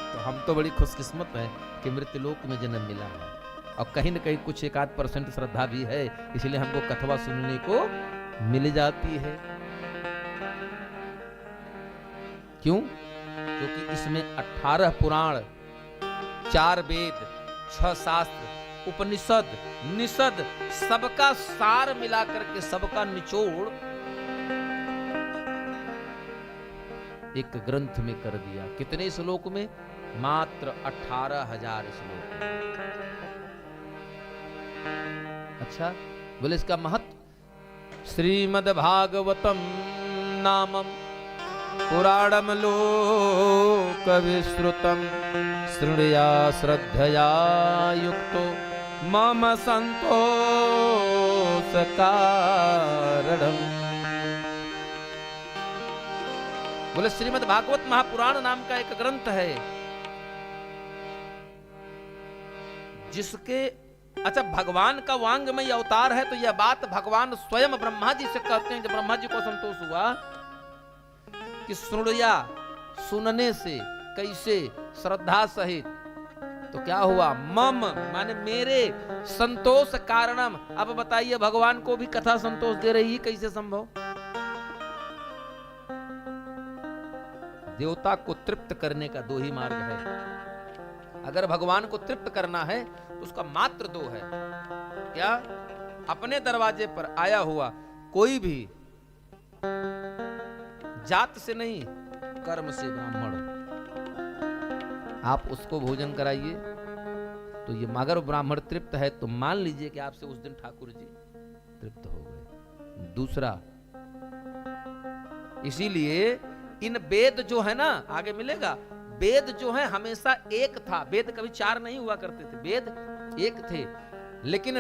तो हम तो बड़ी खुशकिस्मत है कि मृत्युलोक में जन्म मिला है, और कहीं न कहीं कुछ 1-8% श्रद्धा भी है, इसलिए हमको कथवा सुनने को मिल जाती है। क्यों? क्योंकि इसमें 18 पुराण, 4 वेद, 6 शास्त्र, उपनिषद, निषद, सबका सार मिलाकर के, सबका निचोड़ एक ग्रंथ में कर दिया। कितने श्लोक में? मात्र 18,000 श्लोक। अच्छा, बोले इसका महत्व? श्रीमद् भागवतम नामम पुराणम लोक विश्रुतम शृणुया श्रद्धया युक्तो मम संतोष कारणम। बोले श्रीमद् भागवत महापुराण नाम का एक ग्रंथ है, जिसके, अच्छा भगवान का वांगमय अवतार है, तो यह बात भगवान स्वयं ब्रह्मा जी से कहते हैं। जब ब्रह्मा जी को संतोष हुआ कि सुनया, सुनने से, कैसे? श्रद्धा सहित। तो क्या हुआ? मम माने मेरे, संतोष कारणम। अब बताइए भगवान को भी कथा संतोष दे रही है, कैसे संभव? देवता को तृप्त करने का 2 ही मार्ग है। अगर भगवान को तृप्त करना है तो उसका मात्र 2 है। क्या? अपने दरवाजे पर आया हुआ कोई भी जात से नहीं, कर्म से ब्राह्मण। आप उसको भोजन कराइए तो ये मगर ब्राह्मण तृप्त है तो मान लीजिए कि आपसे उस दिन ठाकुर जी तृप्त हो गए। दूसरा, इसीलिए इन वेद जो है ना, आगे मिलेगा, वेद जो है हमेशा एक था। वेद कभी चार नहीं हुआ करते थे, वेद एक थे। लेकिन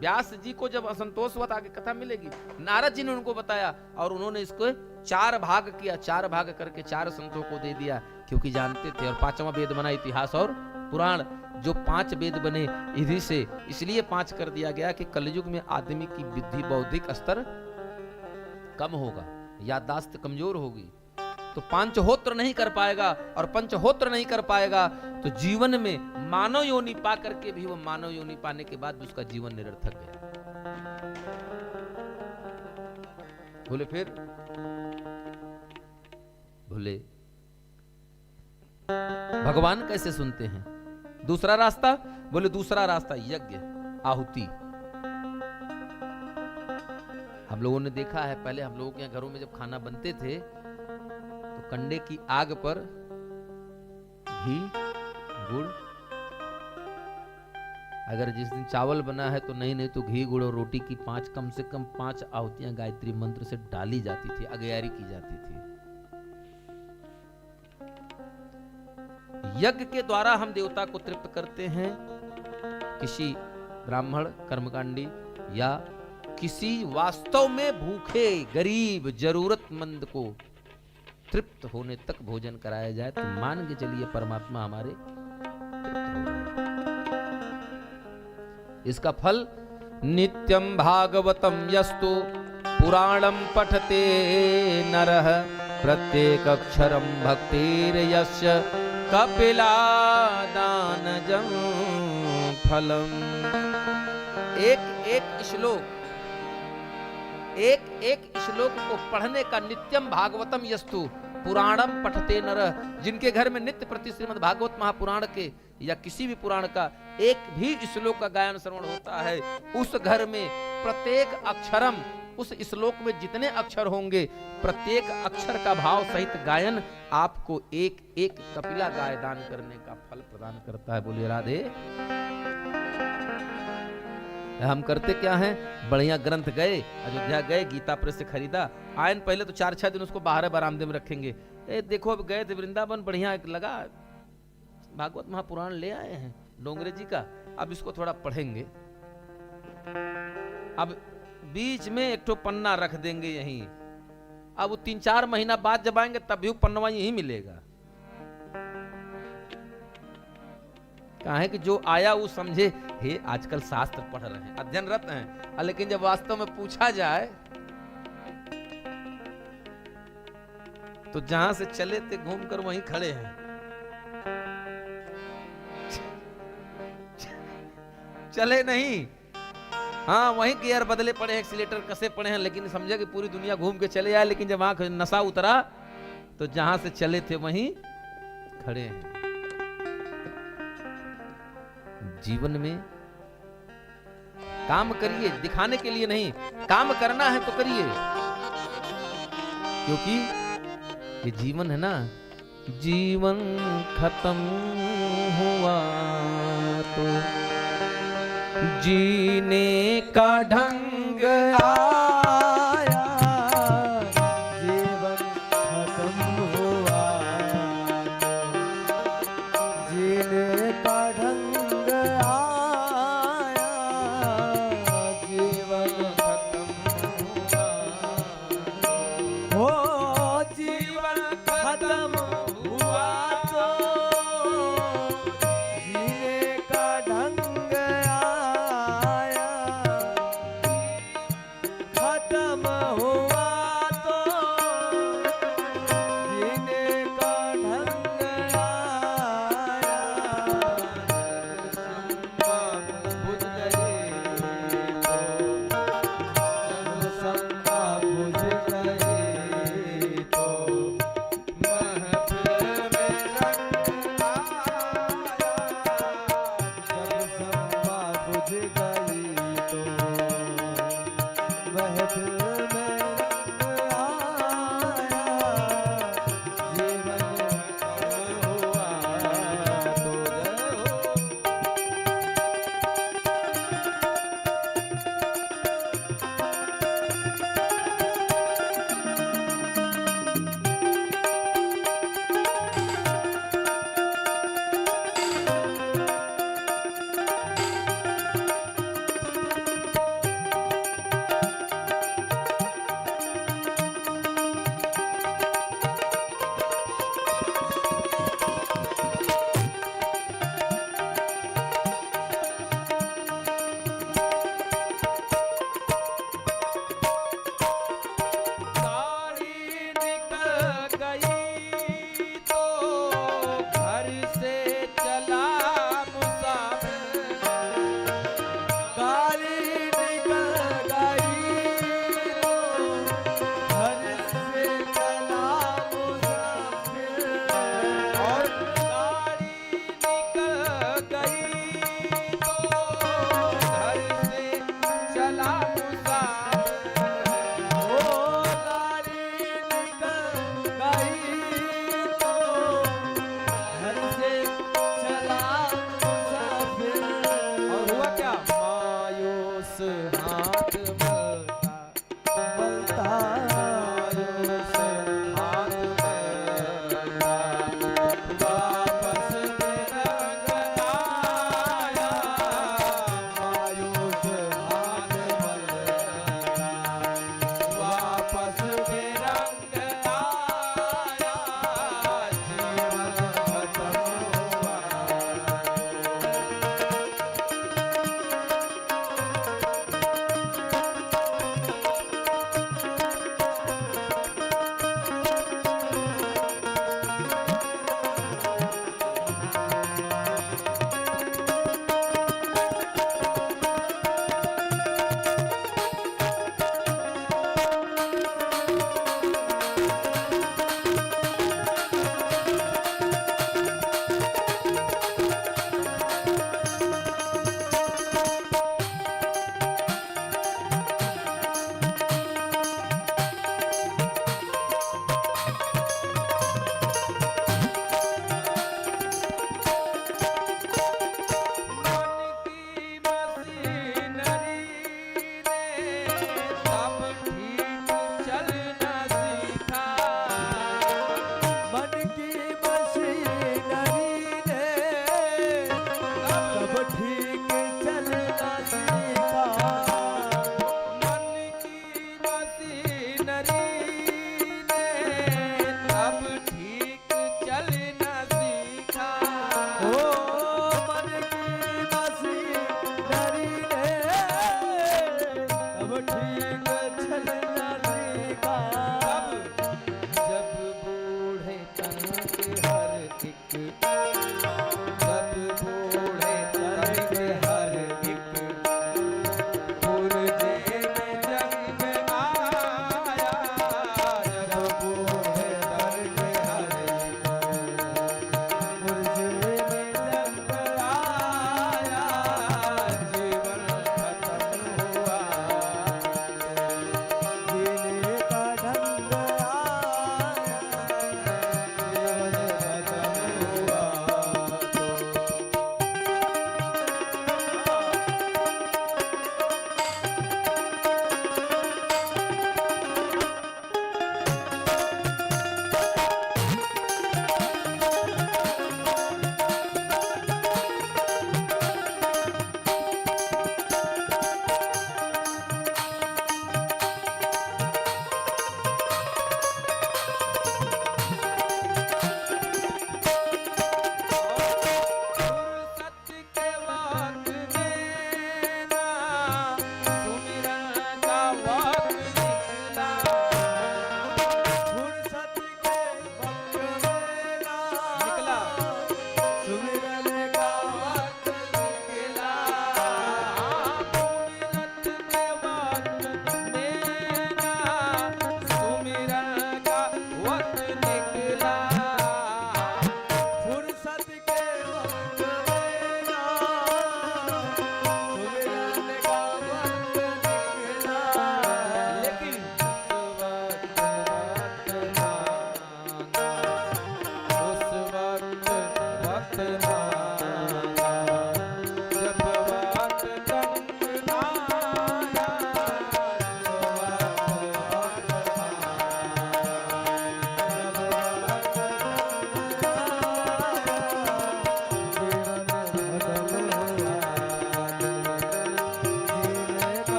व्यास जी को जब असंतोष हुआ, आगे कथा मिलेगी, नारद जी ने उनको बताया और उन्होंने इसको चार भाग किया। चार भाग करके चार संतों को दे दिया, क्योंकि जानते थे। और पांचवा वेद बना इतिहास और पुराण। जो 5 वेद बने इधि से, इसलिए 5 कर दिया गया कि कलयुग में आदमी की बुद्धि बौद्धिक स्तर कम होगा, याददाश्त कमजोर होगी, तो पंचहोत्र नहीं कर पाएगा। और पंचहोत्र नहीं कर पाएगा तो जीवन में मानव योनि पा करके भी वो मानव योनि पाने के बाद भी उसका जीवन निरर्थक गया। बोले फिर बोले भगवान कैसे सुनते हैं? दूसरा रास्ता, बोले दूसरा रास्ता यज्ञ, आहुति। हम लोगों ने देखा है, पहले हम लोगों के यहाँ घरों में जब खाना बनते थे तो कंडे की आग पर घी, गुड़, अगर जिस दिन चावल बना है तो नहीं तो घी, गुड़ और रोटी की कम से कम 5 आहुतियां गायत्री मंत्र से डाली जाती थी, अगयारी की जाती थी। यज्ञ के द्वारा हम देवता को तृप्त करते हैं। किसी ब्राह्मण कर्मकांडी या किसी वास्तव में भूखे गरीब जरूरतमंद को तृप्त होने तक भोजन कराया जाए तो मान के चलिए परमात्मा हमारे तृप्त हो गए। इसका फल नित्यं भागवतम यस्तु पुराणं पठते नरः प्रत्येक अक्षरं भक्तिर्यस्य कपिलादानजं फलम। एक श्लोक को पढ़ने का, नित्यम भागवतम यस्तु पुराणम पठते नरः, जिनके घर में नित्य प्रति श्रीमद् भागवत महापुराण के या किसी भी पुराण का एक भी श्लोक का गायन श्रवण होता है, उस घर में प्रत्येक अक्षरम, उस श्लोक में जितने अक्षर होंगे प्रत्येक अक्षर का भाव सहित गायन आपको एक एक कपिला गाय दान करने का फल प्रदान करता है। बोलिए राधे। हम करते क्या हैं, बढ़िया ग्रंथ गए, अयोध्या गए, गीता प्रेस से खरीदा, आयन पहले तो 4-6 दिन उसको बाहर बरामदे में रखेंगे। देखो अब गए थे वृंदावन, बढ़िया लगा, भागवत महापुराण ले आए हैं डोंगरे जी का, अब इसको थोड़ा पढ़ेंगे। अब बीच में एक ठो पन्ना रख देंगे यहीं, अब वो 3-4 महीना बाद जब आएंगे तब भी पन्नवा यहीं मिलेगा। कहा है कि जो आया वो समझे हे आजकल शास्त्र पढ़ रहे हैं, अध्ययनरत हैं, लेकिन जब वास्तव में पूछा जाए तो जहां से चले थे घूमकर वहीं खड़े हैं। चले नहीं, हाँ वहीं गियर बदले पड़े हैं, एक्सीलेटर कसे पड़े हैं, लेकिन समझे कि पूरी दुनिया घूम के चले आए, लेकिन जब आंख नशा उतरा तो जहां से चले थे वहीं खड़े हैं। जीवन में काम करिए, दिखाने के लिए नहीं, काम करना है तो करिए, क्योंकि ये जीवन है ना, जीवन खत्म हुआ तो जीने का ढंग आया, जीवन खत्म हुआ जीने का ढंग आया, जीवन खत्म हुआ हो, जीवन खत्म हुआ तो जीने का ढंग महफिल में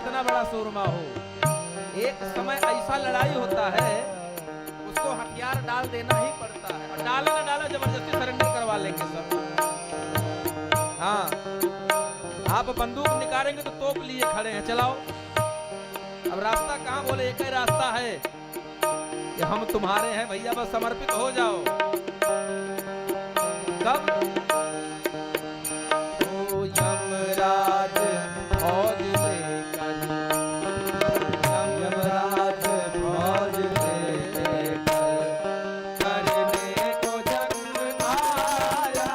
कितना बड़ा सूरमा हो, एक समय ऐसा लड़ाई होता है उसको हथियार डाल देना ही पड़ता है, और डाला ना डाला जबरदस्ती सरेंडर करवा लेंगे सब। हाँ, आप बंदूक निकालेंगे तो तोप लिए खड़े हैं, चलाओ। अब रास्ता कहाँ, बोले एक ही रास्ता है कि हम तुम्हारे हैं भैया, बस समर्पित हो जाओ। कब? ओ यमराज फौज लेकर, यमराज फौज लेकर करने को जंग आया,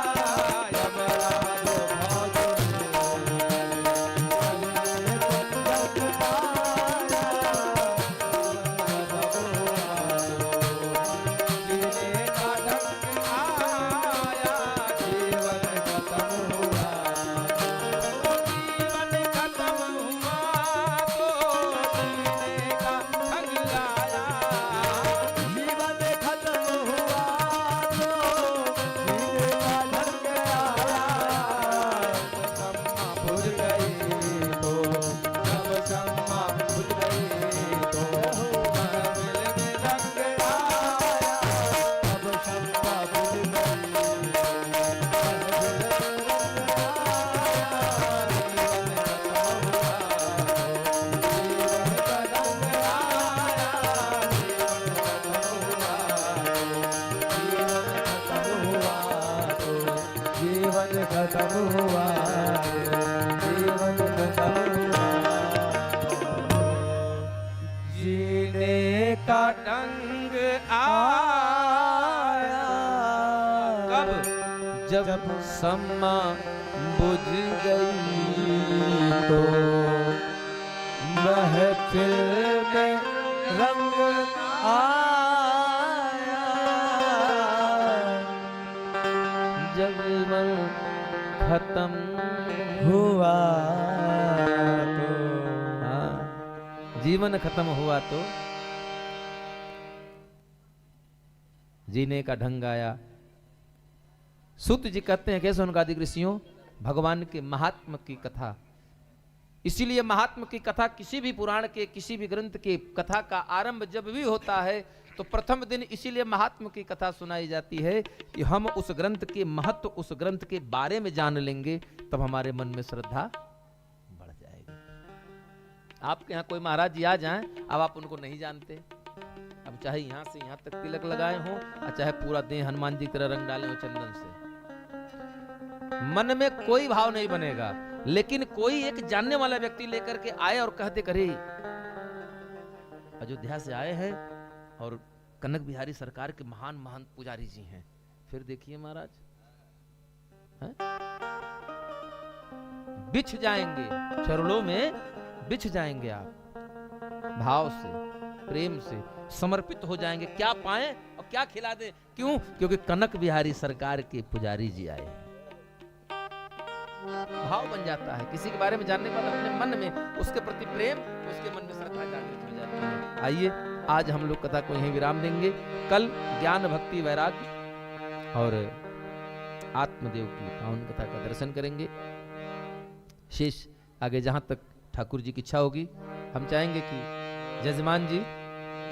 यमराज फौज लेकर खत्म हुआ, जीवन खत्म हुआ, जीने का ढंग आया। कब? जब सम्मा बुझ गई तो महफिल में रंग आया, जब मन खत्म हुआ तो हाँ, जीवन खत्म हुआ तो जीने का ढंग आया। सूत जी कहते हैं, कैसे उनका आदि ऋषियों, भगवान के महात्म की कथा, इसीलिए महात्म की कथा किसी भी पुराण के, किसी भी ग्रंथ के कथा का आरंभ जब भी होता है तो प्रथम दिन इसीलिए महात्म की कथा सुनाई जाती है कि हम उस ग्रंथ के महत्व, उस ग्रंथ के बारे में जान लेंगे, तब हमारे मन में श्रद्धा बढ़ जाएगी। आपके यहाँ कोई महाराज जी आ जाएं, अब आप उनको नहीं जानते, अब चाहे यहाँ से यहाँ तक तिलक लगाए हों और चाहे पूरा देह हनुमान जी की तरह रंग डाले हो चंदन से, मन में कोई भाव नहीं बनेगा। लेकिन कोई एक जानने वाला व्यक्ति लेकर के आए और कहते, करे अयोध्या से आए हैं और कनक बिहारी सरकार के महान महान पुजारी जी हैं, फिर देखिए महाराज हैं? बिछ जाएंगे चरणों में, बिछ जाएंगे आप भाव से, प्रेम से समर्पित हो जाएंगे। क्या पाएं और क्या खिला दे, क्यों? क्योंकि कनक बिहारी सरकार के पुजारी जी आए हैं। भाव बन जाता है, किसी के बारे में जानने के बाद अपने मन में उसके प्रति प्रेम, उसके मन में श्रद्धा जागृत हो जाती है। आइए आज हम लोग कथा को यहीं विराम देंगे। कल ज्ञान भक्ति वैराग्य और आत्मदेव की पावन कथा का दर्शन करेंगे। शेष आगे जहां तक ठाकुर जी की इच्छा होगी, हम चाहेंगे कि जजमान जी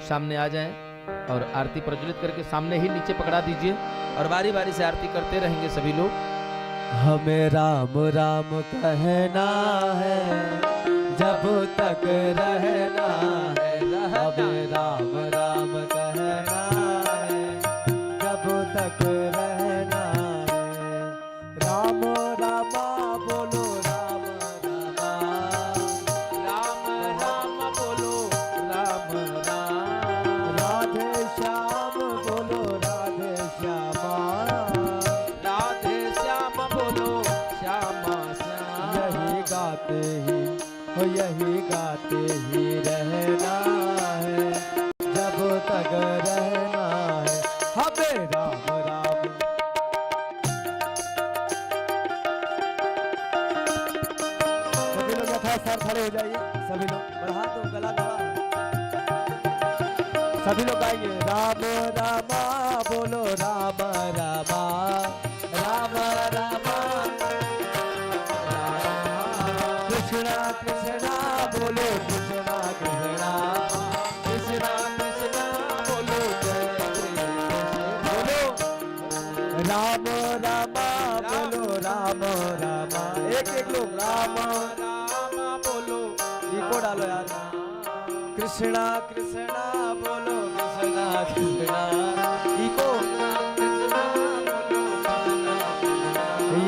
सामने आ जाएं और आरती प्रज्वलित करके सामने ही नीचे पकड़ा दीजिए और बारी बारी से आरती करते रहेंगे सभी लोग। हमें राम राम कहना है जब तक रहना है, हमें राम राम कहना है जब तक रहना है। राम रामा बोलो राम रामा, राम राम बोलो राम राम, राधे श्याम बोलो राधे श्यामा, राधे श्याम बोलो श्यामा श्याम। यही गाते ही यही गाते ही रहना है जब तक रहना है, हमें राम राम। सभी लोग यथास्थान खड़े हो जाइए, सभी लोग बढ़ा दो गला गला, सभी लोग गाइए राम रामा बोलो राम रामा, राम रामा कृष्णा कृष्णा बोलो एक लोग राम राम बोलो इको डालो यार कृष्णा कृष्णा बोलो कृष्णा कृष्णा इको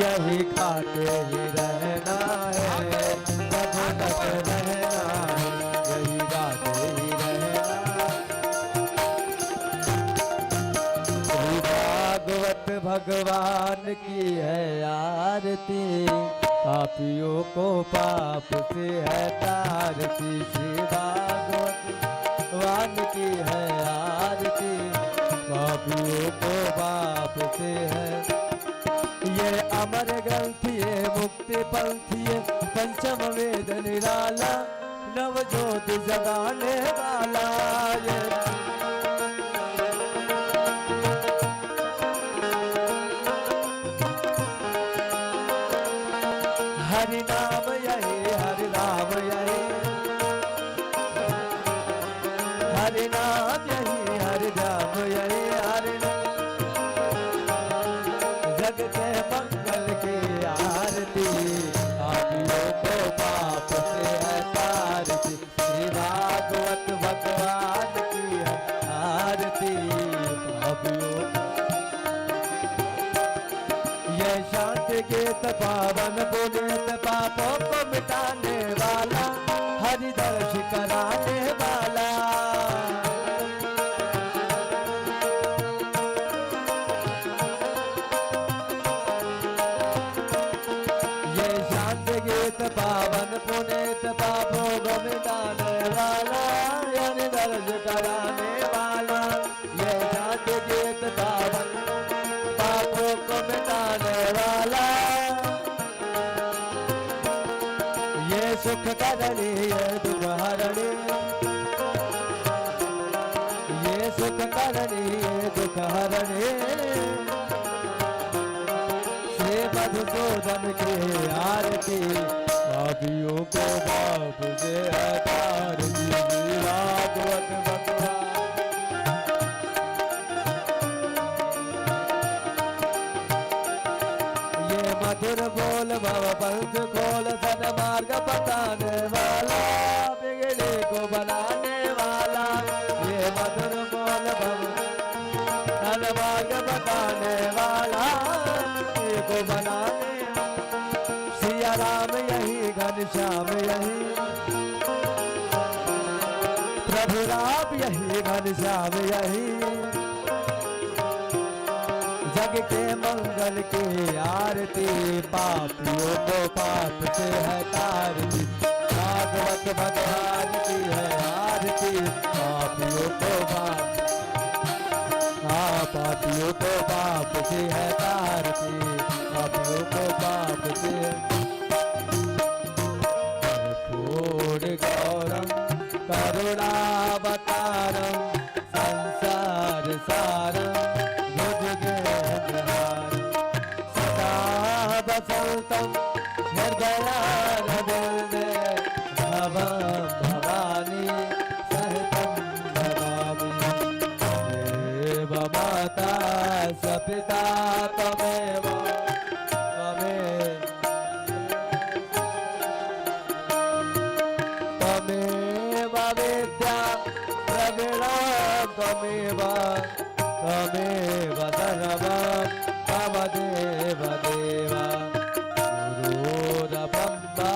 यही खाते ही रहना है जब तक रहना है यही गाते ही रहना। श्री भागवत भगवान की है आरती पापियों को पाप से है तारती। श्री भागवत भगवान की है आरती पापियों को पाप से है। ये अमर ग्रंथ ये मुक्ति पंथी ये पंचम वेद निराला नव ज्योति जगाने वाला। ये हरि नाम यही हरि नाम यही हरि नाम यही हरि नाम यही हरि जग के मंगल की आरती पापियों को पाप से है तारती। श्री भागवत भगवान की है आरती पापियों ये शांति गीत पावन पुनीत पापों को मिटाने वाला हरि दर्श कराने वाला। ये शांति गीत पावन पुनीत पापों को मिटाने वाला हरि दर्श कराने वाला। ये शांति गीत पावन पापों को मिटाने वाला। ये सुख करणी ये दुख हरणी ये सुख करणी ये दुख हरणी। श्री मधुसूदन की आरती पापियों को पाप से है तारती। श्री भागवत भगवान मधुर बोल भव पंथ खोल सन मार्ग बताने वाला बिगड़े को बनाने वाला। ये मधुर बोल भव सन मार्ग बताने वाला बिगड़े को बनाने। सिया राम यही घनश्याम यही प्रभु राम यही घनश्याम यही जग के मंगल की आरती पापियों को पाप से है तारती। भागवत भगवान की है आरती पापियों को पाप पापियों को पाप से है तारती पापियों को पाप से। पूर्ण गौरम करुणावतारम संसार सारम बसंतम हृदयारविंदे भवं भवानी सहितं भवामि। देव माता स पिता त्वमेव त्वमेव विद्या प्रवीणा त्वमेव त्वमेव सर्वं देव देवा गुरुर्ब्रह्मा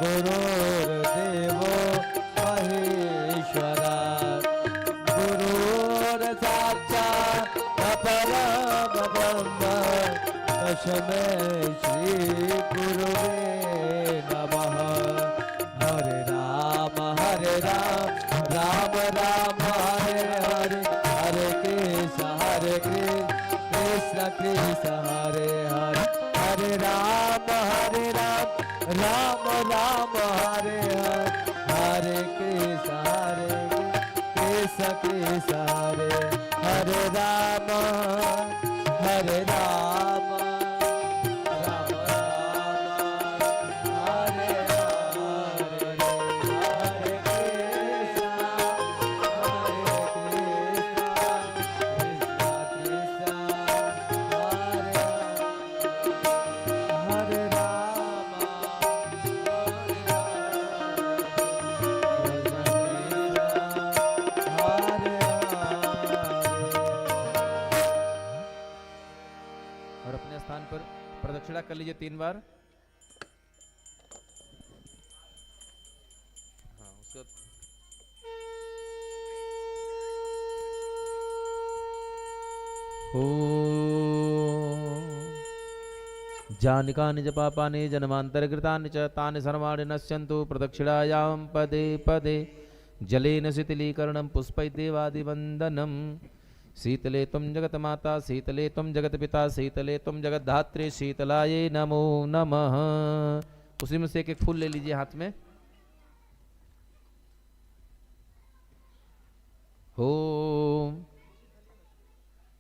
गुरुर्देवो महेश्वरा गुरुर्साक्षात् परम ब्रह्म तस्मै श्री गुरुवे नमः। हरे राम राम राम हरे हरे हरे कृष्ण कृष्ण हरे हरे हरे राम राम राम हरे हरे हरे कृष्ण कृष्ण हरे हरे राम हरे राम राम राम हरे हरे हरे कृष्ण कृष्ण कृष्ण हरे हरे और अपने स्थान पर प्रदक्षिणा कर लीजिए 3 बार। हाँ, उसके बाद जानिका निज पापानि जन्मांतरकृतानि च तानि सर्वाणि नश्यन्तु प्रदक्षिणायां पदे पदे जलेन शीतलीकरणं पुष्पैर्देवादिवन्दनं शीतले त्वं जगन्माता शीतले त्वं जगत्पिता शीतले त्वं जगद्धात्री शीतलायै नमो नमः। उसी में से एक फूल ले लीजिए हाथ में। ओम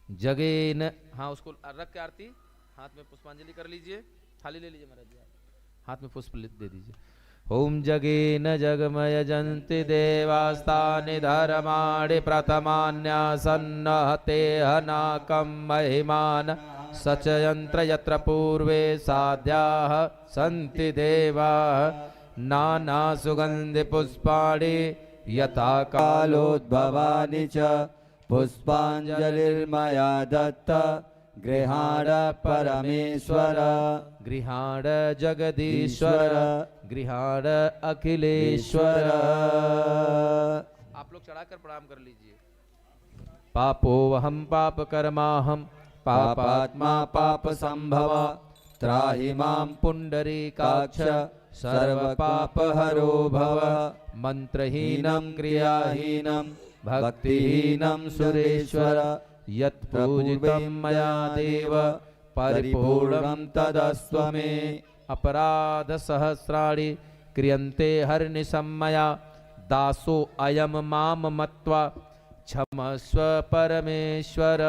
जगेन, हाँ उसको रख के आरती हाथ में पुष्पांजलि कर लीजिए। थाली ले लीजिए महाराज जी, हाथ में पुष्प दे दीजिए। ओम जगेन जगमय जंति देवास्तानि धर्माणि प्रथमान्यासन्नहते हनाकं महिमान सचयंत्र यत्र पूर्वे साध्याः सन्ति देवाः नाना सुगंधि पुष्पाणि यथा कालोद्भवानि च पुष्पांजलिर्मया दत्त गृहाण परमेश्वर गृहाण जगदीश्वर गृहाण अखिलेश्वर। आप लोग चढ़ाकर प्रणाम कर लीजिए। पापोऽहं पाप कर्माहं पापात्मा पाप संभव त्राहि मां पुंडरीकाक्ष सर्व पाप हरो भव मंत्रहीनं क्रियाहीनं भक्तिहीनं सुरेश्वर यत्पूजितं मया देव परिपूर्णं तदस्व मे। अपराध सहस्राणि क्रियन्ते हर्निशं मया दासो अयं मां मत्वा क्षमस्व परमेश्वर।